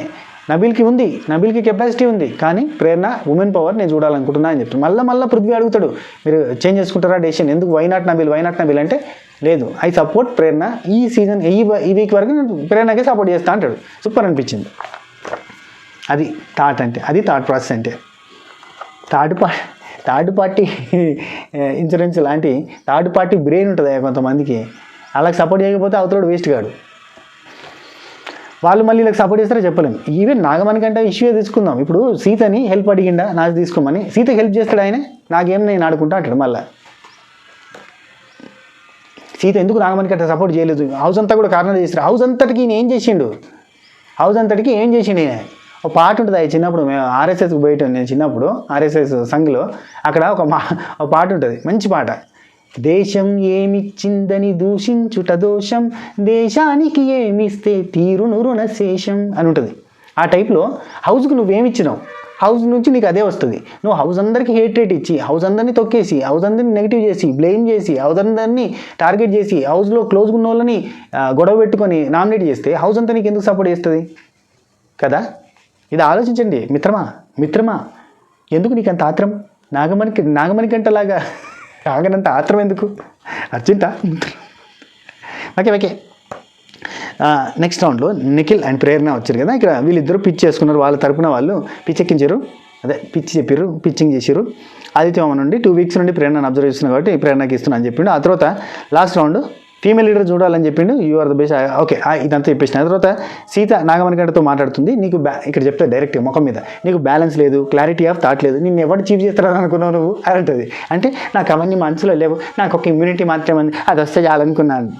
Speaker 1: నబీల్కి కెపాసిటీ ఉంది, కానీ ప్రేరణ ఉమెన్ పవర్ నేను చూడాలనుకుంటున్నా అని చెప్తాను. మళ్ళీ పృథ్వీ అడుగుతాడు, మీరు చేంజ్ చేసుకుంటారా డెసిషన్, ఎందుకు వై నాట్ నబీల్ అంటే లేదు, ఐ సపోర్ట్ ప్రేరణ, ఈ సీజన్ ఈ వీక్ వరకు నేను ప్రేరణకే సపోర్ట్ చేస్తా అంటాడు. సూపర్ అనిపించింది. అది థాట్ అంటే, అది థాట్ ప్రాసెస్ అంటే. థర్డ్ పార్టీ ఇన్సూరెన్స్ లాంటి థర్డ్ పార్టీ బ్రెయిన్ ఉంటుంది కొంతమందికి, అలాగ సపోర్ట్ చేయకపోతే అవతలోడు వేస్ట్ కాడు. వాళ్ళు మళ్ళీ ఇలా సపోర్ట్ చేస్తారో చెప్పలేము. ఈవెన్ నాగమణి కంటే ఇష్యూ తీసుకుందాం. ఇప్పుడు సీతని హెల్ప్ అడిగిండా నాకు తీసుకోమని, సీతకి హెల్ప్ చేస్తాడు ఆయన, నాకేం నేను ఆడుకుంటా అంటాడు. మళ్ళీ సీత ఎందుకు నాగమణి కంటే సపోర్ట్ చేయలేదు, హౌస్ అంతా కూడా కారణం చేస్తారు. హౌస్ అంతటికి ఈయన ఏం చేసిండు, హౌస్ అంతటికి ఏం చేసిండు ఈయన. ఒక పాట ఉంటుంది అది చిన్నప్పుడు మేము ఆర్ఎస్ఎస్కి పోయేటాం, నేను చిన్నప్పుడు ఆర్ఎస్ఎస్ సంఘ్లో అక్కడ ఒక పాట ఉంటుంది, మంచి పాట. దేశం ఏమిచ్చిందని దూషించుట దోషం, దేశానికి ఏమిస్తే తీరును రుణశేషం అని ఉంటుంది. ఆ టైప్లో హౌస్కి నువ్వేమిచ్చినావు, హౌస్ నుంచి నీకు అదే వస్తుంది. నువ్వు హౌస్ అందరికీ హేట్ రేట్ ఇచ్చి, హౌస్ అందరినీ తొక్కేసి, హౌస్ అందరినీ నెగిటివ్ చేసి, బ్లేమ్ చేసి, హౌస్ అందరినీ టార్గెట్ చేసి, హౌస్లో క్లోజ్గా ఉన్న వాళ్ళని గొడవ పెట్టుకొని నామినేట్ చేస్తే హౌస్ అంతా నీకు ఎందుకు సపోర్ట్ చేస్తుంది కదా. ఇది ఆలోచించండి మిత్రమా, ఎందుకు నీకు అంత ఆత్రం, నాగమణి కంటలాగా ఆగనంత ఆత్రం ఎందుకు, అర్జెంటా? ఓకే. నెక్స్ట్ రౌండ్లో నిఖిల్ అండ్ ప్రేరణ వచ్చారు కదా, ఇక్కడ వీళ్ళిద్దరూ పిచ్ చేసుకున్నారు. వాళ్ళ తరపున వాళ్ళు పిచ్ ఎక్కించారు, అదే పిచ్ చెప్పారు, పిచ్చింగ్ చేశారు. ఆదిత్యవర్మ నుండి 2 వీక్స్ నుండి ప్రేరణను అబ్జర్వ్ చేస్తున్నారు కాబట్టి ప్రేరణకి ఇస్తున్నా అని చెప్పిండు. ఆ తర్వాత లాస్ట్ రౌండ్ ఫీమేల్ లీడర్ చూడాలని చెప్పిండు. You are the best. Okay, ఇదంతా చెప్పేసిన తర్వాత సీత నాగమణి కంటతో మాట్లాడుతుంది. నీకు ఇక్కడ చెప్తే డైరెక్ట్ ముఖం మీద, నీకు బ్యాలెన్స్ లేదు, క్లారిటీ ఆఫ్ థాట్ లేదు, నిన్ను ఎవరు చీఫ్ చేస్తారని అనుకున్నావు నువ్వు అని అంటుంది. అంటే నాకు అవన్నీ మనసులో లేవు, నాకు ఒక ఇమ్యూనిటీ మాత్రమే ఉంది, అది వస్తే చాలనుకున్నాను.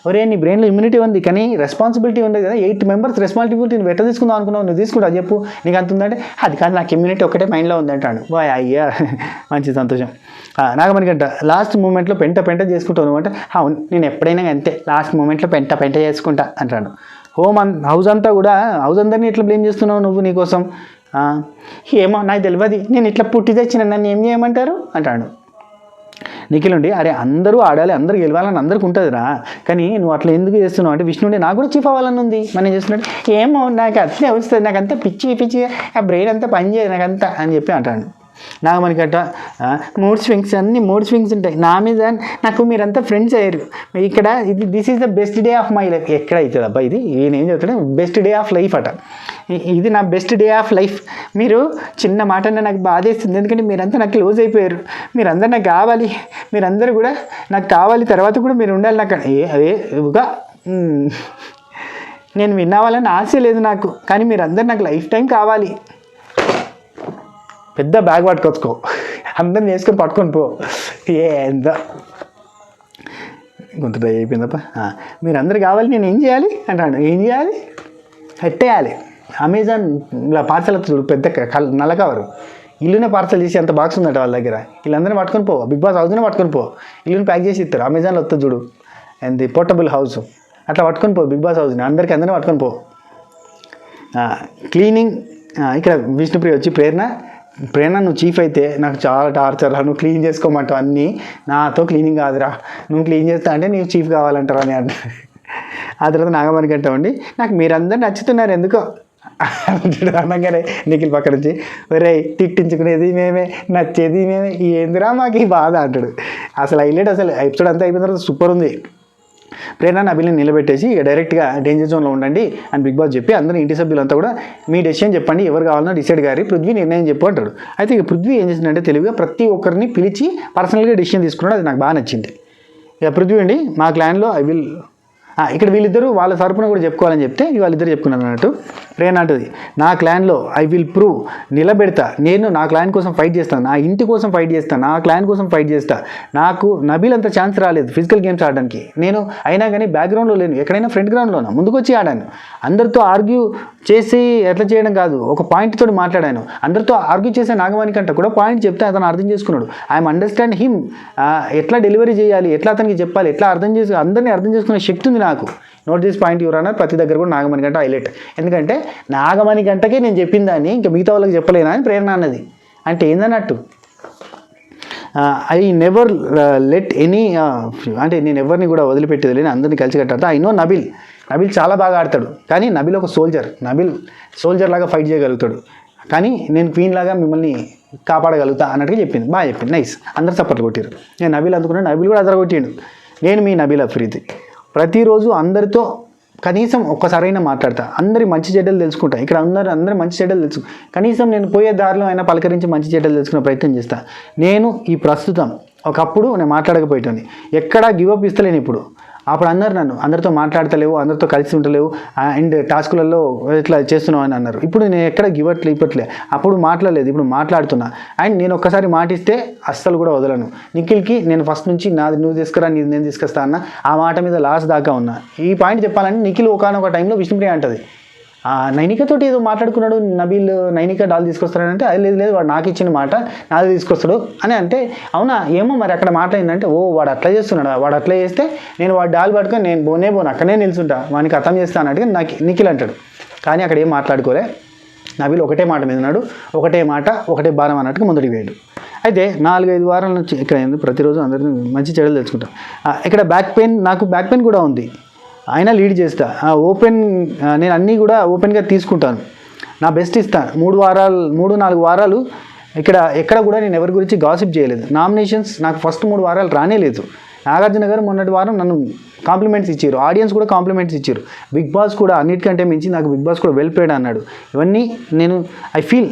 Speaker 1: ఒరే నీ బ్రెయిన్లో ఇమ్యూనిటీ ఉంది కానీ రెస్పాన్సిబిలిటీ ఉంది కదా, 8 మెంబర్స్ రెస్పాన్సిబిలిటీ నువ్వు ఎట్లా తీసుకుందాం అనుకున్నావు, నువ్వు తీసుకుంటా చెప్పు, నీకు అంత ఉందంటే అది కాదు నాకు ఇమ్యూనిటీ ఒకటే మైండ్లో ఉంది అంటాడు. బాయ్ అయ్యా మంచి సంతోషం. నాగమణి గంట లాస్ట్ మూమెంట్లో పెంట చేసుకుంటావు నువ్వు అంటే, అవును నేను ఎప్పుడైనా అంతే లాస్ట్ మూమెంట్లో పెంట చేసుకుంటా అంటాడు. హౌస్ అంతా కూడా హౌస్ అందరినీ ఇట్లా బ్లేమ్ చేస్తున్నావు నువ్వు నీకోసం. ఏమో నాకు తెలియదు, నేను ఇట్లా పుట్టి తెచ్చిన నన్ను ఏం చేయమంటారు అంటాడు. నిఖిల్ ఉండి అరే అందరూ ఆడాలి, అందరూ గెలవాలని అందరికీ ఉంటుందిరా, కానీ నువ్వు అట్లా ఎందుకు చేస్తున్నావు అంటే విష్ణుండి నాకు కూడా చీఫ్ అవ్వాలని ఉంది, మనం చేస్తున్నాడు. ఏమో నాకు అట్లే వస్తుంది, నాకు అంతా పిచ్చి ఆ బ్రెయిన్ అంతా పనిచేయదు నాకంతా అని చెప్పి అంటాడు. నాగమణి గట్ట మూడ్ స్వింగ్స్ ఉంటాయి నా మీద, నాకు మీరంతా ఫ్రెండ్స్ అయ్యారు ఇక్కడ, this is the best day of my life. ఎక్కడ అవుతుంది అబ్బా ఇది, ఈయన ఏం చెప్తాడు, బెస్ట్ డే ఆఫ్ లైఫ్ అట, ఇది నా బెస్ట్ డే ఆఫ్ లైఫ్. మీరు చిన్న మాటనే నాకు బాధేస్తుంది, ఎందుకంటే మీరంతా నాకు క్లోజ్ అయిపోయారు, మీరందరూ నాకు కావాలి, మీరందరూ కూడా నాకు కావాలి, తర్వాత కూడా మీరు ఉండాలి నాకు. అదేగా నేను విన్నావాలని ఆశ లేదు నాకు, కానీ మీరందరూ నాకు లైఫ్ టైం కావాలి. పెద్ద బ్యాగ్ పట్టుకొచ్చుకో, అందరిని వేసుకొని పట్టుకొని పో. ఎంత కొంత డ్రై అయిపోయిందప్ప. మీరందరూ కావాలి, నేను ఏం చేయాలి అంటాడు. ఏం చేయాలి, పెట్టేయాలి. అమెజాన్ ఇలా పార్సల్ చూడు, పెద్ద నల్ల కవరు, ఇల్లునే పార్సల్ చేసి అంత బాక్స్ ఉందట వాళ్ళ దగ్గర. వీళ్ళందరినీ పట్టుకొని పో, బిగ్ బాస్ హౌస్నే పట్టుకొని పో, ఇల్లుని ప్యాక్ చేసి ఇస్తారు. అమెజాన్లో వస్తుంది చూడు, అండ్ ది పోర్టబుల్ హౌస్, అట్లా పట్టుకొని పో బిగ్ బాస్ హౌస్ని, అందరినీ పట్టుకొని పో. క్లీనింగ్ ఇక్కడ విష్ణుప్రియ వచ్చి ప్రేరణ నువ్వు చీఫ్ అయితే నాకు చాలా టార్చర్, నువ్వు క్లీన్ చేసుకోమంటావు అన్నీ, నాతో క్లీనింగ్ కాదురా, నువ్వు క్లీన్ చేస్తా అంటే నీకు చీఫ్ కావాలంటారు అని అంట. ఆ తర్వాత నాగమణి గంటామండి నాకు మీరందరూ నచ్చుతున్నారు ఎందుకో అనగానే నిఖిల్ పక్క నుంచి ఒరే తిట్టించుకునేది మేమే, నచ్చేది మేమే, ఏందిరా మాకు ఈ బాధ అంటాడు. అసలు హైలైట్, అసలు ఎపిసోడ్ అంతా అయిపోయిన తర్వాత సూపర్ ఉంది. ప్రేరణ అభిల్ని నిలబెట్టేసి ఇక డైరెక్ట్గా డేంజర్ జోన్లో ఉండండి అని బిగ్ బాస్ చెప్పి అందరూ ఇంటి సభ్యులంతా కూడా మీ డెసిషన్ చెప్పండి, ఎవరు కావాలన్నా డిసైడ్ గారి పృథ్వీ నిర్ణయం చెప్పు అంటాడు. అయితే ఇక పృథ్వీ ఏం చేసిందంటే తెలివిగా ప్రతి ఒక్కరిని పిలిచి పర్సనల్గా డెసిషన్ తీసుకున్నాడు, అది నాకు బాగా నచ్చింది. ఇక పృథ్వీ అండి మా క్లాన్లో ఇక్కడ వీళ్ళిద్దరూ వాళ్ళ తరపున కూడా చెప్పుకోవాలని చెప్తే వాళ్ళిద్దరు చెప్పుకున్నారు అన్నట్టు. ప్రేరణ అంటుంది నా క్లాన్లో ఐ విల్ ప్రూవ్, నిలబెడతా, నేను నా క్లాన్ కోసం ఫైట్ చేస్తాను, నా ఇంటి కోసం ఫైట్ చేస్తాను, నా క్లాన్ కోసం ఫైట్ చేస్తా. నాకు నబీల్ అంత ఛాన్స్ రాలేదు ఫిజికల్ గేమ్స్ ఆడడానికి, నేను అయినా కానీ బ్యాక్గ్రౌండ్లో లేను, ఎక్కడైనా ఫ్రంట్ గ్రౌండ్లోనా ముందుకు వచ్చి ఆడాను. అందరితో ఆర్గ్యూ చేసి ఎట్లా చేయడం కాదు, ఒక పాయింట్ తోటి మాట్లాడాను. అందరితో ఆర్గ్యూ చేసే నాగమణి కంటే కూడా పాయింట్ చెప్తే అతను అర్థం చేసుకున్నాడు. ఐఎమ్ అండర్స్టాండ్ హిమ్, ఎట్లా డెలివరీ చేయాలి, ఎట్లా అతనికి చెప్పాలి, ఎట్లా అందరినీ అర్థం చేసుకునే శక్తి ఉంది నాకు. నోట్ దిస్ పాయింట్ యువర్ ప్రతి దగ్గర కూడా నాగమణి గంట హైలైట్, ఎందుకంటే నాగమణి గంటకే నేను చెప్పిన దాన్ని ఇంకా మిగతా వాళ్ళకి చెప్పలేనా అని ప్రేరణ అన్నది. అంటే ఏందన్నట్టు ఐ నెవర్ లెట్ ఎనీ, అంటే నేను ఎవరిని కూడా వదిలిపెట్టేది లేని, అందరినీ కలిసి కట్టాడు. ఐ నో నబిల్ చాలా బాగా ఆడతాడు, కానీ నబిల్ ఒక సోల్జర్ లాగా ఫైట్ చేయగలుగుతాడు, కానీ నేను క్వీన్ లాగా మిమ్మల్ని కాపాడగలుగుతా అన్నట్టుగా చెప్పింది. బాగా చెప్పింది, నైస్. అందరు సపోర్ట్లు కొట్టారు. నేను నబిల్ అందుకున్నాను, నబిల్ కూడా అదర కొట్టిండు. నేను మీ నబిల్ అఫ్రీది, ప్రతిరోజు అందరితో కనీసం ఒక్కసారైనా మాట్లాడతా, అందరి మంచి చెడ్డలు తెలుసుకుంటా. ఇక్కడ అందరి మంచి చెడ్డలు తెలుసు, కనీసం నేను పోయే దారిలో అయినా పలకరించి మంచి చెడ్డలు తెలుసుకునే ప్రయత్నం చేస్తా. నేను ఈ ప్రస్తుతం ఒకప్పుడు నేను మాట్లాడకపోయేటోని, ఎక్కడా గివప్ ఇస్తలేను ఇప్పుడు. అప్పుడు అన్నారు నన్ను, అందరితో మాట్లాడతలేవు, అందరితో కలిసి ఉండలేవు అండ్ టాస్కులలో ఇట్లా చేస్తున్నావు అని అన్నారు. ఇప్పుడు నేను ఎక్కడ ఇవ్వట్లే. అప్పుడు మాట్లాడలేదు, ఇప్పుడు మాట్లాడుతున్నా. అండ్ నేను ఒక్కసారి మాటిస్తే అస్సలు కూడా వదలను. నిఖిల్కి నేను ఫస్ట్ నుంచి నాది నువ్వు తీసుకురా, నీది నేను తీసుకొస్తా అన్న, ఆ మాట మీద లాస్ట్ దాకా ఉన్నా. ఈ పాయింట్ చెప్పాలంటే నిఖిల్ ఒకనొక టైంలో విష్ణుప్రియ అంటది, నైనికతోటి ఏదో మాట్లాడుకున్నాడు నబీల్, నైనిక డాల్ తీసుకొస్తాడంటే అది లేదు వాడు నాకు ఇచ్చిన మాట నాది తీసుకొస్తాడు అని అంటే, అవునా ఏమో మరి అక్కడ మాట ఏంటంటే, ఓ వాడు అట్లా చేస్తున్నాడు, వాడు అట్లా చేస్తే నేను వాడు డాల్ పట్టుకొని నేను పోను అక్కడే నిల్చుంటా, వానికి అర్థం చేస్తా అన్నట్టుగా నిఖిల్ అంటాడు. కానీ అక్కడ ఏం మాట్లాడుకోలే. నబీల్ ఒకటే మాట మీద ఉన్నాడు, ఒకటే మాట ఒకటే భారం అన్నట్టుగా ముందుకు వేయడు. అయితే 4-5 వారాల నుంచి ఇక్కడ ప్రతిరోజు అందరినీ మంచి చెడులు తెలుసుకుంటాం. ఇక్కడ నాకు బ్యాక్ పెయిన్ కూడా ఉంది, అయినా లీడ్ చేస్తా. ఓపెన్ నేను అన్నీ కూడా ఓపెన్గా తీసుకుంటాను, నా బెస్ట్ ఇస్తాను. 3-4 వారాలు ఎక్కడ కూడా నేను ఎవరి గురించి గాసిప్ చేయలేదు. నామినేషన్స్ నాకు ఫస్ట్ 3 వారాలు రానే లేదు. నాగార్జున గారు మొన్నటి వారం నన్ను కాంప్లిమెంట్స్ ఇచ్చారు, ఆడియన్స్ కూడా కాంప్లిమెంట్స్ ఇచ్చారు. బిగ్ బాస్ కూడా అన్నిటికంటే మించి నాకు బిగ్ బాస్ కూడా వెల్ పేడ్ అన్నాడు. ఇవన్నీ నేను I feel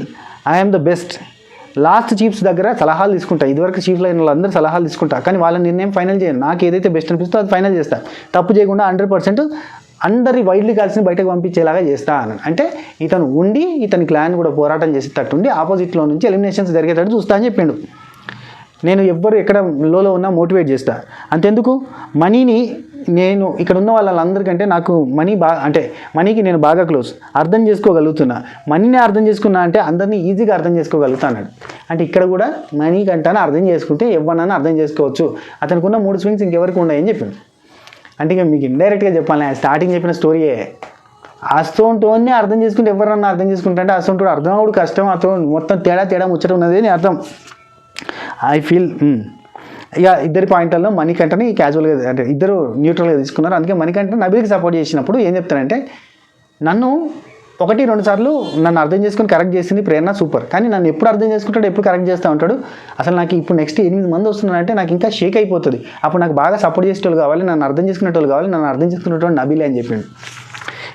Speaker 1: I'm the best. Last chiefs దగ్గర సలహాలు తీసుకుంటా, ఇదివరకు చీఫ్ లైన్ వాళ్ళందరూ సలహాలు తీసుకుంటా, కానీ వాళ్ళ నిర్ణయం ఫైనల్ చేయను. నాకు ఏదైతే బెస్ట్ అనిపిస్తుందో అది ఫైనల్ చేస్తా, తప్పు చేయకుండా 100% అందరి వైడ్లీ కాల్సిన బయటకు పంపించేలాగా చేస్తా అన్నాను. అంటే ఇతను ఉండి ఇతని క్లాన్ కూడా పోరాటం చేసేటట్టుండి ఆపోజిట్లో నుంచి ఎలిమినేషన్స్ జరిగేటట్టు చూస్తా అని చెప్పిండు. నేను ఎవ్వరు ఎక్కడ లోలో ఉన్నా మోటివేట్ చేస్తా. అంతెందుకు మనీని నేను ఇక్కడ ఉన్న వాళ్ళందరికంటే నాకు మనీకి నేను బాగా క్లోజ్, అర్థం చేసుకోగలుగుతున్నా. మనీని అర్థం చేసుకున్నా అంటే అందరినీ ఈజీగా అర్థం చేసుకోగలుగుతాడు. అంటే ఇక్కడ కూడా మనీ కంటానే అర్థం చేసుకుంటే ఎవరినైనా అర్థం చేసుకోవచ్చు. అతనికి ఉన్న 3 స్వింగ్స్ ఇంకెవరికి ఉన్నాయని చెప్పింది. అంటే ఇక మీకు ఇండైరెక్ట్గా చెప్పాలి, స్టార్టింగ్ చెప్పిన స్టోరీయే. అసోంటోనే అర్థం చేసుకుంటే ఎవరన్నా అర్థం చేసుకుంటే అంటే అసోంటో అర్థం కూడా కష్టం, అతను మొత్తం తేడా ముచ్చట ఉన్నది అని అర్థం. ఐ ఫీల్ ఇక ఇద్దరి పాయింట్లలో మణికంఠని క్యాజువల్గా అంటే ఇద్దరు న్యూట్రల్గా తీసుకున్నారు. అందుకే మణికంఠ నబీల్కి సపోర్ట్ చేసినప్పుడు ఏం చెప్తానంటే, నన్ను 1-2 సార్లు నన్ను అర్థం చేసుకుని కరెక్ట్ చేసింది ప్రేరణ, సూపర్. కానీ నన్ను ఎప్పుడు అర్థం చేసుకుంటాడు, ఎప్పుడు కరెక్ట్ చేస్తూ ఉంటాడు. అసలు నాకు ఇప్పుడు నెక్స్ట్ 8 మంది వస్తున్నారంటే నాకు ఇంకా షేక్ అయిపోతుంది. అప్పుడు నాకు బాగా సపోర్ట్ చేసేటోళ్ళు కావాలి, నన్ను అర్థం చేసుకునేటోళ్ళు కావాలి, నన్ను అర్థం చేసుకునేటోళ్ళు నబీలే అని చెప్పిండు.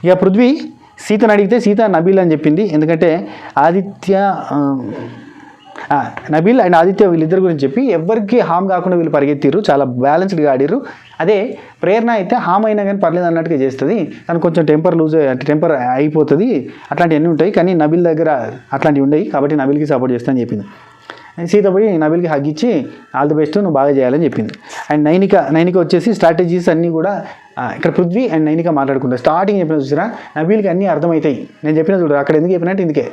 Speaker 1: ఇక పృథ్వీ సీతను అడిగితే సీత నబీల్ అని చెప్పింది. ఎందుకంటే నబీల్ అండ్ ఆదిత్య వీళ్ళిద్దరి గురించి చెప్పి ఎవరికి హామ్ కాకుండా వీళ్ళు పరిగెత్తిరు, చాలా బ్యాలెన్స్డ్గా ఆడిరు. అదే ప్రేరణ అయితే హామ్ అయినా కానీ పర్లేదు అన్నట్టుగా చేస్తుంది, తను కొంచెం టెంపర్ అయిపోతుంది, అట్లాంటివన్నీ ఉంటాయి. కానీ నబీల్ దగ్గర అట్లాంటివి ఉండవు, కాబట్టి నబీల్కి సపోర్ట్ చేస్తానని చెప్పింది. సీత పోయి నబీల్కి హగ్ ఇచ్చి ఆల్ ది బెస్ట్, నువ్వు బాగా చేయాలని చెప్పింది. అండ్ నైనిక వచ్చేసి స్ట్రాటజీస్ అన్నీ కూడా ఇక్కడ పృథ్వీ అండ్ నైనిక మాట్లాడుకుంటారు. స్టార్టింగ్ చెప్పిన చూసినా నబీల్కి అన్నీ అర్థమవుతాయి. నేను చెప్పిన చూడరు అక్కడ ఎందుకు చెప్పినట్టు ఇందుకే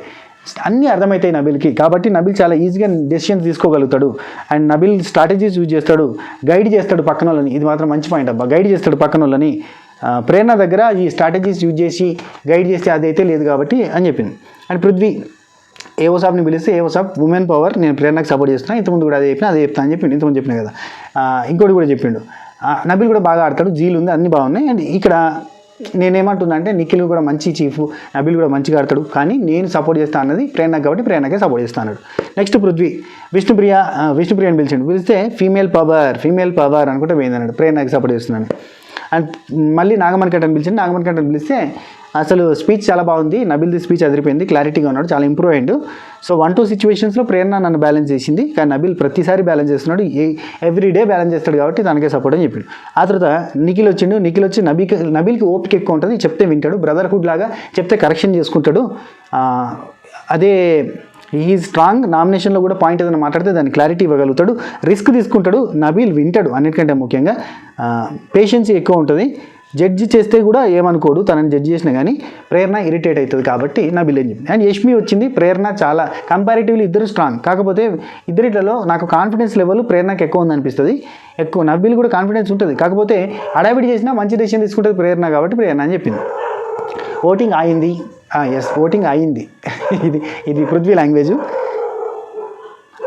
Speaker 1: అన్నీ అర్థమవుతాయి నబీల్కి. కాబట్టి నబీల్ చాలా ఈజీగా డెసిషన్స్ తీసుకోగలుగుతాడు. అండ్ నబీల్ స్ట్రాటజీస్ యూజ్ చేస్తాడు, గైడ్ చేస్తాడు పక్కన వాళ్ళని. ఇది మాత్రం మంచి పాయింట్ అబ్బా, గైడ్ చేస్తాడు పక్కన వాళ్ళని. ప్రేరణ దగ్గర ఈ స్ట్రాటజీస్ యూజ్ చేసి గైడ్ చేస్తే అదైతే లేదు కాబట్టి అని చెప్పింది. అండ్ పృథ్వీ ఏవో సాబ్ని పిలిస్తే ఏవో సాబ్ ఉమెన్ పవర్, నేను ప్రేరణకు సపోర్ట్ చేస్తున్నా, ఇంతకుముందు కూడా అదే చెప్తాను అని చెప్పిండు. ఇంతకుముందు చెప్పిన కదా, ఇంకోటి కూడా చెప్పిండు. నబీల్ కూడా బాగా ఆడతాడు, జీలు ఉంది, అన్నీ బాగున్నాయి. అండ్ ఇక్కడ నేనేమంటున్నా అంటే నిఖిల్ కూడా మంచి చీఫ్, నబీల్ కూడా మంచిగా ఆడతాడు, కానీ నేను సపోర్ట్ చేస్తాను అన్నది ప్రేరణ కాబట్టి ప్రేరణకే సపోర్ట్ చేస్తాను. నెక్స్ట్ పృథ్వీ విష్ణుప్రియని పిలిస్తే ఫీమేల్ పవర్ అనుకుంటే పోయింది అన్నాడు, ప్రేరణకి సపోర్ట్ చేస్తున్నాను. అండ్ మళ్ళీ నాగమణికంటని పిలిస్తే అసలు స్పీచ్ చాలా బాగుంది, నబీల్ది స్పీచ్ అదిరిపోయింది, క్లారిటీగా ఉన్నాడు, చాలా ఇంప్రూవ్ అయ్యిండు. సో 1-2 సిచ్యువేషన్స్లో ప్రేరణ నన్ను బ్యాలెన్స్ చేసింది, కానీ నబీల్ ప్రతిసారి బ్యాలెన్స్ చేస్తున్నాడు, ఎవ్రీడే బ్యాలెన్స్ చేస్తాడు కాబట్టి తనకే సపోర్ట్ అని చెప్పాడు. ఆ తర్వాత నిఖిల్ వచ్చి నబీల్కి ఓపిక ఎక్కువ ఉంటుంది, చెప్తే వింటాడు, బ్రదర్హుడ్ లాగా చెప్తే కరెక్షన్ చేసుకుంటాడు. అదే ఈ స్ట్రాంగ్ నామినేషన్లో కూడా పాయింట్ ఏదైనా మాట్లాడితే దాన్ని క్లారిటీ ఇవ్వగలుగుతాడు, రిస్క్ తీసుకుంటాడు, నబీల్ వింటాడు. అన్నిటికంటే ముఖ్యంగా పేషెన్సీ ఎక్కువ ఉంటుంది. జడ్జి చేస్తే కూడా ఏమనుకోడు, తనని జడ్జి చేసినా కానీ ప్రేరణ ఇరిటేట్ అవుతుంది కాబట్టి నబీల్ ఏం చెప్పింది. అండ్ యష్మి వచ్చింది, ప్రేరణ చాలా కంపారిటివ్లీ ఇద్దరు స్ట్రాంగ్, కాకపోతే ఇద్దరిలో నాకు కాన్ఫిడెన్స్ లెవెల్ ప్రేరణకి ఎక్కువ ఉందనిపిస్తుంది. నబీల్ కూడా కాన్ఫిడెన్స్ ఉంటుంది, కాకపోతే అడావిడి చేసినా మంచి డెసిషన్ తీసుకుంటుంది ప్రేరణ కాబట్టి ప్రేరణ అని చెప్పింది. ఓటింగ్ అయింది, ఓటింగ్ అయింది. ఇది పృథ్వీ లాంగ్వేజ్.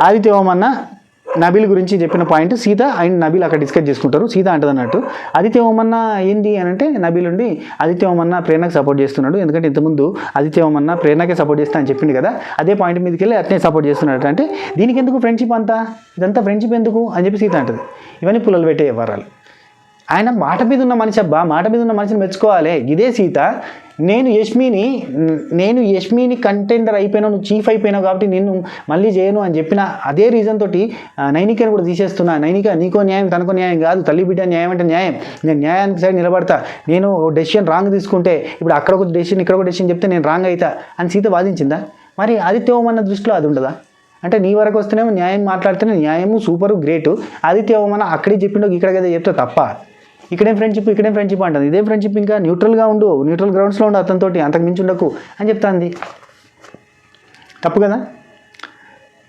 Speaker 1: ఆదిత్య ఓమన్న నబీల్ గురించి చెప్పిన పాయింట్ సీత అండ్ నబీల్ అక్కడ డిస్కస్ చేసుకుంటారు. సీత అంటది అన్నట్టు ఆదిత్య ఓమన్న ఏంది అని అంటే, నబీల్ ఉండి ఆదిత్య ఓమన్న ప్రేరణకు సపోర్ట్ చేస్తున్నాడు, ఎందుకంటే ఇంతకుముందు ఆదిత్య ఓమన్న ప్రేరణకే సపోర్ట్ చేస్తా అని చెప్పింది కదా, అదే పాయింట్ మీదకి వెళ్ళి అట్నే సపోర్ట్ చేస్తున్నాడు. అంటే దీనికి ఎందుకు ఫ్రెండ్షిప్ ఇదంతా ఫ్రెండ్షిప్ ఎందుకు అని చెప్పి సీత అంటది. ఇవన్నీ పుల్లలు పెట్టే వ్యవహారాలు. ఆయన మాట మీద ఉన్న మనిషి అబ్బా, మాట మీద ఉన్న మనిషిని మెచ్చుకోవాలి. ఇదే సీత నేను యష్మిని కంటెండర్ అయిపోయినావు, నువ్వు చీఫ్ అయిపోయినావు కాబట్టి నిన్ను మళ్ళీ చేయను అని చెప్పిన అదే రీజన్ తోటి నైనికని కూడా తీసేస్తున్నా. నైనిక నీకో న్యాయం తనకో న్యాయం కాదు, తల్లి బిడ్డ న్యాయం అంటే న్యాయం, నేను న్యాయానికి సైడ్ నిలబడతా, నేను డెసిషన్ రాంగ్ తీసుకుంటే ఇప్పుడు అక్కడ ఒక డెసిషన్ ఇక్కడ ఒక డెసిషన్ చెప్తే నేను రాంగ్ అవుతా అని సీత వాదించిందా? మరి ఆదిత్యవర్మ దృష్టిలో అది ఉండదా? అంటే నీ వరకు వస్తేనేమో న్యాయం మాట్లాడితేనే న్యాయము సూపరు గ్రేటు, ఆదిత్యవర్మ అక్కడే చెప్పిండో ఇక్కడ కదా చెప్తే తప్ప ఇక్కడేం ఫ్రెండ్షిప్ అంటుంది. ఇదే ఫ్రెండ్షిప్ ఇంకా న్యూట్రల్గా ఉండు, న్యూట్రల్ గ్రౌండ్స్లో ఉండు, అతనితోటి అంతకు మించి ఉండకు అని చెప్తాంది. తప్పు కదా?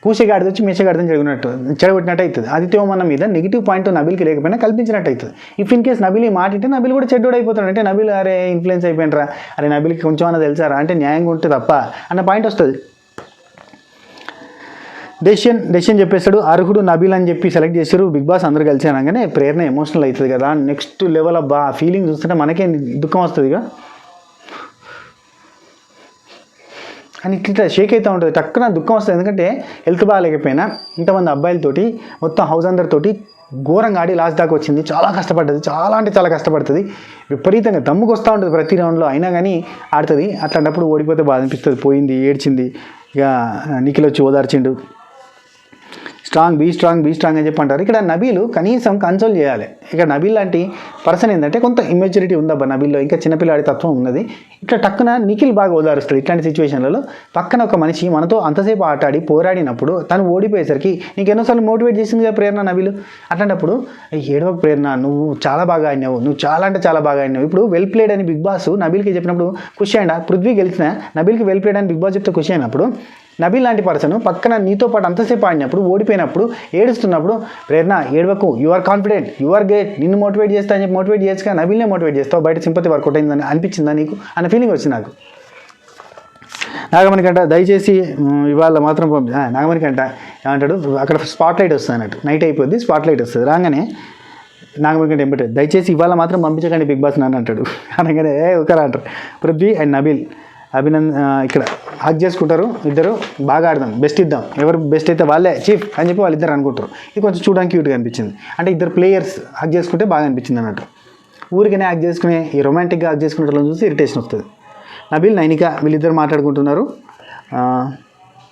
Speaker 1: కూసేగాడిది వచ్చి మేషగాడిదని చెడగొట్టినట్టు అవుతుంది. ఆదిత్యవర్మ మీద నెగిటివ్ పాయింట్ నబీల్కి లేకపోయినా కల్పించినట్టు అవుతుంది. ఇఫ్ ఇన్ కేస్ నబీల్ మాట అంటే నబీల్ కూడా చెడ్డోడు అయిపోతాడు. అంటే నబీల్ అరే ఇన్ఫ్లుయెన్స్ అయిపోయినరా, అరే నబీల్కి కొంచెం అన్న తెలుసారా అంటే న్యాయంగా ఉంటే తప్ప అన్న పాయింట్ వస్తుంది. డెసిషన్ చెప్పేస్తాడు. అర్హుడు నబీల్ అని చెప్పి సెలెక్ట్ చేశారు బిగ్ బాస్. అందరూ కలిసి అనగానే ప్రేరణ ఎమోషనల్ అవుతుంది కదా, నెక్స్ట్ లెవెల్ అబ్బా ఫీలింగ్ చూస్తుంటే మనకే దుఃఖం వస్తుంది ఇక అని ఇట్లా షేక్ అవుతూ ఉంటుంది. టక్కున దుఃఖం వస్తుంది. ఎందుకంటే హెల్త్ బాగాలేకపోయినా ఇంతమంది అబ్బాయిలతోటి మొత్తం హౌస్ అందరితోటి ఘోరంగా ఆడి లాస్ట్ దాకా వచ్చింది. చాలా కష్టపడ్డది, చాలా అంటే చాలా కష్టపడుతుంది. విపరీతంగా దమ్ముకు వస్తూ ఉంటుంది ప్రతి రౌండ్లో, అయినా కానీ ఆడుతుంది. అట్లాంటప్పుడు ఓడిపోతే బాధ అనిపిస్తుంది. పోయింది, ఏడ్చింది. ఇక నిఖిల్ వచ్చి ఓదార్చిండు, బీ స్ట్రాంగ్ అని చెప్పి అంటారు. ఇక్కడ నబీలు కనీసం కన్సోల్ చేయాలి. ఇక్కడ నబీల్ లాంటి పర్సన్ ఏంటంటే కొంత ఇమ్మెచ్యూరిటీ ఉందబ్బా నబీల్లో, ఇంకా చిన్నపిల్లాడి తత్వం ఉన్నది. ఇట్లా టక్కున నిఖిల్ బాగా ఓదారుస్తాడు ఇట్లాంటి సిచ్యువేషన్లలో. పక్కన ఒక మనిషి మనతో అంతసేపు ఆటాడి పోరాడినప్పుడు తను ఓడిపోయేసరికి నీకు ఎన్నోసార్లు మోటివేట్ చేసింది కదా ప్రేరణ నబీలు. అట్లాంటప్పుడు ఏడవ ప్రేరణ, నువ్వు చాలా బాగా ఆడినావు, నువ్వు చాలా అంటే చాలా బాగా ఆడినావు. ఇప్పుడు వెల్ ప్లేడ్ అని బిగ్ బాస్ నబీల్కి చెప్పినప్పుడు ఖుషి అయ్యండా? పృథ్వీ గెలిచిన నబీల్కి వెల్ ప్లేడ్ అని బిగ్ బాస్ చెప్తే ఖుషి అయినప్పుడు నబీల్ లాంటి పర్సన్ పక్కన నీతో పాటు అంతసేపు ఆడినప్పుడు ఓడిపోయినప్పుడు ఏడుస్తున్నప్పుడు ప్రేరణ ఏడవకు, you are confident, you are great, నిన్ను మోటివేట్ చేస్తా అని చెప్పి మోటివేట్ చేయొచ్చుగా, నబీల్నే మోటివేట్ చేస్తావు. బయట సింపతి వర్కౌట్ అయిందని అనిపించిందా నీకు అన్న ఫీలింగ్ వచ్చింది నాకు. నాగమణికంట దయచేసి ఇవాళ మాత్రం నాగమణికంట ఏమంటాడు, అక్కడ స్పాట్ లైట్ వస్తుంది అన్నట్టు, నైట్ అయిపోద్ది స్పాట్ లైట్ వస్తుంది. రాగానే నాగమణికంట ఏమిటో దయచేసి ఇవాళ మాత్రం పంపించకండి బిగ్ బాస్ నాన్న అంటాడు. అనగానే ఒకరు అంటారు పృథ్వీ అండ్ నబీల్ ఇక్కడ హక్ చేసుకుంటారు ఇద్దరు, బాగా ఆడదాం, బెస్ట్ ఇద్దాం, ఎవరు బెస్ట్ అయితే వాళ్ళే చీఫ్ అని చెప్పి వాళ్ళిద్దరు అనుకుంటారు. ఇది కొంచెం చూడడానికి క్యూట్గా అనిపించింది. అంటే ఇద్దరు ప్లేయర్స్ హక్ చేసుకుంటే బాగా అనిపించింది అన్నట్టు. ఊరికనే హక్ చేసుకునే ఈ రొమాంటిక్గా హక్ చేసుకునే వాళ్ళని చూసి ఇరిటేషన్ వస్తుంది. నబీల్ నైనిక వీళ్ళిద్దరు మాట్లాడుకుంటున్నారు.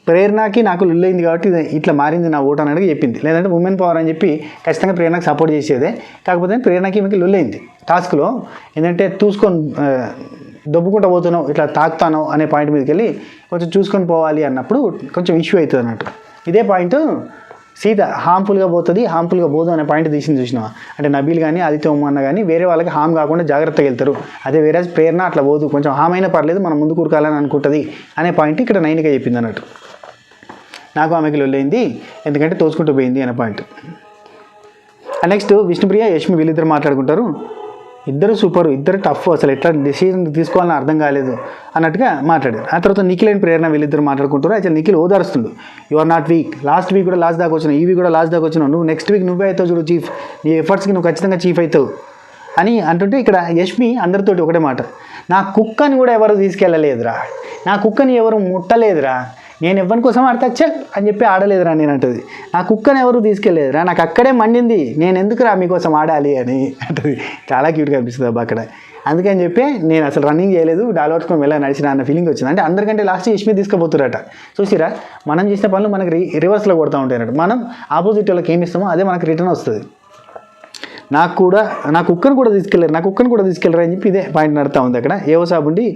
Speaker 1: ప్రేరణకి నాకు లుల్లైంది కాబట్టి ఇట్లా మారింది నా ఓటు అనేది చెప్పింది. లేదంటే ఉమెన్ పవర్ అని చెప్పి ఖచ్చితంగా ప్రేరణకు సపోర్ట్ చేసేదే. కాకపోతే ప్రేరణకి మీకు లుల్లైంది టాస్క్లో. ఏంటంటే చూసుకొని దొబ్బుకుంటూ పోతున్నావు, ఇట్లా తాకుతాను అనే పాయింట్ మీదకి వెళ్ళి కొంచెం చూసుకొని పోవాలి అన్నప్పుడు కొంచెం ఇష్యూ అవుతుంది అన్నట్టు. ఇదే పాయింట్ సీత హార్మ్ఫుల్గా పోదు అనే పాయింట్ తీసింది చూసినావా. అంటే నబీల్ కానీ ఆదిత్యవర్మ అన్న కానీ వేరే వాళ్ళకి హామ్ కాకుండా జాగ్రత్తగా వెళ్తారు. అదే వేరే ప్రేరణ అట్లా పోదు, కొంచెం హామ్ అయినా పర్లేదు మనం ముందు కూరకాలని అనుకుంటుంది అనే పాయింట్ ఇక్కడ నైనిక చెప్పింది అన్నట్టు. నాకు ఆమెకి లొల్లైంది ఎందుకంటే తోసుకుంటూ పోయింది అనే పాయింట్. నెక్స్ట్ విష్ణుప్రియ యష్మి వీళ్ళిద్దరు మాట్లాడుకుంటారు. ఇద్దరు సూపర్, ఇద్దరు టఫ్, అసలు ఎట్లా డెసిషన్ తీసుకోవాలని అర్థం కాలేదు అన్నట్టుగా మాట్లాడారు. ఆ తర్వాత నిఖిల్ అండ్ ప్రేరణ వీళ్ళిద్దరు మాట్లాడుకుంటారు. అయితే నిఖిల్ ఓదారుస్తుండు, you are not weak, last week కూడా లాస్ట్ దాకా వచ్చినావు, ఈ వీక్ కూడా లాస్ట్ దాకా వచ్చినావు, నువ్వు నెక్స్ట్ వీక్ నువ్వే అవుతావు చూడు చీఫ్, నీ ఎఫర్ట్స్కి నువ్వు ఖచ్చితంగా చీఫ్ అవుతావు అని అంటుంటే ఇక్కడ యష్మి అందరితోటి ఒకటే మాట, నా కుక్కని కూడా ఎవరు తీసుకెళ్ళలేదురా, నా కుక్కని ఎవరు ముట్టలేదురా, నేను ఎవరి కోసం ఆడతా చల్ అని చెప్పి ఆడలేదురా నేను అంటుంది. నా కుక్కని ఎవరు తీసుకెళ్ళలేదురా, నాకు అక్కడే మండింది, నేను ఎందుకురా మీకోసం ఆడాలి అని అంటుంది. చాలా క్యూట్గా అనిపిస్తుంది అబ్బా అక్కడ. అందుకని చెప్పి నేను అసలు రన్నింగ్ చేయలేదు, డాల్వర్డ్స్కొని వెళ్ళా నడిచిన అన్న ఫీలింగ్ వచ్చింది. అంటే అందరికంటే లాస్ట్ యష్మి తీసుకుపోతురట. చూసిరా మనం చేసిన పనులు మనకి రివర్స్లో కొడతా ఉంటాయి అన్నట్టు. మనం ఆపోజిట్ వాళ్ళకి ఏమి ఇస్తామో అదే మనకి రిటర్న్ వస్తుంది. నా కుక్కను కూడా తీసుకెళ్ళరు అని చెప్పి ఇదే పాయింట్ నడుతూ ఉంది అక్కడ. ఏవో సాబ్ ఉండి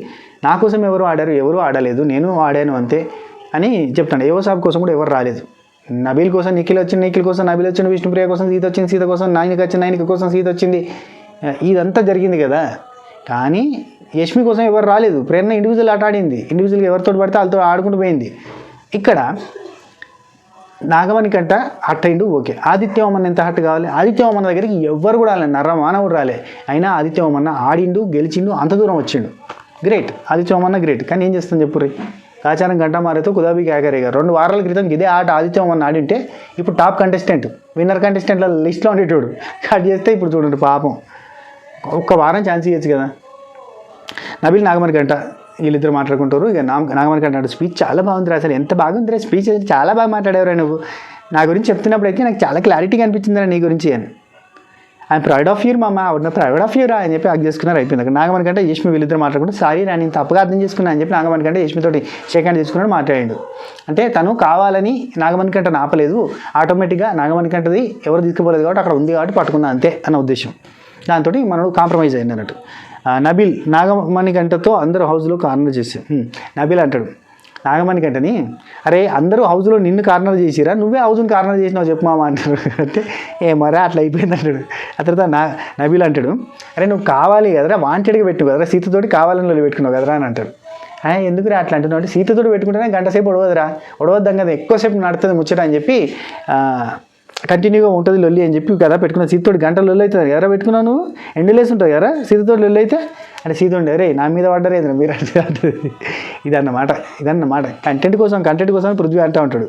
Speaker 1: నా కోసం ఎవరు ఆడారు, ఎవరు ఆడలేదు, నేను ఆడాను అంతే అని చెప్తాను. ఏవో సాబ్ కోసం కూడా ఎవరు రాలేదు. నబీల్ కోసం నిఖిల్ వచ్చింది, నిఖిల్ కోసం నబీల్ వచ్చింది, విష్ణుప్రియ కోసం సీత వచ్చింది, సీత కోసం నైనిక వచ్చింది, నైనిక కోసం సీత వచ్చింది. ఇదంతా జరిగింది కదా. కానీ యష్మి కోసం ఎవరు రాలేదు. ప్రేరణ ఇండివిజువల్ ఆట ఆడింది, ఇండివిజువల్గా ఎవరితో పడితే వాళ్ళతో ఆడుకుంటూ పోయింది. ఇక్కడ నాగమణికంట హట్ అయిండు, ఓకే. ఆదిత్యవర్మ ఎంత హట్ కావాలి, ఆదిత్యవర్మ దగ్గరికి ఎవ్వరు కూడా రాలేదు, నర్ర మానవుడు రాలే. అయినా ఆదిత్యవర్మ ఆడిండు, గెలిచిండు, అంత దూరం వచ్చిండు, గ్రేట్. ఆదిత్యవర్మ గ్రేట్. కానీ ఏం చేస్తాను చెప్పు రే, కాచారం గంట మారేతో కుదాబీ క్యాకరేగా. 2 వారాల క్రితం ఇదే ఆట ఆదిత్యవర్మ ఆడింటే ఇప్పుడు టాప్ కంటెస్టెంట్, విన్నర్ కంటెస్టెంట్ల లిస్ట్లో ఉండేటోడు. కట్ చేస్తే ఇప్పుడు చూడండి పాపం, ఒక్క వారం ఛాన్స్ ఇవ్వచ్చు కదా. నబీల్ నాగమణికంట వీళ్ళిద్దరు మాట్లాడుకుంటారు. ఇక నాగమణికంట అంటాడు, స్పీచ్ చాలా బాగుందిరా, అసలు ఎంత బాగుందిరా స్పీచ్, చాలా బాగా మాట్లాడేవరా నువ్వు, నా గురించి చెప్తున్నప్పుడు అయితే నాకు చాలా క్లారిటీగా అనిపించిందిరా నీ గురించి అని. ఐఎమ్ ప్రౌడ్ ఆఫ్ యూర్ మామ, ప్రౌడ్ ఆఫ్ యూరా అని చెప్పి హగ్ చేసుకున్నారు, అయిపోయింది. అక్కడ నాగమణి కంటే యష్మి వీళ్ళిద్దరు మాట్లాడుకుంటే సారీ నేను తప్పుగా అర్థం చేసుకున్నాను అని చెప్పి నాగమణి కంటే యష్మితోటి షేక్ హ్యాండ్ తీసుకున్నాడు, మాట్లాడాడు. అంటే తను కావాలని నాగమణి కంట ఆపలేదు, ఆటోమేటిక్గా నాగమణి కంటది ఎవరు తీసుకుపోలేదు కాబట్టి అక్కడ ఉంది కాబట్టి పట్టుకున్నా అంతే అన్న ఉద్దేశం. దాంతో మనడు కాంప్రమైజ్ అయింది అన్నట్టు. నబిల్ నాగమణి కంటతో అందరూ హౌస్లో కార్నర్ చేశారు. నబిల్ అంటాడు నాగమణి కంటని, అరే అందరూ హౌస్లో నిన్ను కార్నర్ చేసిరా, నువ్వే హౌస్ని కార్నర్ చేసినావు చెప్పు మామ అంటారు. అంటే మరా అట్లా అయిపోయింది అంటాడు. ఆ తర్వాత నబిల్ అంటాడు, అరే నువ్వు కావాలి కదరా, వాంటెడ్గా పెట్టు కదరా, సీతతోటి కావాలని పెట్టుకున్నావు కదరా అని అంటాడు. ఎందుకురా అట్లా అంటున్నావు అంటే సీతతోటి పెట్టుకుంటేనే గంట సేపు ఒడవదురా, ఒడవద్దాం కదా, ఎక్కువసేపు నడుతుంది ముచ్చట అని చెప్పి కంటిన్యూగా ఉంటుంది లొల్లి అని చెప్పి కదా పెట్టుకున్న. సీతతోటి గంటలు లొల్లి అవుతుంది కదా పెట్టుకున్నావు, నువ్వు ఎండులేసి ఉంటుంది కదా సీతతోటి లొల్లి అయితే అంటే సీత ఉండే రే నా మీద పడ్డరేది మీరు అంటే ఇదన్నమాట కంటెంట్ కోసం పృథ్వీ అంటూ ఉంటాడు.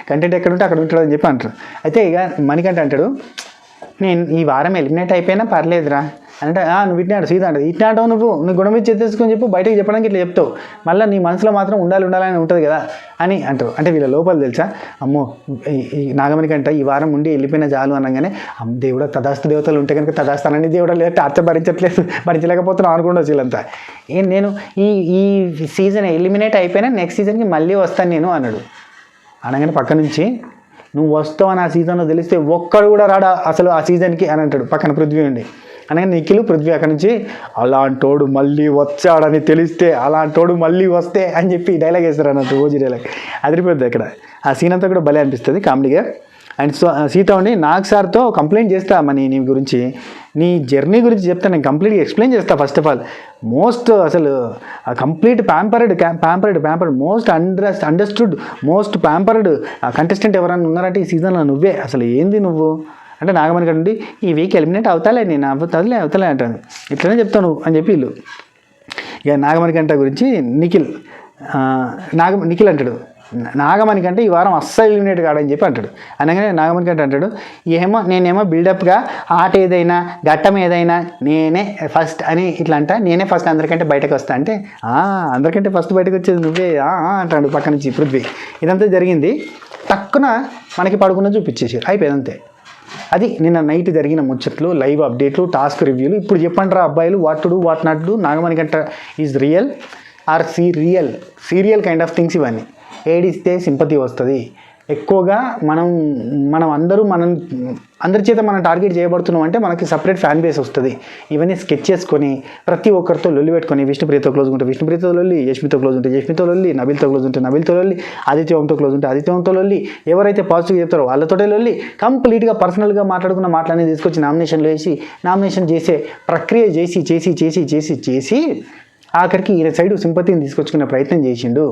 Speaker 1: కంటెంట్ ఎక్కడ ఉంటే అక్కడ ఉంటాడు అని చెప్పి అంటాడు. అయితే ఇక మణికంఠ అంటాడు, నేను ఈ వారం ఎలిమినేట్ అయిపోయినా పర్లేదురా అంటే, నువ్వు ఇట్నాడు సీత అంటే, ఇట్నాడవు నువ్వు గుణం మీద చేసేసుకొని చెప్పు, బయటకు చెప్పడానికి ఇట్లా చెప్తావు, మళ్ళీ నీ మనసులో మాత్రం ఉండాలని ఉంటుంది కదా అని అంటారు. అంటే వీళ్ళ లోపల తెలుసా, అమ్మో ఈ నాగమణి కంట ఈ వారం ఉండి వెళ్ళిపోయిన చాలు అనగానే దేవుడు తదాస్తు దేవతలు ఉంటే కనుక తదాస్తానని దేవుడు లేదు టార్చర్ భరించలేకపోతున్నావు అనుకుంటూ వీళ్ళంతా. నేను ఈ సీజన్ ఎలిమినేట్ అయిపోయినా నెక్స్ట్ సీజన్కి మళ్ళీ వస్తాను నేను అన్నాడు. అనగానే పక్క నుంచి నువ్వు వస్తావు అని ఆ సీజన్లో తెలిస్తే ఒక్కడు కూడా రాడా అసలు ఆ సీజన్కి అని అంటాడు పక్కన పృథ్వీ ఉండి. అనగా నిఖిల్ పృథ్వీ అక్కడి నుంచి అలాంటోడు మళ్ళీ వచ్చాడని తెలిస్తే అలాంటోడు మళ్ళీ వస్తే అని చెప్పి డైలాగ్ వేస్తారు అన్నట్టు, ఓజీ డైలాగ్ అదిరిపోద్ది అక్కడ. ఆ సీన్ అంతా కూడా భలే అనిపిస్తుంది కామెడీగా. అండ్ సీత ఉండి నాగ్ సార్తో కంప్లైంట్ చేస్తా నీ గురించి, నీ జర్నీ గురించి చెప్తా, నేను కంప్లీట్గా ఎక్స్ప్లెయిన్ చేస్తా. ఫస్ట్ ఆఫ్ ఆల్ అసలు complete pampered most understood most pampered contestant ఎవరైనా ఉన్నారంటే ఈ సీజన్లో నువ్వే, అసలు ఏంది నువ్వు అంటే నాగమణి కంటే ఈ వీక్ ఎలిమినేట్ అవుతాలే నేను అవుతాలే అంటాను, ఇట్లనే చెప్తాను అని చెప్పి వీళ్ళు. ఇక నాగమణి కంట గురించి నిఖిల్ అంటాడు, నాగమణి కంటే ఈ వారం అస్సలు ఎలిమినేట్ కాడని చెప్పి అంటాడు. అనగానే నాగమణి కంటే అంటాడు, నేనేమో బిల్డప్గా ఆట ఏదైనా ఘట్టం ఏదైనా నేనే ఫస్ట్ అని ఇట్లా అంట, నేనే ఫస్ట్ అందరికంటే బయటకు వస్తా అంటే, అందరికంటే ఫస్ట్ బయటకు వచ్చేది నువ్వే అంటాడు పక్క నుంచి పృథ్వీ. ఇదంతా జరిగింది, తక్కువ మనకి పడుకున్న చూపించేసారు, అయిపోయింది అంతే. అది నిన్న నైట్ జరిగిన ముచ్చట్లు, లైవ్ అప్డేట్లు, టాస్క్ రివ్యూలు. ఇప్పుడు చెప్పండి రా అబ్బాయిలు, what to do what not do. Nagamani కంట is real or serial kind of things ఇవన్నీ. ఏడిస్తే సింపతి వస్తుంది. ఎక్కువగా మనం అందరి చేత మనం టార్గెట్ చేయబడుతున్నాం అంటే మనకి సపరేట్ ఫ్యాన్ బేస్ వస్తుంది. ఇవన్నీ స్కెచ్ చేసుకొని ప్రతి ఒక్కరితో లొల్లి పెట్టుకొని, విష్ణుప్రియతో క్లోజ్ ఉంటే విష్ణుప్రియతో లొల్లి, యష్మితో క్లోజ్ ఉంటే యష్మితో లొల్లి, నబిల్తో క్లోజ్ ఉంటే నబిల్తో లొల్లి, ఆదిత్యవంతో క్లోజ్ ఉంటే ఆదిత్యవంతో లొల్లి, ఎవరైతే పాజిటివ్ చెప్తారో వాళ్ళతోటే లొల్లి, కంప్లీట్గా పర్సనల్గా మాట్లాడుకున్న మాటలన్నీ తీసుకొచ్చి నామినేషన్ చేసే ప్రక్రియ చేసి ఆఖరికి ఈయన సైడ్ సింపతిని తీసుకొచ్చుకునే ప్రయత్నం చేసిండు.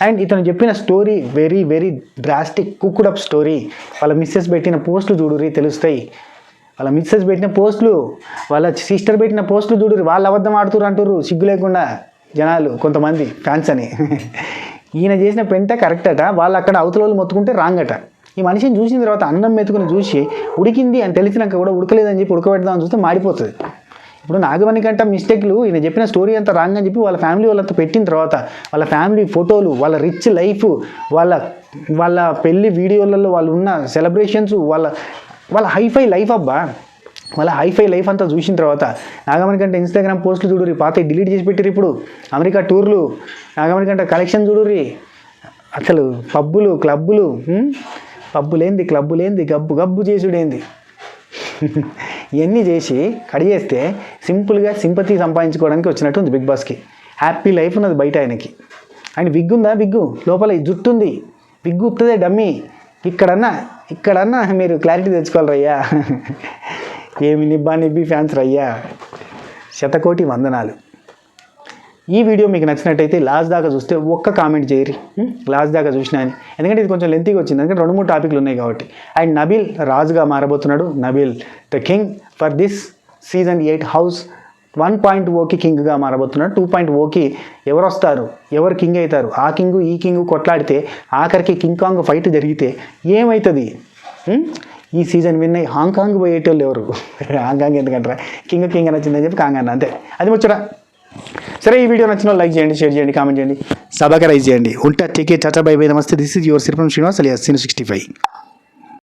Speaker 1: అండ్ ఇతను చెప్పిన story very very drastic cooked up story. వాళ్ళ మిస్సెస్ పెట్టిన పోస్టులు చూడుర్రి తెలుస్తాయి, వాళ్ళ మిస్సెస్ పెట్టిన పోస్టులు, వాళ్ళ సిస్టర్ పెట్టిన పోస్టులు చూడుర్రి, వాళ్ళు అబద్ధం ఆడుతురు అంటుర్రు సిగ్గు లేకుండా జనాలు కొంతమంది ఫ్యాన్స్ అని. ఈయన చేసిన పెంట కరెక్ట్ అట, వాళ్ళు అక్కడ అవతల మొత్తుకుంటే రాంగ్ అట. ఈ మనిషిని చూసిన తర్వాత అన్నం మెతుకుని చూసి ఉడికింది అని తెలిసినాక కూడా ఉడకలేదని చెప్పి ఉడకబెడదామని చూస్తే మాడిపోతుంది. ఇప్పుడు నాగమణి కంట మిస్టేక్లు ఈయన చెప్పిన స్టోరీ అంతా రాంగ్ అని చెప్పి వాళ్ళ ఫ్యామిలీ వాళ్ళంతా పెట్టిన తర్వాత వాళ్ళ ఫ్యామిలీ ఫోటోలు, వాళ్ళ రిచ్ లైఫ్, వాళ్ళ పెళ్లి వీడియోలలో వాళ్ళు ఉన్న సెలబ్రేషన్స్, వాళ్ళ హైఫై లైఫ్ అబ్బా, వాళ్ళ హైఫై లైఫ్ అంతా చూసిన తర్వాత నాగమణి కంట ఇన్స్టాగ్రామ్ పోస్టులు చూడుర్రి, పాత డిలీట్ చేసి పెట్టిరు. ఇప్పుడు అమెరికా టూర్లు, నాగమణి కంట కలెక్షన్ చూడుర్రి, అసలు క్లబ్బులేంది గబ్బు చేసుడేంది, ఇవన్నీ చేసి కడిగేస్తే సింపుల్గా సింపతి సంపాదించుకోవడానికి వచ్చినట్టు ఉంది బిగ్ బాస్కి. హ్యాపీ లైఫ్ ఉన్నది బయట ఆయనకి. ఆయన విగ్గు ఉందా, విగ్గు లోపల జుట్టు ఉంది, విగ్గు ఉత్తదే డమ్మీ. ఇక్కడన్నా మీరు క్లారిటీ తెచ్చుకోవాలి రయ్యా. ఏమి నిబ్బి ఫ్యాన్స్ రయ్యా, శతకోటి వందనాలు. ఈ వీడియో మీకు నచ్చినట్టయితే లాస్ట్ దాకా చూస్తే ఒక్క కామెంట్ చేయరి, లాస్ట్ దాకా చూసినా అని. ఎందుకంటే ఇది కొంచెం లెంతీగా వచ్చింది, ఎందుకంటే 2-3 టాపిక్లు ఉన్నాయి కాబట్టి. అండ్ నబిల్ రాజుగా మారబోతున్నాడు. Nabeel the king for this season 8 house. 1.0కి కింగ్గా మారబోతున్నాడు. 2.0కి ఎవరు వస్తారు, ఎవరు కింగ్ అవుతారు, ఆ కింగు ఈ కింగు కొట్లాడితే ఆఖరికి కింగ్ కాంగ్ ఫైట్ జరిగితే ఏమవుతుంది? ఈ సీజన్ విన్ అయ్యి హాంకాంగ్ పోయేటోళ్ళు ఎవరు? హాంకాంగ్ ఎందుకంటారా, కింగ్ అని వచ్చిందని చెప్పి కాంగ్ అన్న, అంతే. అది ముచ్చట. సరే, ఈ వీడియో నచ్చిన లైక్ చేయండి, షేర్ చేయండి, కామెంట్ చేయండి, సబ్స్క్రైబ్ చేయండి. ఉంటా, take care, tata, bye bye, namaste. This is your Siripuram Srinivas alias Sinu65.